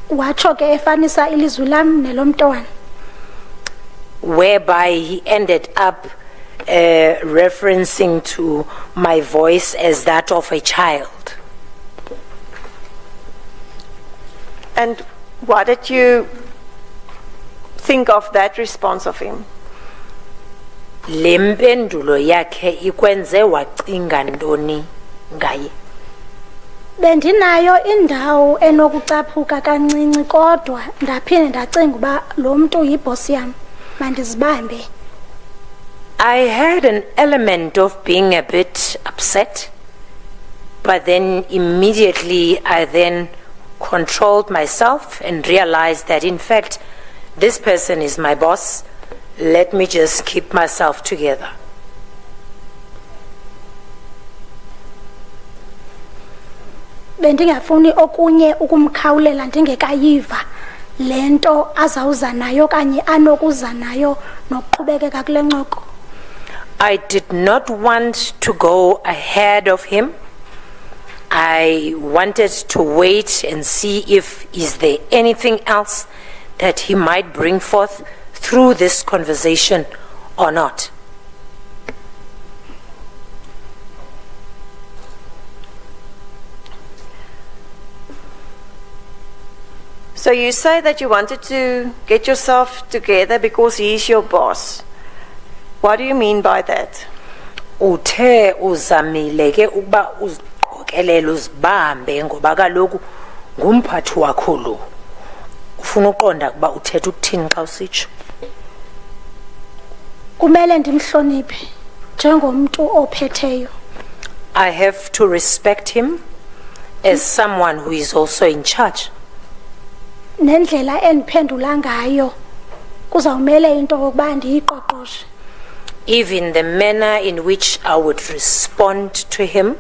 Watsho ke efanisa ilizwi lam nelomntwana. whereby he ended up referencing to my voice as that of a child. And what did you think of that response of him? Le mpendulo yakhe ikwenze wacinga ntoni ngaye? Bendinayo indawo enokucaphuka kancinci kodwa ndaphinde ndacinga uba lo mntu yibhosi yam mandizibambe. I had an element of being a bit upset, but then immediately I then controlled myself and realized that in fact this person is my boss. Let me just keep myself together. Bendingafuni okunye ukumkhawulela ndingekayiva lento azawuza nayo kanye anokuza nayo nokuqhubekeka kule ncoko. I did not want to go ahead of him. I wanted to wait and see if is there anything else that he might bring forth through this conversation or not. So you say that you wanted to get yourself together because he's your boss. What do you mean by that? Uthe uzamile ke ukuba uziqokelele uzibambe ngoba kaloku ngumphathi wakho lo. Ufuna uqonda ukuba uthetha ukuthini xa usitsho? Kumele ndimhloniphe njengomntu ophetheyo. I have to respect him as someone who is also in charge. Nendlela endiphendula ngayo kuzawumele into yokuba ndiyiqoqoshe. Even the manner in which I would respond to him,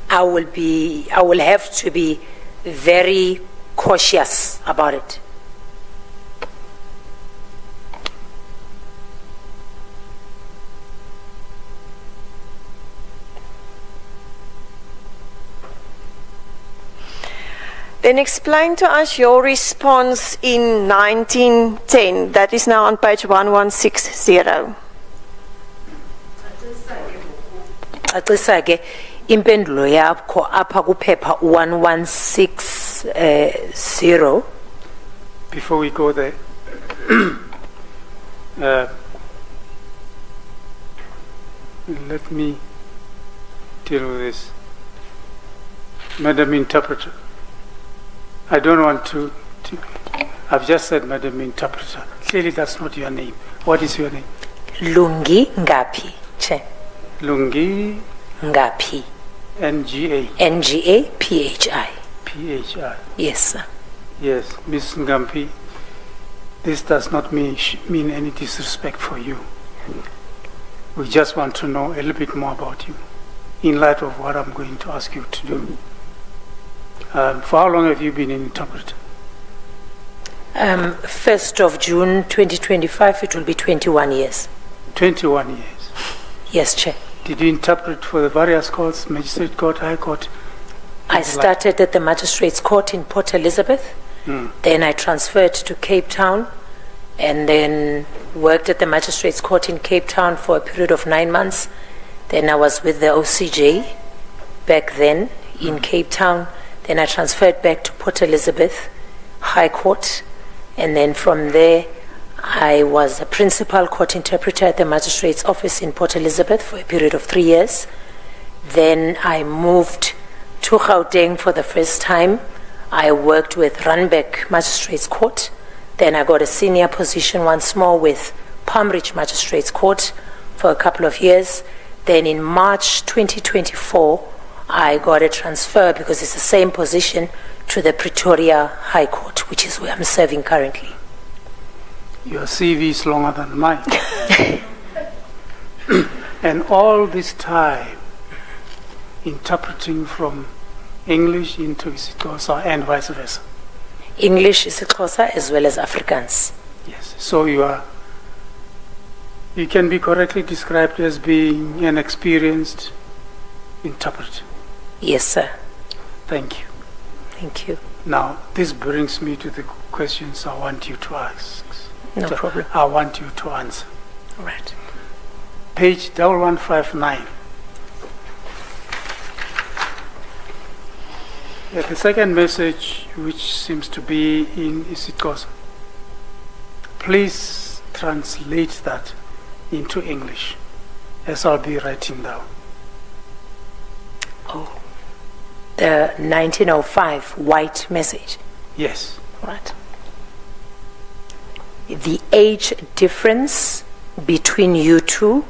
I will have to be very cautious about it. Then explain to us your response in 1910. That is now on page 1160. Acisa ke impendulo yakho apha kuphepha 1160. Before we go there, let me deal with this. Madam Interpreter, I don't want to I've just said Madam Interpreter. Clearly that's not your name. What is your name? Lungi ngapi, che. Lungi Ngapi. NGA. NGA PHI. PHI. Yes, sir. Yes, Ms. Ngampi, this does not mean any disrespect for you. We just want to know a little bit more about you in light of what I'm going to ask you to do. For how long have you been an interpreter? 1st of June 2025, it will be 21 years. 21 years. Yes, Chair. Did you interpret for the various courts, Magistrate Court, High Court? I started at the Magistrates Court in Port Elizabeth. Then I transferred to Cape Town and then worked at the Magistrates Court in Cape Town for a period of 9 months. Then I was with the OCJ back then in Cape Town. Then I transferred back to Port Elizabeth High Court. And then from there, I was a principal court interpreter at the Magistrate's Office in Port Elizabeth for a period of 3 years. Then I moved to Gauteng for the first time. I worked with Randburg Magistrates Court. Then I got a senior position once more with Palm Ridge Magistrates Court for a couple of years. Then in March 2024, I got a transfer because it's the same position to the Pretoria High Court, which is where I'm serving currently. Your CV is longer than mine. And all this time, interpreting from English into isiXhosa and vice versa. English, isiXhosa, as well as Afrikaans. Yes. So you can be correctly described as being an experienced interpreter. Yes, sir. Thank you. Thank you. Now, this brings me to the questions I want you to ask. No problem. I want you to answer. All right. Page 1159. The second message, which seems to be in isiXhosa, please translate that into English, as I'll be writing down. Oh, the 1905 white message. Yes. Right. The age difference between you two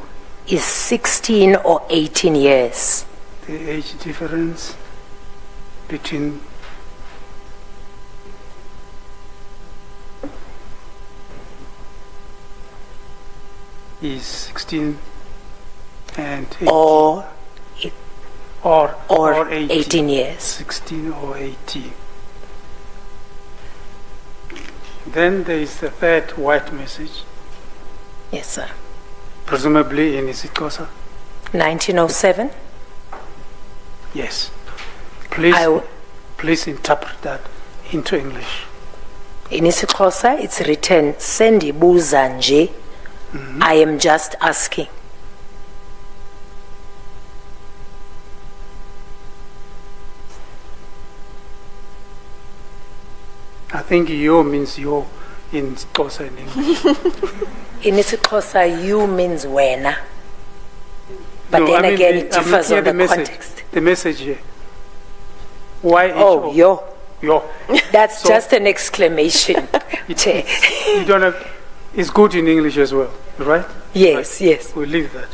is 16 or 18 years. The age difference between is 16 and 18. Or 18 years. 16 or 18. Then there is the third white message, Yes, sir. presumably in isiXhosa. 1907. Yes. I Please interpret that into English. In isiXhosa, it's written, sendibuza nje, I am just asking. I think yo means yo in Xhosa and English. In isiXhosa, you means wena. But No, then I mean again, the- it I'm differs looking on at the message. context. The message here. Y-H-O. Oh, yo. Yo. That's So- just an exclamation. Che. You don't have. It's good in English as well, right? Yes, yes. We'll leave that.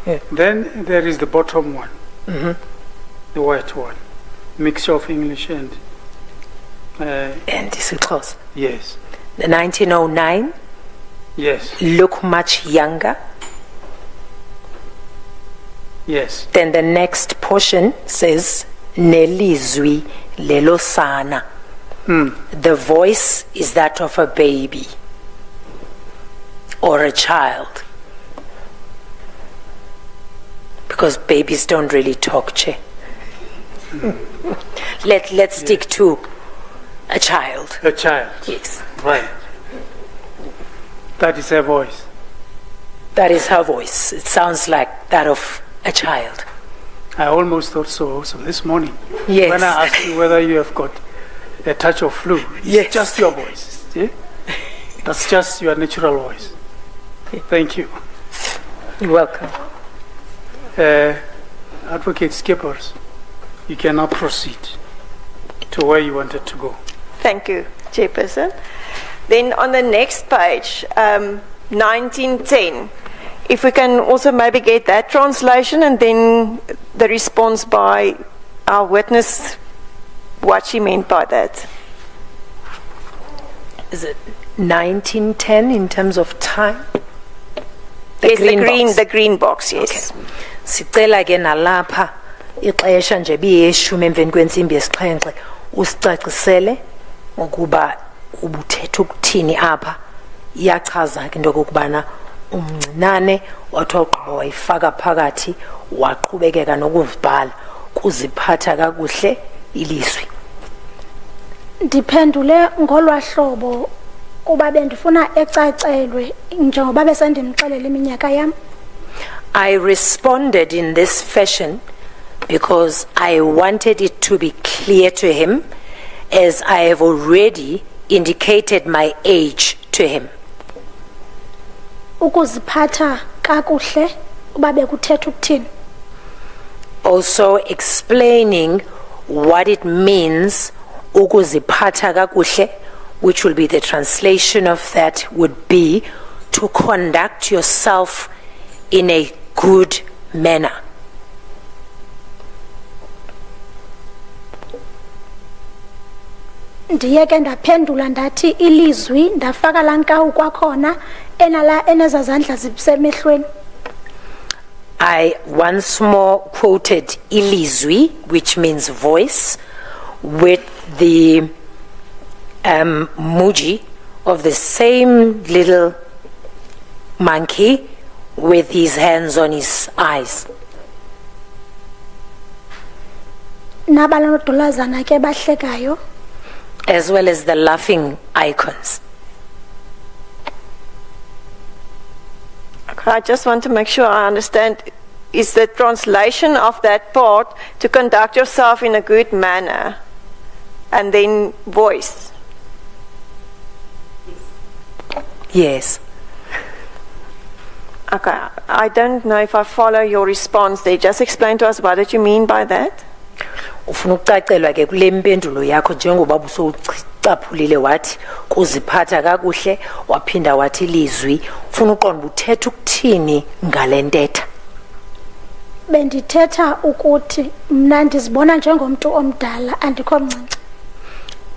Yeah. Then there is the bottom one, the white one, mixture of English and And isiXhosa. yes, The 1909, yes, look much younger. yes. Then the next portion says, nelizwi lelosana. The voice is that of a baby or a child. Because babies don't really talk, che. Let's stick to a child. A child, Yes. right? That is her voice. That is her voice. It sounds like that of a child. I almost thought so also this morning. Yes. When I asked you whether you have got a touch of flu, it's Yes. just your voice. Yeah? That's just your natural voice. Thank you. You're welcome. Advocate Skippers, you can now proceed to where you wanted to go. Thank you, Chairperson. Then on the next page, 1910, if we can also maybe get that translation and then the response by our witness, what she meant by that. Is it 1910 in terms of time? Yes, box. the green box, yes. Sicela ke nalapha ixesha nje biyeshumi emveni kwensimbi yesixhenxe usicacisele ukuba ubuthetha ukuthini apha iyachaza ke into okubana umncinane wathi waqhubeka wayifaka phakathi waqhubekeka nokuzibhala kuziphatha kakuhle ilizwi. Ndiphendule ngolwahlobo kuba bendifuna ecacelwe njengoba besendimxelela iminyaka yam. I responded in this fashion because I wanted it to be clear to him, as I have already indicated my age to him. Ukuziphatha kakuhle uba bekuthetha ukuthini. Also explaining what it means, ukuziphatha kakuhle, which will be the translation of that would be to conduct yourself in a good manner. Ndiye ke ndaphendula ndathi ilizwi ndafaka lankawu kwakhona enezazandla zisemehlweni. I once more quoted ilizwi, which means voice, with the muji of the same little monkey with his hands on his eyes. Nabalonodolazana ke bahlekayo. As well as the laughing icons. I just want to make sure I understand. Is the translation of that part to conduct yourself in a good manner and then voice? Yes. Okay, I don't know if I follow your response there. Just explain to us what did you mean by that? Ufuna ukucacelwa ke kule mpendulo yakho njengoba busowucaphulile wathi kuziphatha kakuhle waphinda wathi ilizwi, ufuna uqonda uthetha ukuthini ngalentetha? Bendithetha ukuthi mna ndizibona njengomuntu omdala andikho mncinci.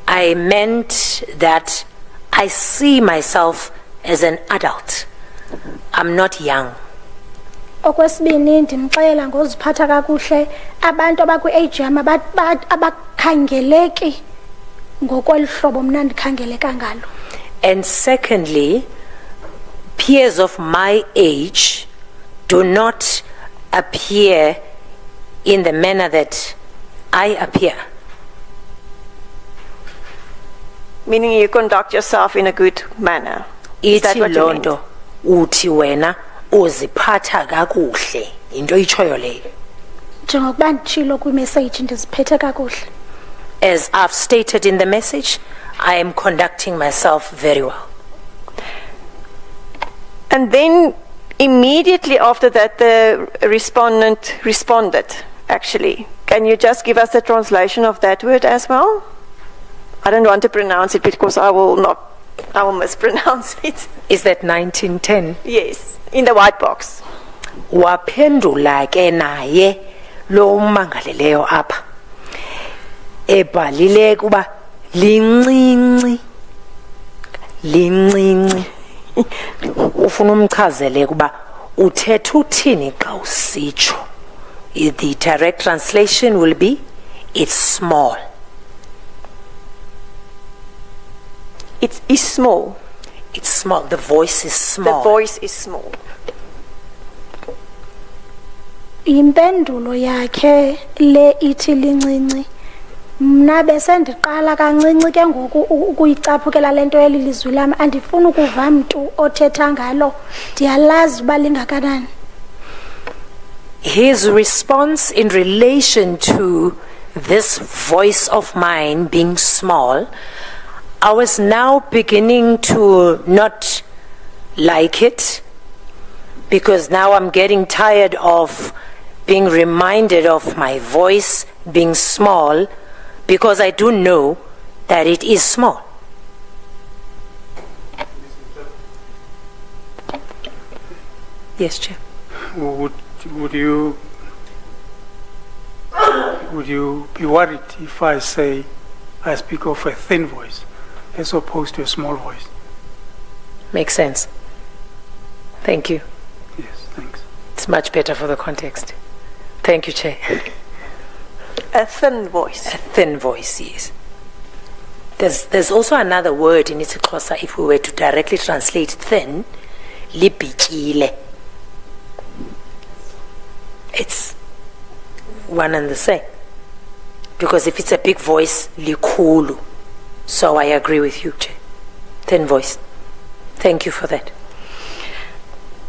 I meant that I see myself as an adult. I'm not young. Okwesibini ndimxelela ngoziphatha kakuhle abantu abakwi-age yam abakhangeleki ngokwelihlobo mna ndikhangeleka ngalo. And secondly, peers of my age do not appear in the manner that I appear. Meaning you conduct yourself in a good manner. Is that Ithi what you meant? londo uthi wena uziphatha kakuhle, into ichoyo leyo. Njengokuba nditshilo kwi-message ndiziphethe kakuhle. As I've stated in the message, I am conducting myself very well. And then immediately after that, the respondent responded, actually. Can you just give us a translation of that word as well? I don't want to pronounce it because I will mispronounce it. Is that 1910? Yes, in the white box. Waphendula ke naye lo umangaleleyo apha. Ebhalile kuba lincinci. Ufuna umchazele kuba uthetha uthini xa usitsho. The direct translation will be, it's small. It is small. It's small. The voice is small. The voice is small. Impendulo yakhe le ithi lincinci. Mna besendiqala kancinci ke ngoku ukuyicaphukela lento yelilizwi lami andifuni ukuva mntu othetha ngalo ndiyalazi uba lingakanani. His response in relation to this voice of mine being small, I was now beginning to not like it, because now I'm getting tired of being reminded of my voice being small, because I do know that it is small. Yes, Chair. Would you be worried if I say I speak of a thin voice as opposed to a small voice? Makes sense. Thank you. Yes, thanks. It's much better for the context. Thank you, Chair. A thin voice. A thin voice, yes. There's also another word in isiXhosa, if we were to directly translate thin, libhitile. It's one and the same. Because if it's a big voice, likhulu. So I agree with you, Chair. Thin voice. Thank you for that.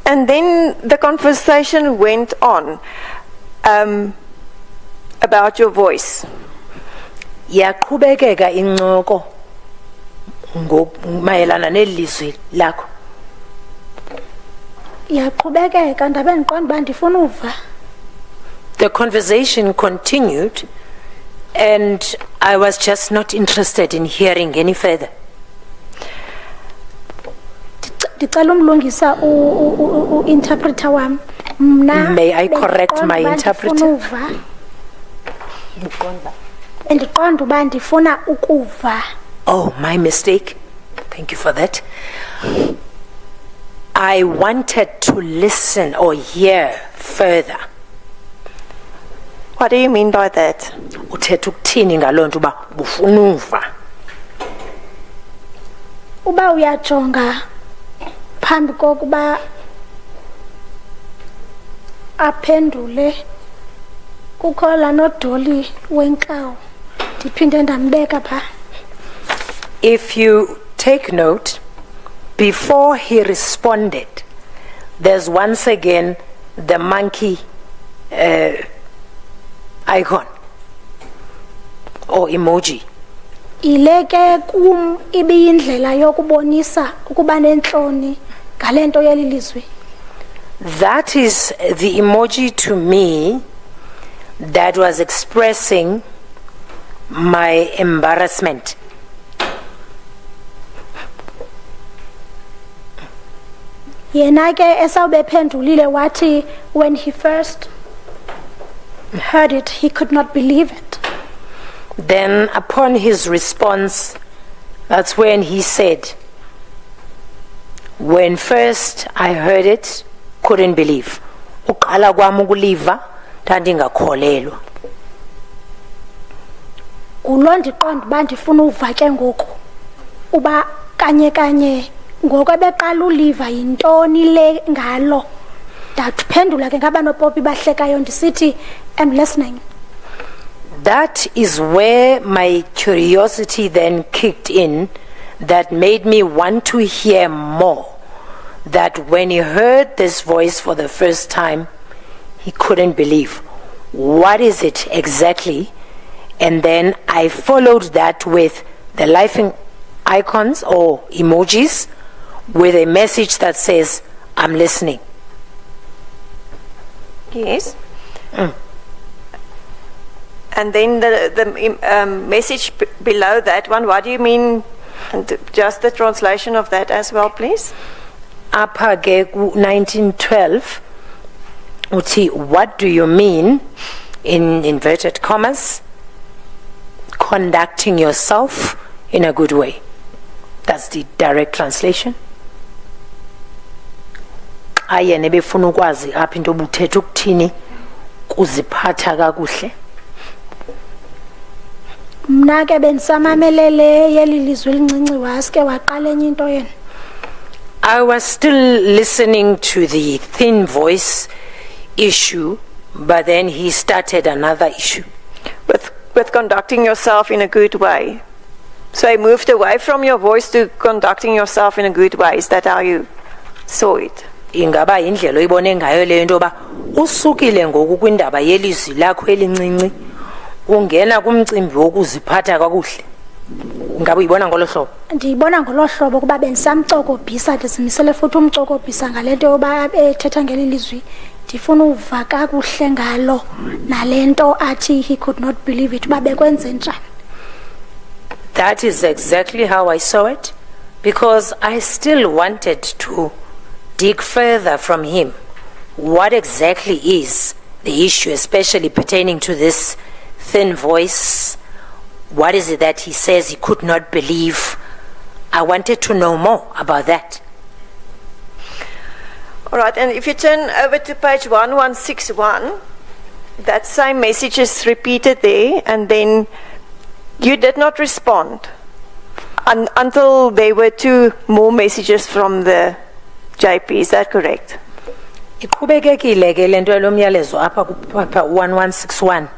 And then the conversation went on about your voice. Yaqhubekeka incoko mayelana nelizwi lakho. Yaqhubekeka ndabe ndiqonda uba ndifuna uva. The conversation continued, and I was just not interested in hearing any further. Ndicela umlungisa u-interpreter wam. Mna May I correct my interpreter? Bendiqonda uba ndifuna ukuva. Oh, my mistake. Thank you for that. I wanted to listen or hear further. What do you mean by that? Uthetha ukuthini ngalonto uba ufuna uva? Uba uyajonga phambi kokuba aphendule kukho la nodoli wenkawu ndiphinde ndambeka pha. If you take note, before he responded, there's once again the monkey icon or emoji. Ileke kum ibiyindlela yokubonisa ukuba nentloni ngalento yelilizwi. That is the emoji to me that was expressing my embarrassment. Yena ke esawube phendulile wathi when he first heard it he could not believe it. Then upon his response, that's when he said, when first I heard it, couldn't believe. Uqala kwami ukuliva ndandingakholelwa. Ngulo ndiqonda uba ndifuna uva ke ngoku uba kanye kanye ngoku ebeqala uliva yintoni le ngalo. Ndaphendula ke ngaba nopopi bahlekayo ndisithi I'm listening. That is where my curiosity then kicked in, that made me want to hear more. That when he heard this voice for the first time, he couldn't believe. What is it exactly? And then I followed that with the laughing icons or emojis with a message that says, I'm listening. Yes. And then the message below that one, what do you mean? And just the translation of that as well, please. Apha ke 1912, uthi, what do you mean, in inverted commas, conducting yourself in a good way? That's the direct translation. Aye nebefuna ukwazi apha into obuthetha ukuthini kuziphatha kakuhle. Mna ke bendisamamelele yelilizwi elincinci waske waqala enye into yena. I was still listening to the thin voice issue, but then he started another issue. With conducting yourself in a good way. So he moved away from your voice to conducting yourself in a good way. Is that how you saw it? Ingaba indlela oyibone ngayo le nto ba usukile ngoku kwindaba yelizwi lakho elincinci ungena kumcimbi wokuziphatha kakuhle. Ngabe uyibona ngolo hlobo? Ndiyibona ngolo hlobo kuba bendisamcokobhisa ndizimisele futhi umcokobhisa ngalento yoba ethetha ngelilizwi ndifuna uva kakuhle ngalo nalento athi he could not believe it uba bekwenze njani. That is exactly how I saw it, because I still wanted to dig further from him. What exactly is the issue, especially pertaining to this thin voice? What is it that he says he could not believe? I wanted to know more about that. All right, and if you turn over to page 1161, that same message is repeated there, and then you did not respond until there were two more messages from the JP, is that correct? Iqhubekekile ke lento yalomyalezo apha kupha 1161.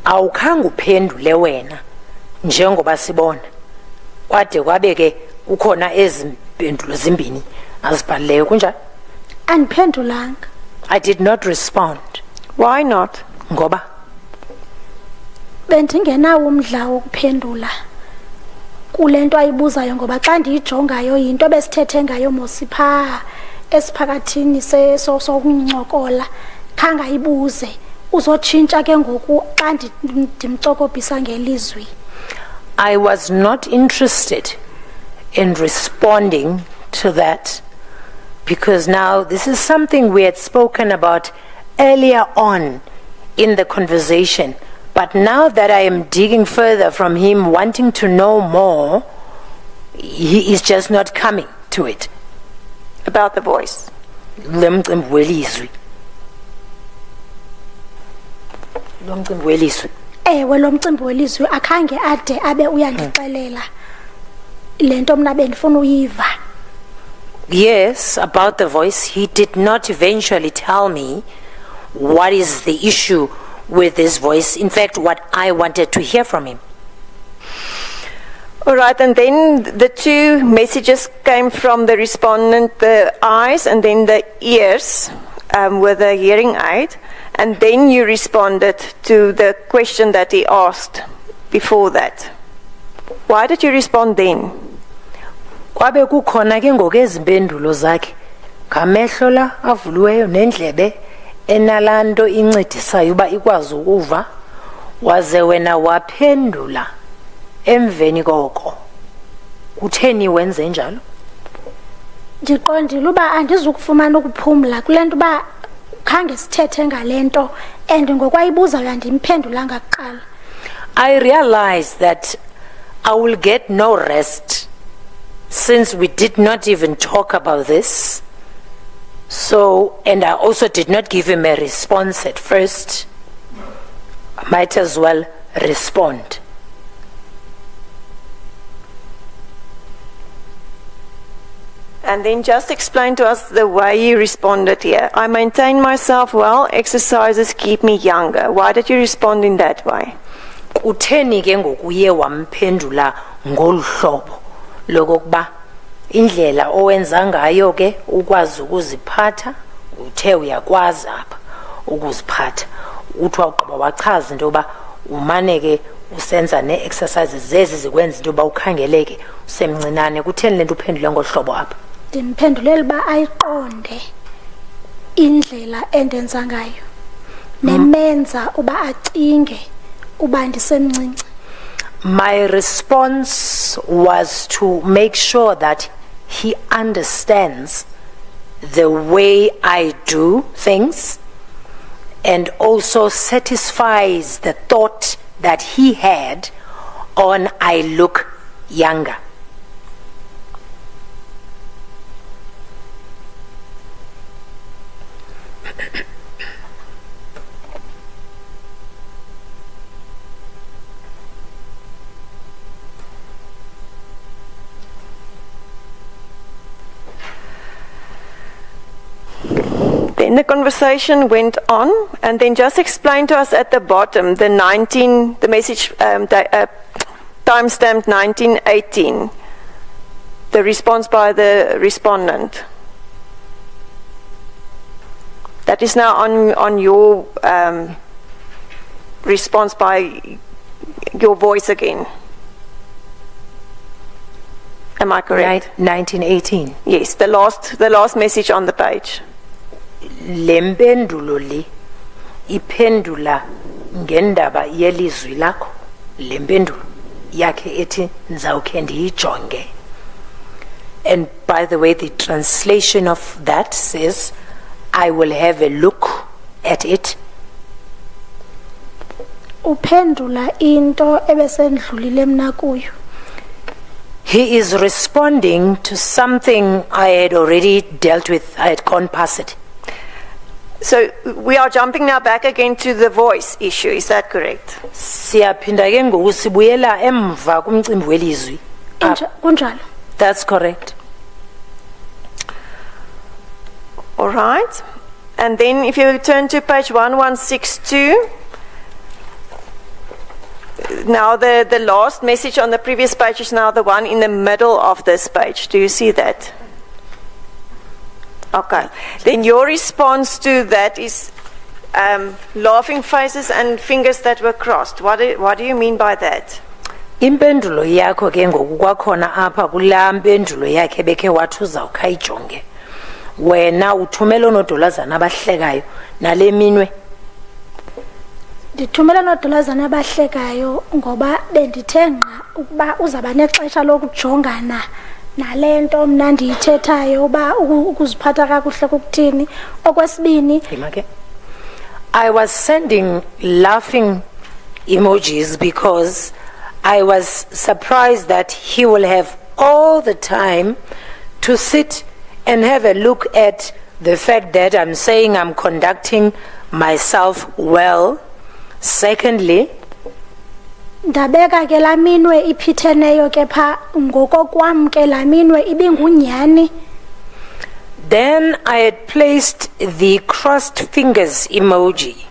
Awukhange uphendule wena njengoba sibona. Kwade kwabe ke ukhona ezimpendulo zimbini azibhalileyo kunjani? Andiphendulanga. I did not respond. Why not? Ngoba Bendingenawo umdla wokuphendula kule nto ayibuzayo ngoba xa ndiyijongayo yinto besithethe ngayo mosipha esiphakathini sokuncokola khange ayibuze uzotshintsha ke ngoku xa ndimcokobhisa ngelizwi. I was not interested in responding to that because now this is something we had spoken about earlier on in the conversation. But now that I am digging further from him, wanting to know more, he is just not coming to it. About the voice? Lo mcimbi welizwi. Ewe lo mcimbi welizwi akhange ade abe uyandixelela lento mna bendifuna uyiva. Yes, about the voice. He did not eventually tell me what is the issue with his voice. In fact, what I wanted to hear from him. All right, and then the two messages came from the respondent, the eyes and then the ears with a hearing aid. And then you responded to the question that he asked before that. Why did you respond then? Kwabe kukhona ke ngoku ezimpendulo zakhe ngamehlo la avuliweyo nendlebe enalanto incedisayo uba ikwazi ukuva waze wena waphendula emveni koko. Kutheni wenze njalo? Ndiqondile uba andizukufumana ukuphumla kule nto uba khange sithethe ngalento and ngokwayibuza yandimphendulanga kuqala. I realized that I will get no rest since we did not even talk about this. So, and I also did not give him a response at first. I might as well respond. And then just explain to us the way you responded here. I maintain myself well, exercises keep me younger. Why did you respond in that way? Kutheni ke ngoku uye wamphendula ngolu hlobo lokokuba indlela owenza ngayo ke ukwazi ukuziphatha uthe uyakwazi apha ukuziphatha uthi waqaba wachaza into yoba umane ke usenza ne-exercises zezi zikwenza into yoba ukhangeleke usemncinane. Kutheni le nto uphendule ngolu hlobo apha? Ndimphendulela uba ayiqonde indlela endenza ngayo nemenza uba acinge uba ndisemncinci. My response was to make sure that he understands the way I do things and also satisfies the thought that he had on I look younger. Then the conversation went on, and then just explain to us at the bottom the message timestamped 1918, the response by the respondent. That is now on your response by your voice again. Am I correct? 1918. Yes, the last message on the page. Lempendulo li iphendula ngendaba yelizwi lakho. Lempendulo yakhe ethi nzawukhe ndiyijonge. And by the way, the translation of that says, I will have a look at it. Uphendula into ebesendlulile mna kuyo. He is responding to something I had already dealt with. I had gone past it. So we are jumping now back again to the voice issue, is that correct? Siyaphinda ke ngoku sibuyela emva kumcimbi welizwi. Kunjalo. That's correct. All right. And then if you turn to page 1162, now the last message on the previous page is now the one in the middle of this page. Do you see that? Okay. Then your response to that is laughing faces and fingers that were crossed. What do you mean by that? Impendulo yakho ke ngoku kwakhona apha kulaa mpendulo yakhe bekhe wathi uzawukhayijonge. Wena uthumela onodolazana abahlekayo nale minwe. Ndithumela nodolazana abahlekayo ngoba bendithe nqa ukuba uzaba nexesha lokujongana nalento mna ndiyithethayo uba ukuziphatha kakuhle kukuthini. Okwesibini, I was sending laughing emojis because I was surprised that he will have all the time to sit and have a look at the fact that I'm saying I'm conducting myself well. Secondly, ndabeka ke laa minwe iphitheneyo ke pha ngokokwam ke laa minwe ibingunyani. then I had placed the crossed fingers emoji.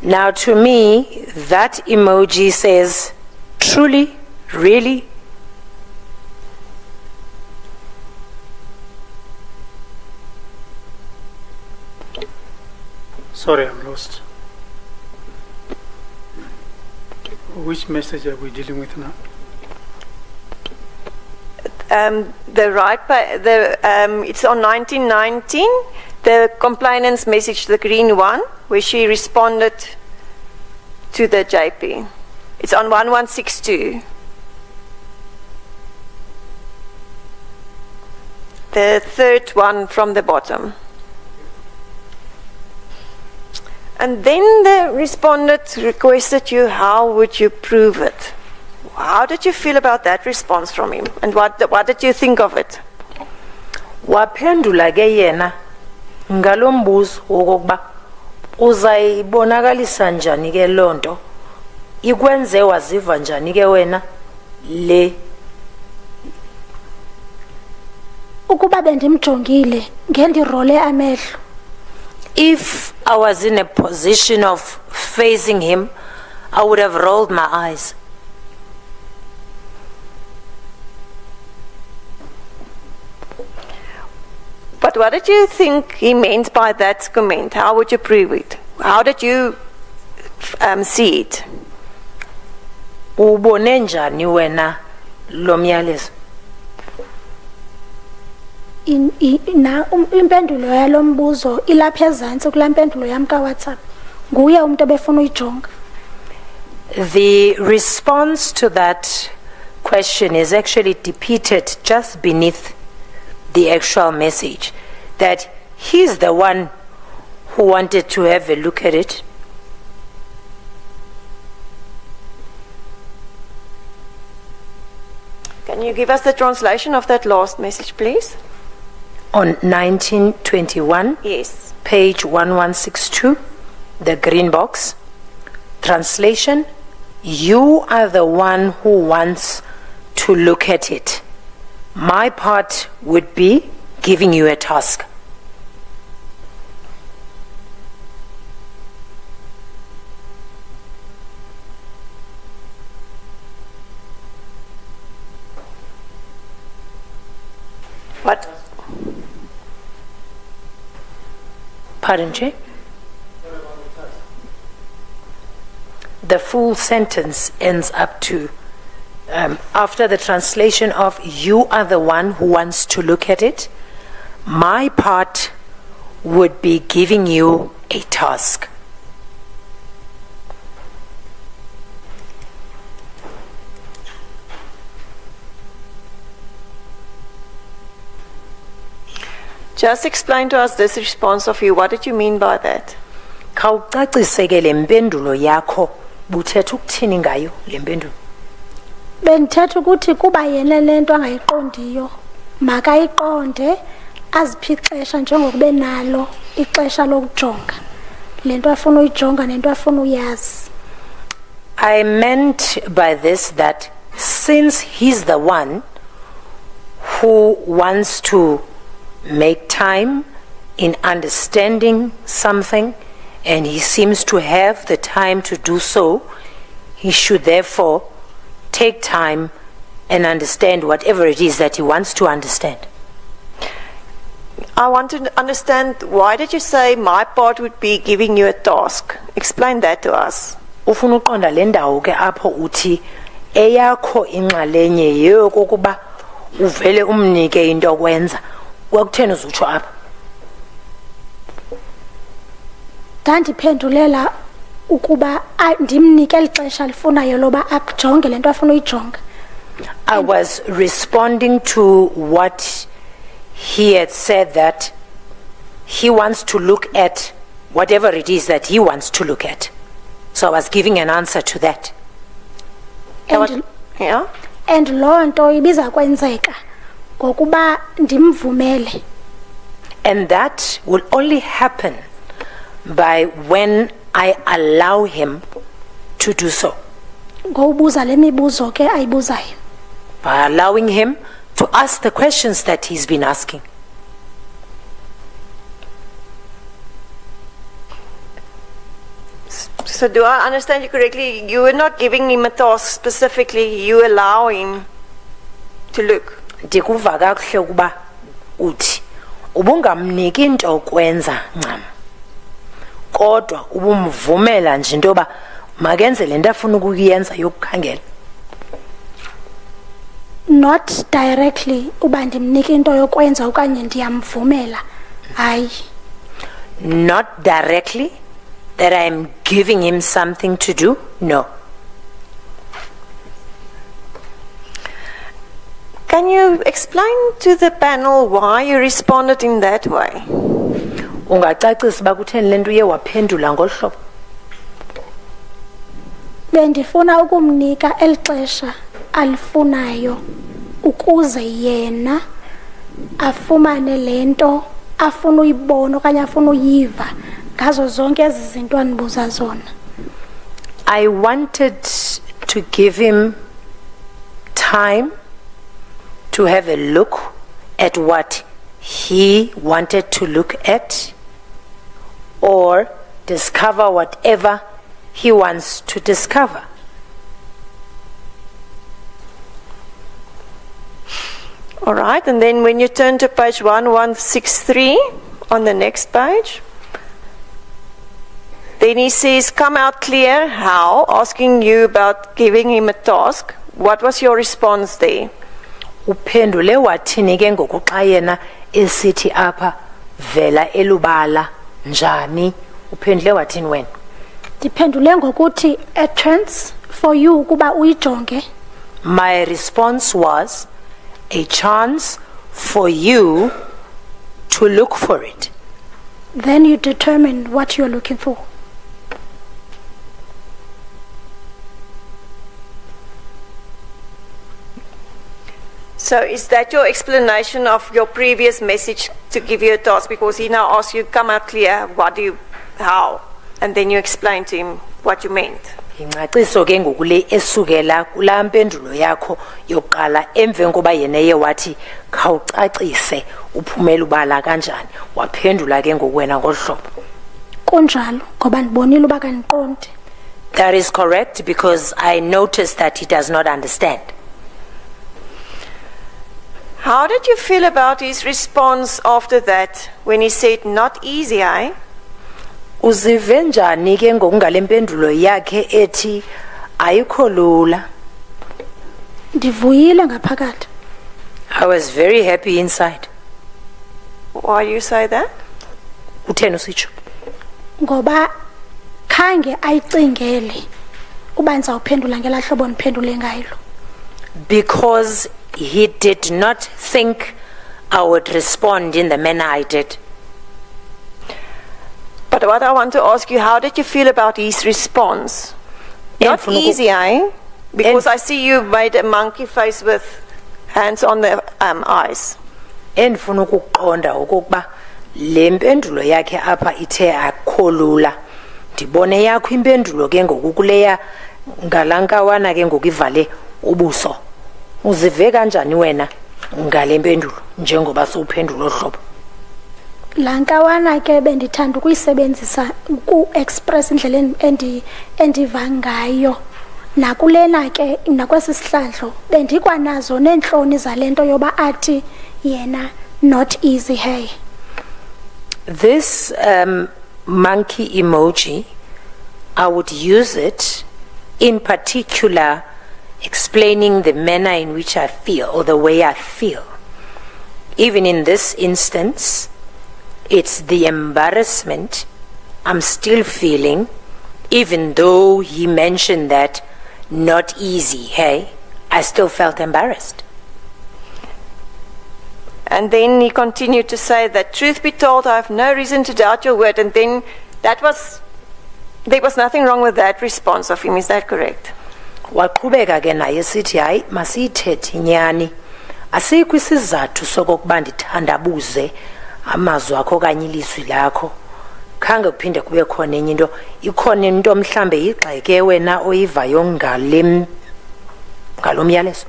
Now to me, that emoji says, truly, really. Sorry, I'm lost. Which message are we dealing with now? It's on 1919, the complainant's message, the green one, where she responded to the JP. It's on 1162. The third one from the bottom. And then the respondent requested you, how would you prove it? How did you feel about that response from him? And what did you think of it? Waphendula ke yena ngalombuzo wokuba uzayibonakalisa njani ke lonto ikwenze waziva njani ke wena le Ukuba bendimjongile ngendirole amehlo. If I was in a position of facing him, I would have rolled my eyes. But what did you think he meant by that comment? How would you prove it? How did you see it? Ubone njani wena lo myalezo? Impendulo yalo mbuzo ilapha ezantsi kulaa mpendulo yam kaWhatsApp. Nguye umuntu ebefuna uyijonga. The response to that question is actually depicted just beneath the actual message, that he's the one who wanted to have a look at it. Can you give us the translation of that last message, please? On 1921, Yes. page 1162, the green box. Translation, you are the one who wants to look at it. My part would be giving you a task. What? Pardon, Chair? The full sentence ends up to, after the translation of, you are the one who wants to look at it, my part would be giving you a task. Just explain to us this response of you. What did you mean by that? Khawucaciseke le mpendulo yakho buthetha ukuthini ngayo le mpendulo. Bendithetha ukuthi kuba yena lento angayiqondiyo makayiqonde aziphi ixesha njengokube nalo ixesha lokujonga lento afuna uyijonga nento afuna uyazi. I meant by this that since he's the one who wants to make time in understanding something and he seems to have the time to do so, he should therefore take time and understand whatever it is that he wants to understand. I want to understand, why did you say my part would be giving you a task? Explain that to us. Ufuna uqonda le ndawo ke apho uthi eyakho inxalenye yeyokokuba uvele umnike into okwenza. Kwakutheni uzutsho apha? Ndandiphendulela ukuba ndimnike elixesha lifunayo loba akujonge lento afuna uyijonga. I was responding to what he had said, that he wants to look at whatever it is that he wants to look at. So I was giving an answer to that. And Yeah? and loo nto ibiza kwenzeka ngokuba ndimvumele. And that will only happen by when I allow him to do so. Ngokubuza le mibuzo ke ayibuzayo. By allowing him to ask the questions that he's been asking. So do I understand you correctly? You were not giving him a task specifically, you allow him to look. Ndikuva kakuhle ukuba uthi ubungamniki into okwenza ncam. Kodwa ubumvumela nje into ba makenze lento afuna ukuyenza yokukhangela. Not directly uba ndimnike into yokwenza okanye ndiyamvumela. Hayi. Not directly that I'm giving him something to do. No. Can you explain to the panel why you responded in that way? Ungacacisa uba kutheni lento uye waphendula ngolu hlobo. Bendifuna ukumnika elixesha alifunayo ukuze yena afumane lento afuna uyibona okanye afuna uyiva ngazo zonke ezi zinto anibuza zona. I wanted to give him time to have a look at what he wanted to look at, or discover whatever he wants to discover. All right, and then when you turn to page 1163 on the next page, then he says, come out clear how, asking you about giving him a task. What was your response there? Uphendule wathini ke ngoku xa yena esithi apha vela elubala njani? Uphendule wathini wena? Ndiphendule ngokuthi a chance for you ukuba uyijonge. My response was a chance for you to look for it. Then you determine what you're looking for. So is that your explanation of your previous message to give you a task? Because he now asks you, come out clear, what do you, how? And then you explain to him what you meant. Ingcaciso ke ngoku le esukela kula mpendulo yakho yokuqala emveni koba yena eye wathi khawucacise uphumela ubala kanjani, waphendula ke ngoku wena ngohlobo. Kunjalo ngoba ndibonile uba kaniqondi. That is correct, because I noticed that he does not understand. How did you feel about his response after that when he said, not easy, eh? Uzive njani ke ngoku ngale mpendulo yakhe ethi ayikho lula? Ndivuyile ngaphakathi. I was very happy inside. Why do you say that? Utheni usitsho? Ngoba khange ayicingele uba ndizawuphendula ngelaa hlobo ndiphendule ngalo. Because he did not think I would respond in the manner I did. But what I want to ask you, how did you feel about his response? Not easy, eh? Because I see you made a monkey face with hands on the eyes. Endifuna ukuqonda okokuba le mpendulo yakhe apha ithe akho lula. Ndibone yakho impendulo ke ngoku kuleya ngalankawana ke ngoku ivale ubuso. Uzive kanjani wena ngale mpendulo njengoba sowuphendula ohlobo? Lankawana ke bendithanda ukuyisebenzisa ku-express indlela endiva ngayo. Nakulena ke nakwesi sihlandlo bendikwanazo neentloni zalento yoba athi yena not easy hey. This monkey emoji, I would use it in particular explaining the manner in which I feel or the way I feel. Even in this instance, it's the embarrassment I'm still feeling, even though he mentioned that not easy, hey, I still felt embarrassed. And then he continued to say that, truth be told, I have no reason to doubt your word. And then there was nothing wrong with that response of him. Is that correct? Waqhubeka ke naye sithi hayi masiyithethe inyani asikho isizathu sokuba ndithandabuze amazwi akho kanye ilizwi lakho khange kuphinde kube khona enye into ikhona into mhlambe igxeke wena oyivayo ngalomyalezo.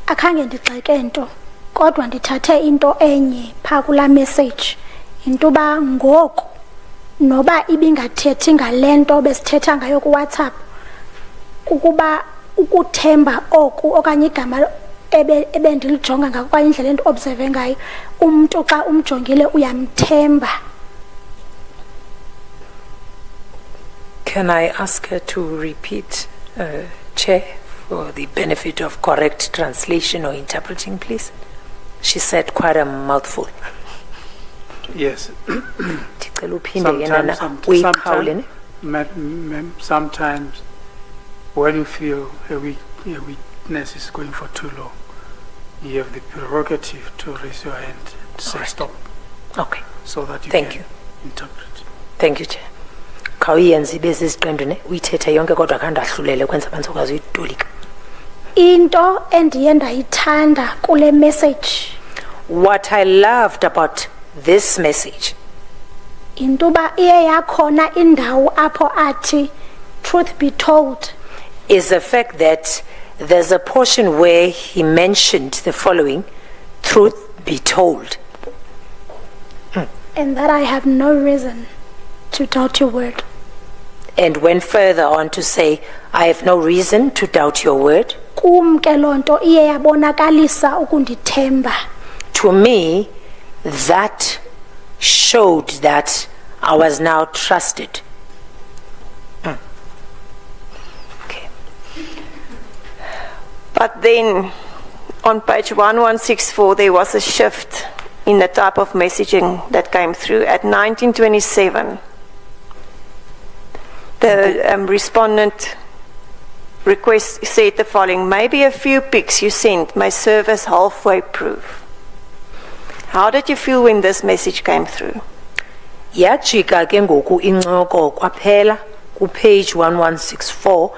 Akhange ndigxeke nto kodwa ndithathe into enye pha kula message into ba ngoku noba ibingathethi ngalento besithetha ngayo ku WhatsApp ukuba ukuthemba oku okanye igama ebendilijonga ngako kwaye indlela enti-observe ngayo umuntu xa umjongile uyamthemba. Can I ask her to repeat, Chair, for the benefit of correct translation or interpreting, please? She said quite a mouthful. Yes. Sometimes when you feel a weakness is going for too long, you have the prerogative to raise your hand and say stop. Okay. So that you Thank can you. interpret. Thank you, Chair. Khawuyenza ibese isiqendune uyithethe yonke kodwa khanda ahlulele kwenza abantu ukwazi uyidolika. Into endiye ndayithanda kule message. What I loved about this message Into ba iye yakhona indawo apho athi truth be told. is the fact that there's a portion where he mentioned the following, truth be told. And that I have no reason to doubt your word. And went further on to say, I have no reason to doubt your word. Kum ke lonto iye yabonakalisa ukundithemba. To me, that showed that I was now trusted. Okay. But then on page 1164, there was a shift in the type of messaging that came through. At 1927, the respondent request said the following, maybe a few pics you sent may serve as halfway proof. How did you feel when this message came through? Yajika ke ngoku incoko kwaphela ku page 1164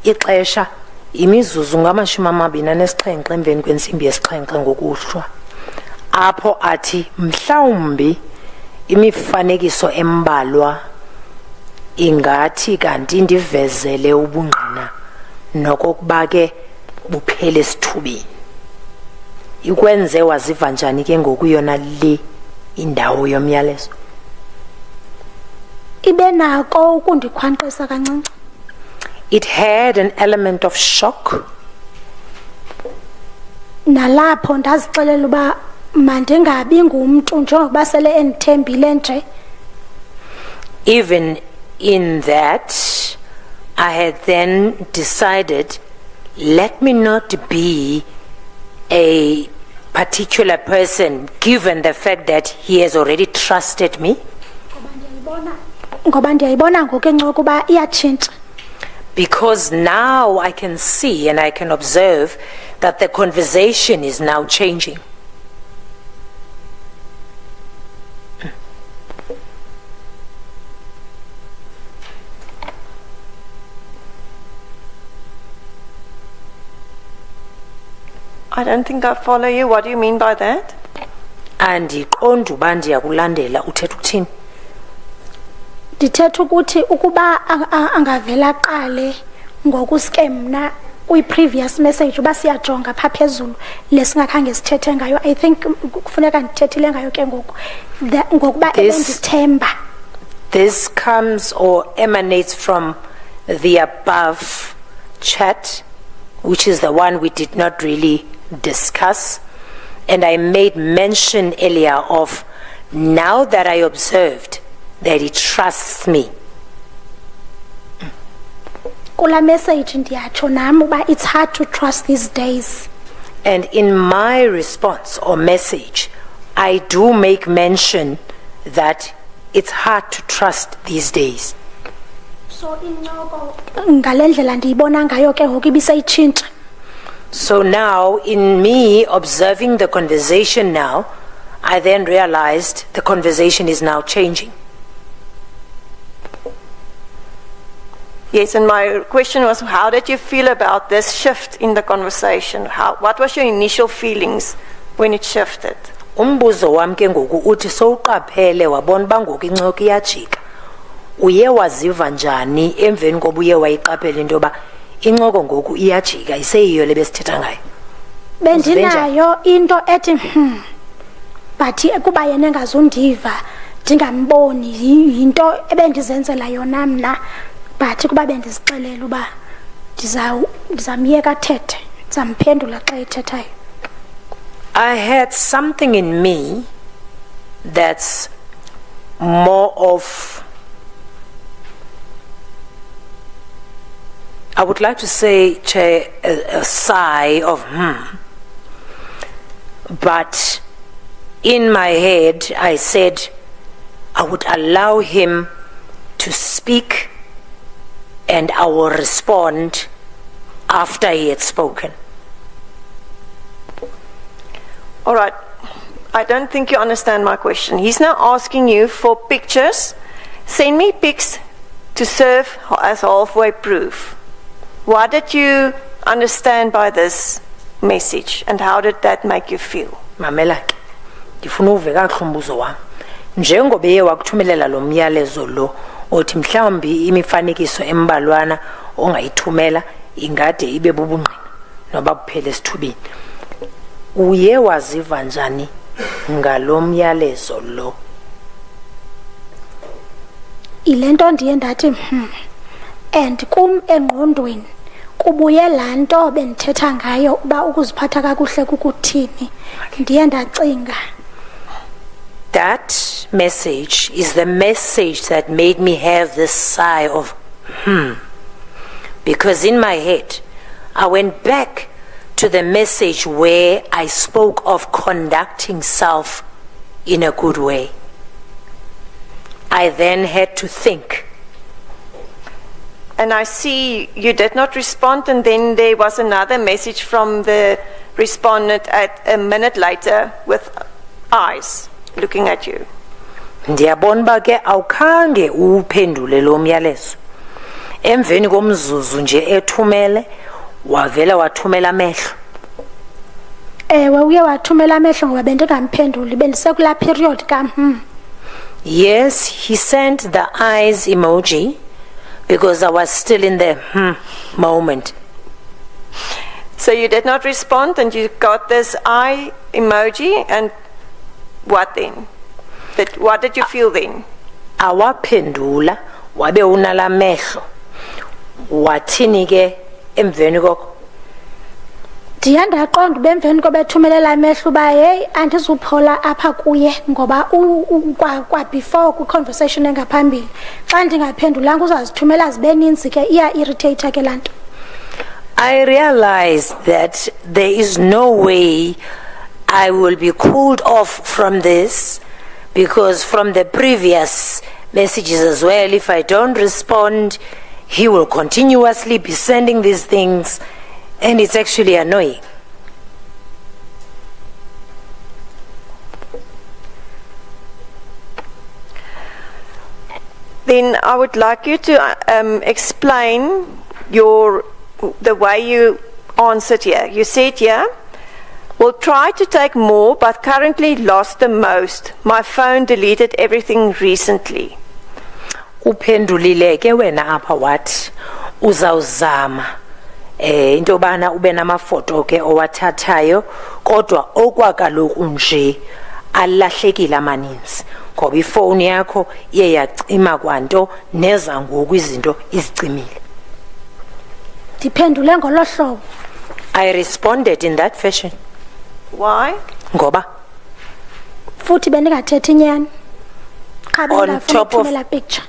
ixesha imizuzu ngama-27 emveni kwensimbi yesixhenxe ngokuhlwa apho athi mhlawumbi imifanekiso embalwa ingathi kanti ndivezele ubungqina nokokuba ke buphele esithubeni. Ikwenze waziva njani ke ngoku yona le indawo yomyalezo? Ibe nako ukundikhwanqisa kancinci. It had an element of shock. Nalapho ndazixelela uba mandingabi ngumntu njengokuba sele endithembile nje. Even in that, I had then decided, let me not be a particular person, given the fact that he has already trusted me. Ngoba ndiyayibona ngoku incoko uba iyatshintsha. Because now I can see and I can observe that the conversation is now changing. I don't think I follow you. What do you mean by that? Andiqondi uba ndiyakulandela uthetha ukuthini. Ndithetha ukuthi ukuba angavela qale ngokuske mna previous message uba siyajonga pha phezulu lesingakhange sithethe ngayo. I think kufuneka ndithethile ngayo ke ngoku ngokuba ebendithemba. This comes or emanates from the above chat, which is the one we did not really discuss. And I made mention earlier of, now that I observed that he trusts me. Kula message ndiyatsho nam uba it's hard to trust these days. And in my response or message, I do make mention that it's hard to trust these days. So incoko ngale ndlela ndiyibona ngayo ke ngoku ibisayitshintsha. So now, in me observing the conversation now, I then realized the conversation is now changing. Yes, and my question was, how did you feel about this shift in the conversation? What was your initial feelings when it shifted? Umbuzo wami ke ngoku uthi sowuqaphele wabona bangoku incoko iyajika. Uye waziva njani emveni koba uye wayiqaphela into yoba incoko ngoku iyajika iseyiyo lebesithetha ngayo? Bendinayo into ethi but kuba yena engazundiva ndingamboni yinto ebendizenzela yona mna, but kuba bendizixelela uba ndizamyeka athethe ndizamphendula xa ethethayo. I had something in me that's more of, I would like to say, Chair, a sigh of but in my head I said I would allow him to speak and I will respond after he had spoken. All right. I don't think you understand my question. He's now asking you for pictures. Send me pics to serve as halfway proof. What did you understand by this message and how did that make you feel? Mamela ke ndifuna uve kahle umbuzo wami. Njengoba eye wakuthumelela lo myalezo lo othi mhlawumbi imifanekiso embalwana ongayithumela ingade ibe bubungqina noba kuphele esithubeni. Uye waziva njani ngalo myalezo lo? Ilento ndiye ndathi and kum engqondweni kubuye laa nto bendithetha ngayo uba ukuziphatha kakuhle kukuthini, ndiye ndacinga. That message is the message that made me have this sigh of because in my head I went back to the message where I spoke of conducting self in a good way. I then had to think. And I see you did not respond, and then there was another message from the respondent at a minute later with eyes looking at you. Ndiyabona ba ke awukhange uphendule lo myalezo. Emveni komzuzu nje ethumele wavela wathumela amehlo. Ewe uye wathumela amehlo ngoba bendingamphenduli bendisekula period ka Yes, he sent the eyes emoji because I was still in the moment. So you did not respond and you got this eye emoji, and what then? What did you feel then? Awaphendula wabe unala mehlo. Wathini ke emveni koko? Ndiye ndaqonda uba emveni kobethumelela amehlo uba heyi andizuphola apha kuye ngoba kwa before kwi-conversation engaphambili xa ndingaphendulanga uzazithumela zibe ninzi ke iya-irritate ke laa nto. I realized that there is no way I will be cooled off from this, because from the previous messages as well, if I don't respond, he will continuously be sending these things, and it's actually annoying. Then I would like you to explain the way you answered here. You said here, we'll try to take more, but currently lost the most. My phone deleted everything recently. Uphendulile ke wena apha wathi uzawuzama into bana ube namafoto ke owathathayo kodwa okwakaloku nje alahlekile amaninzi ngoba ifoni yakho iye yacima kwanto neza ngoku izinto izicimile. Ndiphendule ngolo hlobo. I responded in that fashion. Why? Ngoba Futhi bendingathethi inyani. Cha On top of- bendingafuna picture.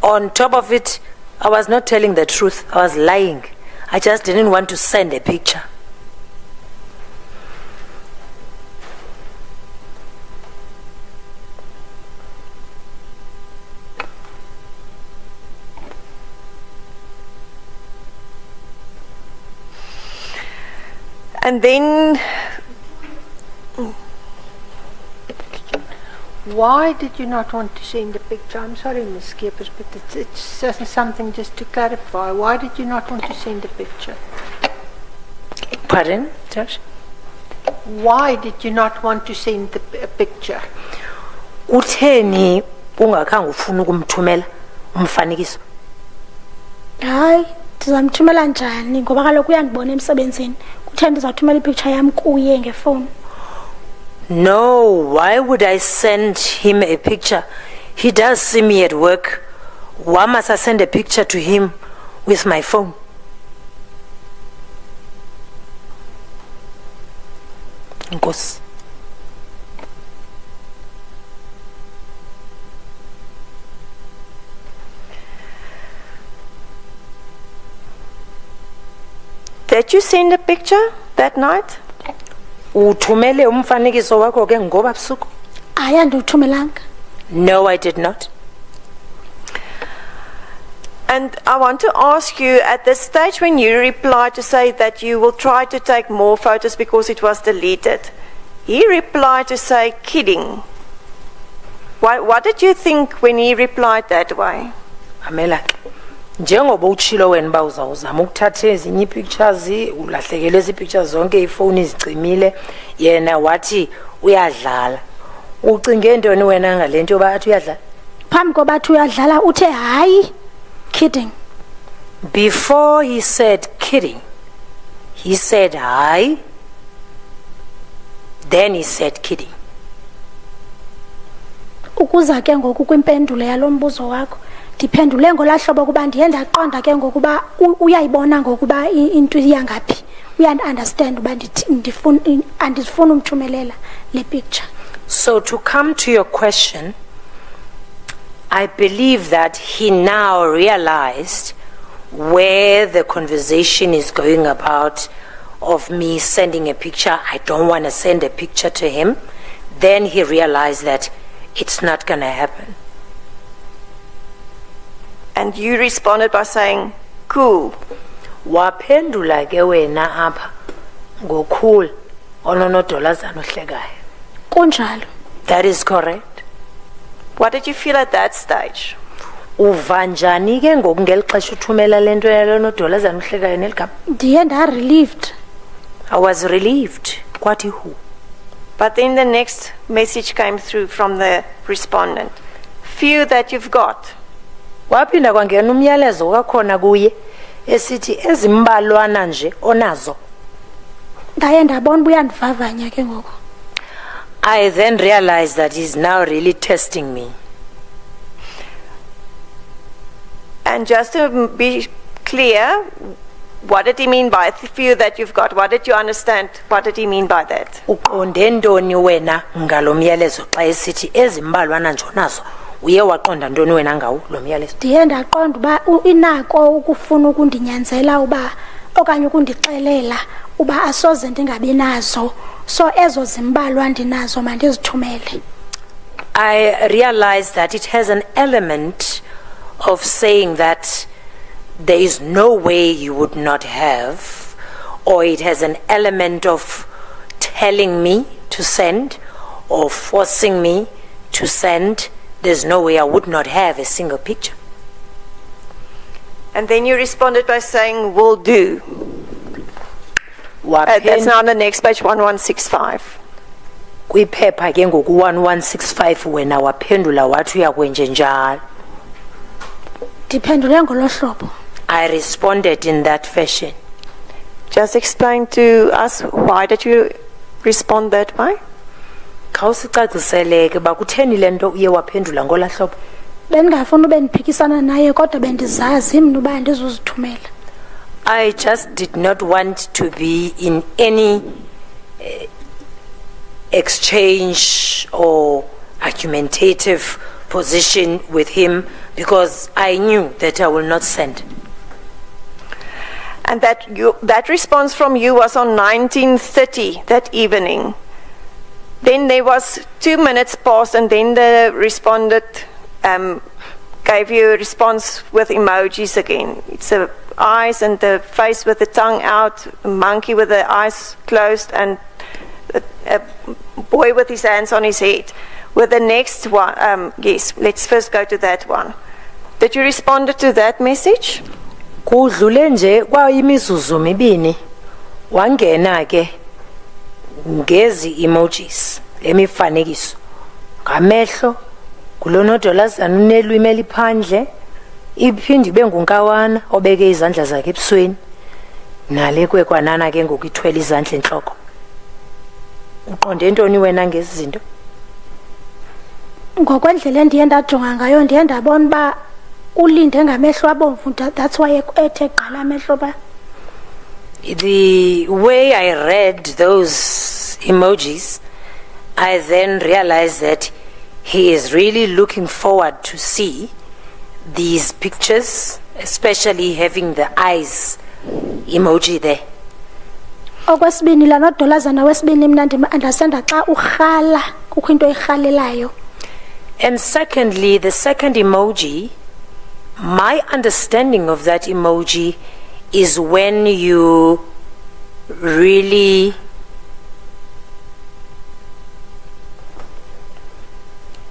on top of it, I was not telling the truth. I was lying. I just didn't want to send a picture. And then, Why did you not want to send the picture? I'm sorry, Ms. Skeepers, but it's just something just to clarify. Why did you not want to send the picture? Pardon, Judge? Why did you not want to send a picture? Utheni ungakhange ufuna ukumthumela umfanekiso? Hayi, ndizamthumela njani ngoba kaloku uyandibona emsebenzini. Kuthe ndizawuthumela ipicture yam kuye ngefoni. No, why would I send him a picture? He does see me at work. Why must I send a picture to him with my phone? Nkosi. did you send a picture that night? Uthumele umfanekiso wakho ke ngoba busuku? Hayi andiwuthumelanga. No, I did not. And I want to ask you, at this stage when you replied to say that you will try to take more photos because it was deleted, he replied to say, kidding. What did you think when he replied that way? Amela ke. Njengoba utshilo wena ba uzawuzama ukuthatha ezinye pictures ulahlekele ezi pictures zonke ifoni izicimile yena wathi uyadlala. Ucinge ntoni wena ngalento ba athi uyadlala? Phambi kobathi uyadlala uthe hayi kidding. Before he said kidding, he said hi, then he said kidding. Ukuza ke ngoku kwimpendulo yalombuzo wakho ndiphendule ngolahlobo kuba ndiye ndaqonda ke ngokuba uyayibona ngokuba into iyangaphi. Uyandiunderstand uba andifuna umthumelela le picture. So to come to your question, I believe that he now realized where the conversation is going about of me sending a picture. I don't want to send a picture to him. Then he realized that it's not going to happen. And you responded by saying, cool. Waphendula ke wena apha ngokhulu ononodolazana ohlekayo. Kunjalo. That is correct. What did you feel at that stage? Uva njani ke ngoku ngeli xesha uthumela lento yalonodolazana ohlekayo neligama? Ndiye relieved. I was relieved. Kwathi who? But then the next message came through from the respondent. Few that you've got. Waphinda kwangena umyalezo kakhona kuye esithi ezimbalwana nje onazo. Ndaye ndabona uba uyandivavanya ke ngoku. I then realized that he's now really testing me. And just to be clear, what did he mean by few that you've got? What did you understand? What did he mean by that? Uqonde ntoni wena ngalo myalezo xa esithi ezimbalwana nje onazo? Uye waqonda ntoni wena ngawo lo myalezo? Ndiye ndaqonda uba inako ukufuna ukundinyanzela uba okanye ukundixelela uba asoze ndingabi nazo. So ezo zimbalwa ndinazo mandizithumele. I realized that it has an element of saying that there is no way you would not have, or it has an element of telling me to send or forcing me to send. There's no way I would not have a single picture. And then you responded by saying, will do. That's now on the next page, 1165. Kwiphepha ke ngoku 1165 wena waphendula wathi uyakwenje njalo. Ndiphendule ngolo hlobo. I responded in that fashion. just explain to us why did you respond that way? Khawusicaciseleke ba kutheni lento uye waphendula ngola hlobo. Bendingafuna ube ndiphikisana naye kodwa bendizazi mna uba ndizuzithumela. I just did not want to be in any exchange or argumentative position with him because I knew that I will not send. And that response from you was on 19:30 that evening. Then there was 2 minutes past, and then the respondent gave you a response with emojis again. It's the eyes and the face with the tongue out, a monkey with the eyes closed, and a boy with his hands on his head. With the next one, yes, let's first go to that one. Did you respond to that message? Kudlule nje kwayimizuzu mibini wangena ke ngezi emojis lemifanekiso ngamehlo kulonodolazana unelwimi eliphandle iphindi ibe ngunkawana obeke izandla zakhe ebusweni nale kwekwanana ke ngokithwela izandla enhloko. Uqonde ntoni wena ngezi zinto? Ngokwendlela endiye ndajonga ngayo ndiye ndabona uba ulinde ngamehlo abomvu, that's why ethe gqala amehlo ba. The way I read those emojis, I then realized that he is really looking forward to see these pictures, especially having the eyes emoji there. Okwesibini la nodolazana wesibini mna ndiyasenda xa urhala kukho into irhalelayo. And secondly, the second emoji, my understanding of that emoji is when you really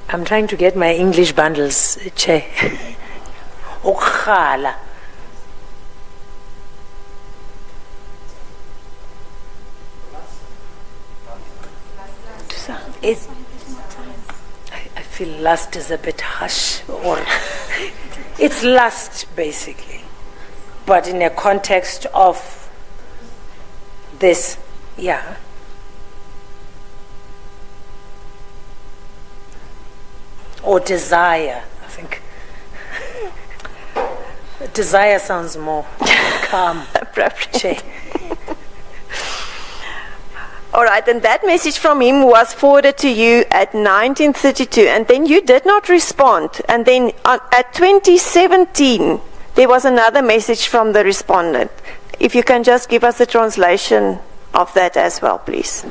I'm trying to get my English bundles, Che. Ukhala. I feel lust is a bit harsh, or it's lust basically, but in a context of this, yeah. Or desire, I think. Desire sounds more calm. Appropriate. All right, and that message from him was forwarded to you at 19:32, and then you did not respond. And then at 2017, there was another message from the respondent. If you can just give us a translation of that as well, please.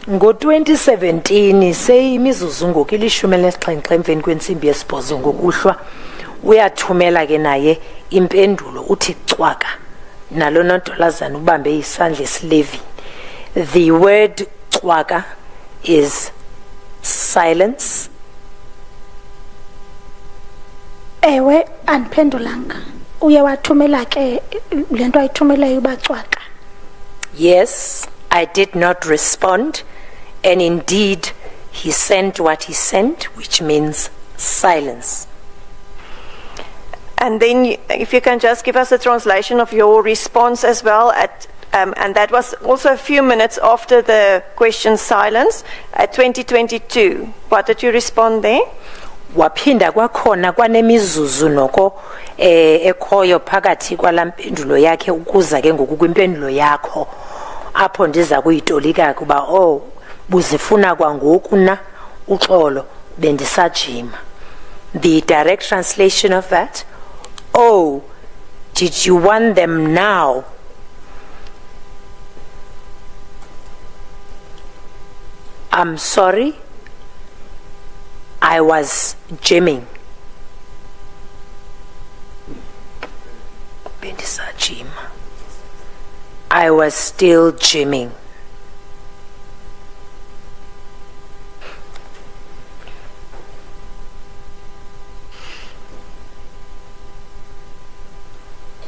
Ngo-2017 seyimizuzu ngokilishumi elinesixhenxe emveni kwentsimbi yesibhozo ngokuhlwa uyathumela ke naye impendulo uthi cwaka nalo nodolazana ubambe isandla esilevini. The word cwaka is silence. Ewe andiphendulanga. Uye wathumela ke lento ayithumelayo uba cwaka. Yes, I did not respond, and indeed he sent what he sent, which means silence. And then if you can just give us a translation of your response as well at and that was also a few minutes after the question silence at 2022. What did you respond there? Waphinda kwakhona kwanemizuzu noko ekhoyo phakathi kwalampendulo yakhe ukuza ke ngoku kwimpendulo yakho apho ndiza kuyitolika kuba buzifuna kwangoku na uxolo bendisajima. The direct translation of that, did you want them now? I'm sorry, I was gymming. Bendisajima. I was still gymming.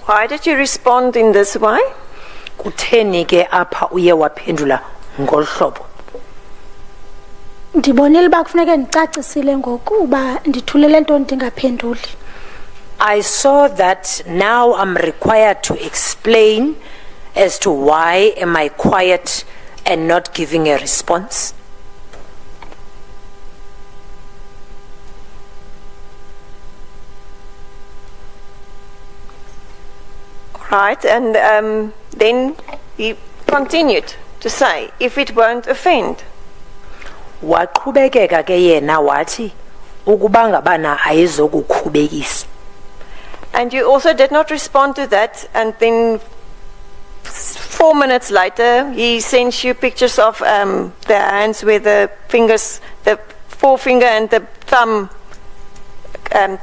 Why did you respond in this way? Kutheni ke apha uye waphendula ngolu hlobo? Ndibonile uba kufuneka ndicacisile ngokuba ndithulele nto ndingaphenduli. I saw that now I'm required to explain as to why am I quiet and not giving a response? Right, and then he continued to say, if it won't offend. Waqhubekeka ke yena wathi ukuba ngabana ayizokukhubekisa. And you also did not respond to that, and then 4 minutes later, he sends you pictures of the hands where the fingers, the forefinger and the thumb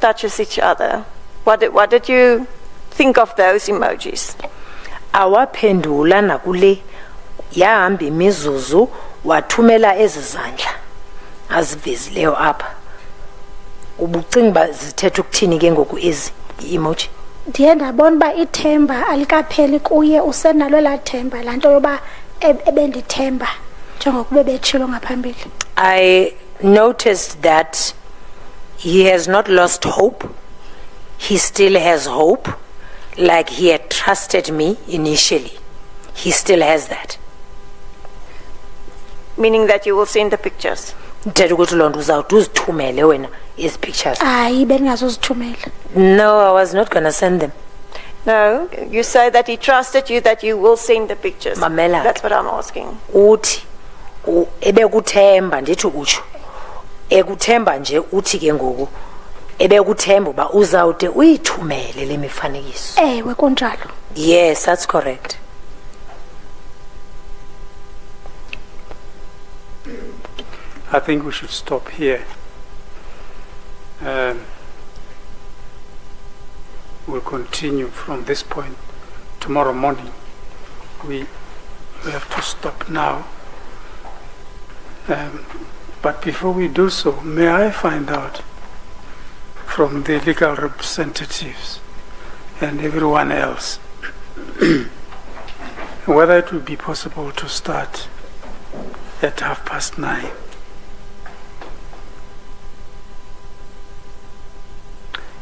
touches each other. What did you think of those emojis? Awaphendula nakule yahamba imizuzu wathumela ezizandla azivezileyo apha. Ubucinga ba zithetha ukuthini ke ngoku ezi emoji? Ndiye ndabona uba ithemba alikapheli kuye, usenalo laa themba, laa nto yoba ebendithemba njengokuba betshilo ngaphambili. I noticed that he has not lost hope. He still has hope, like he had trusted me initially. He still has that. Meaning that you will send the pictures. Ndithetha ukuthi loo nto uzawuthi uzithumele wena ezi pictures. Hayi, bendingazozithumela. No, I was not going to send them. No, you say that he trusted you, that you will send the pictures. Mamela. That's what I'm asking. Uthi ebekuthemba ndithi utsho. Ekuthemba nje uthi ke ngoku ebekuthemba uba uzawude uyithumele le mifanekiso. Ewe kunjalo. Yes, that's correct. I think we should stop here. We'll continue from this point tomorrow morning. We have to stop now. But before we do so, may I find out from the legal representatives and everyone else whether it would be possible to start at 9:30.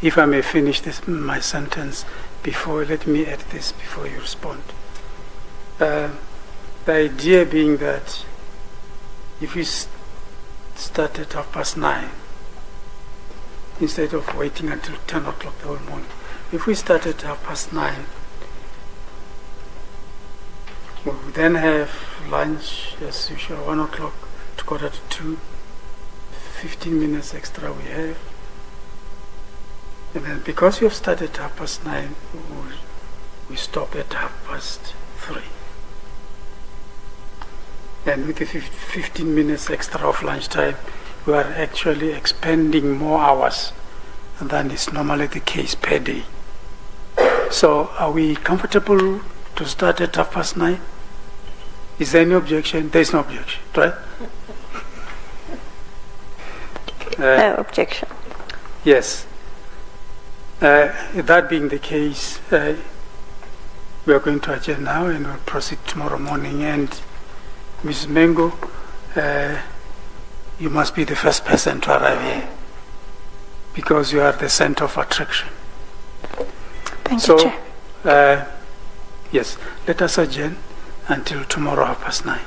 If I may finish my sentence before, let me add this before you respond. The idea being that if we start at 9:30, instead of waiting until 10 o'clock the whole morning, if we start at 9:30, we will then have lunch as usual, 1 o'clock to 1:45, 15 minutes extra we have. And then because you have started at 9:30, we stop at 3:30. And with the 15 minutes extra of lunchtime, we are actually expending more hours than is normally the case per day. So are we comfortable to start at 9:30? Is there any objection? There is no objection, right? No objection. Yes. That being the case, we are going to adjourn now and we'll proceed tomorrow morning. And Ms. Mengo, you must be the first person to arrive here because you are the center of attraction. Thank you, Chair. Yes, let us adjourn until tomorrow 9:30.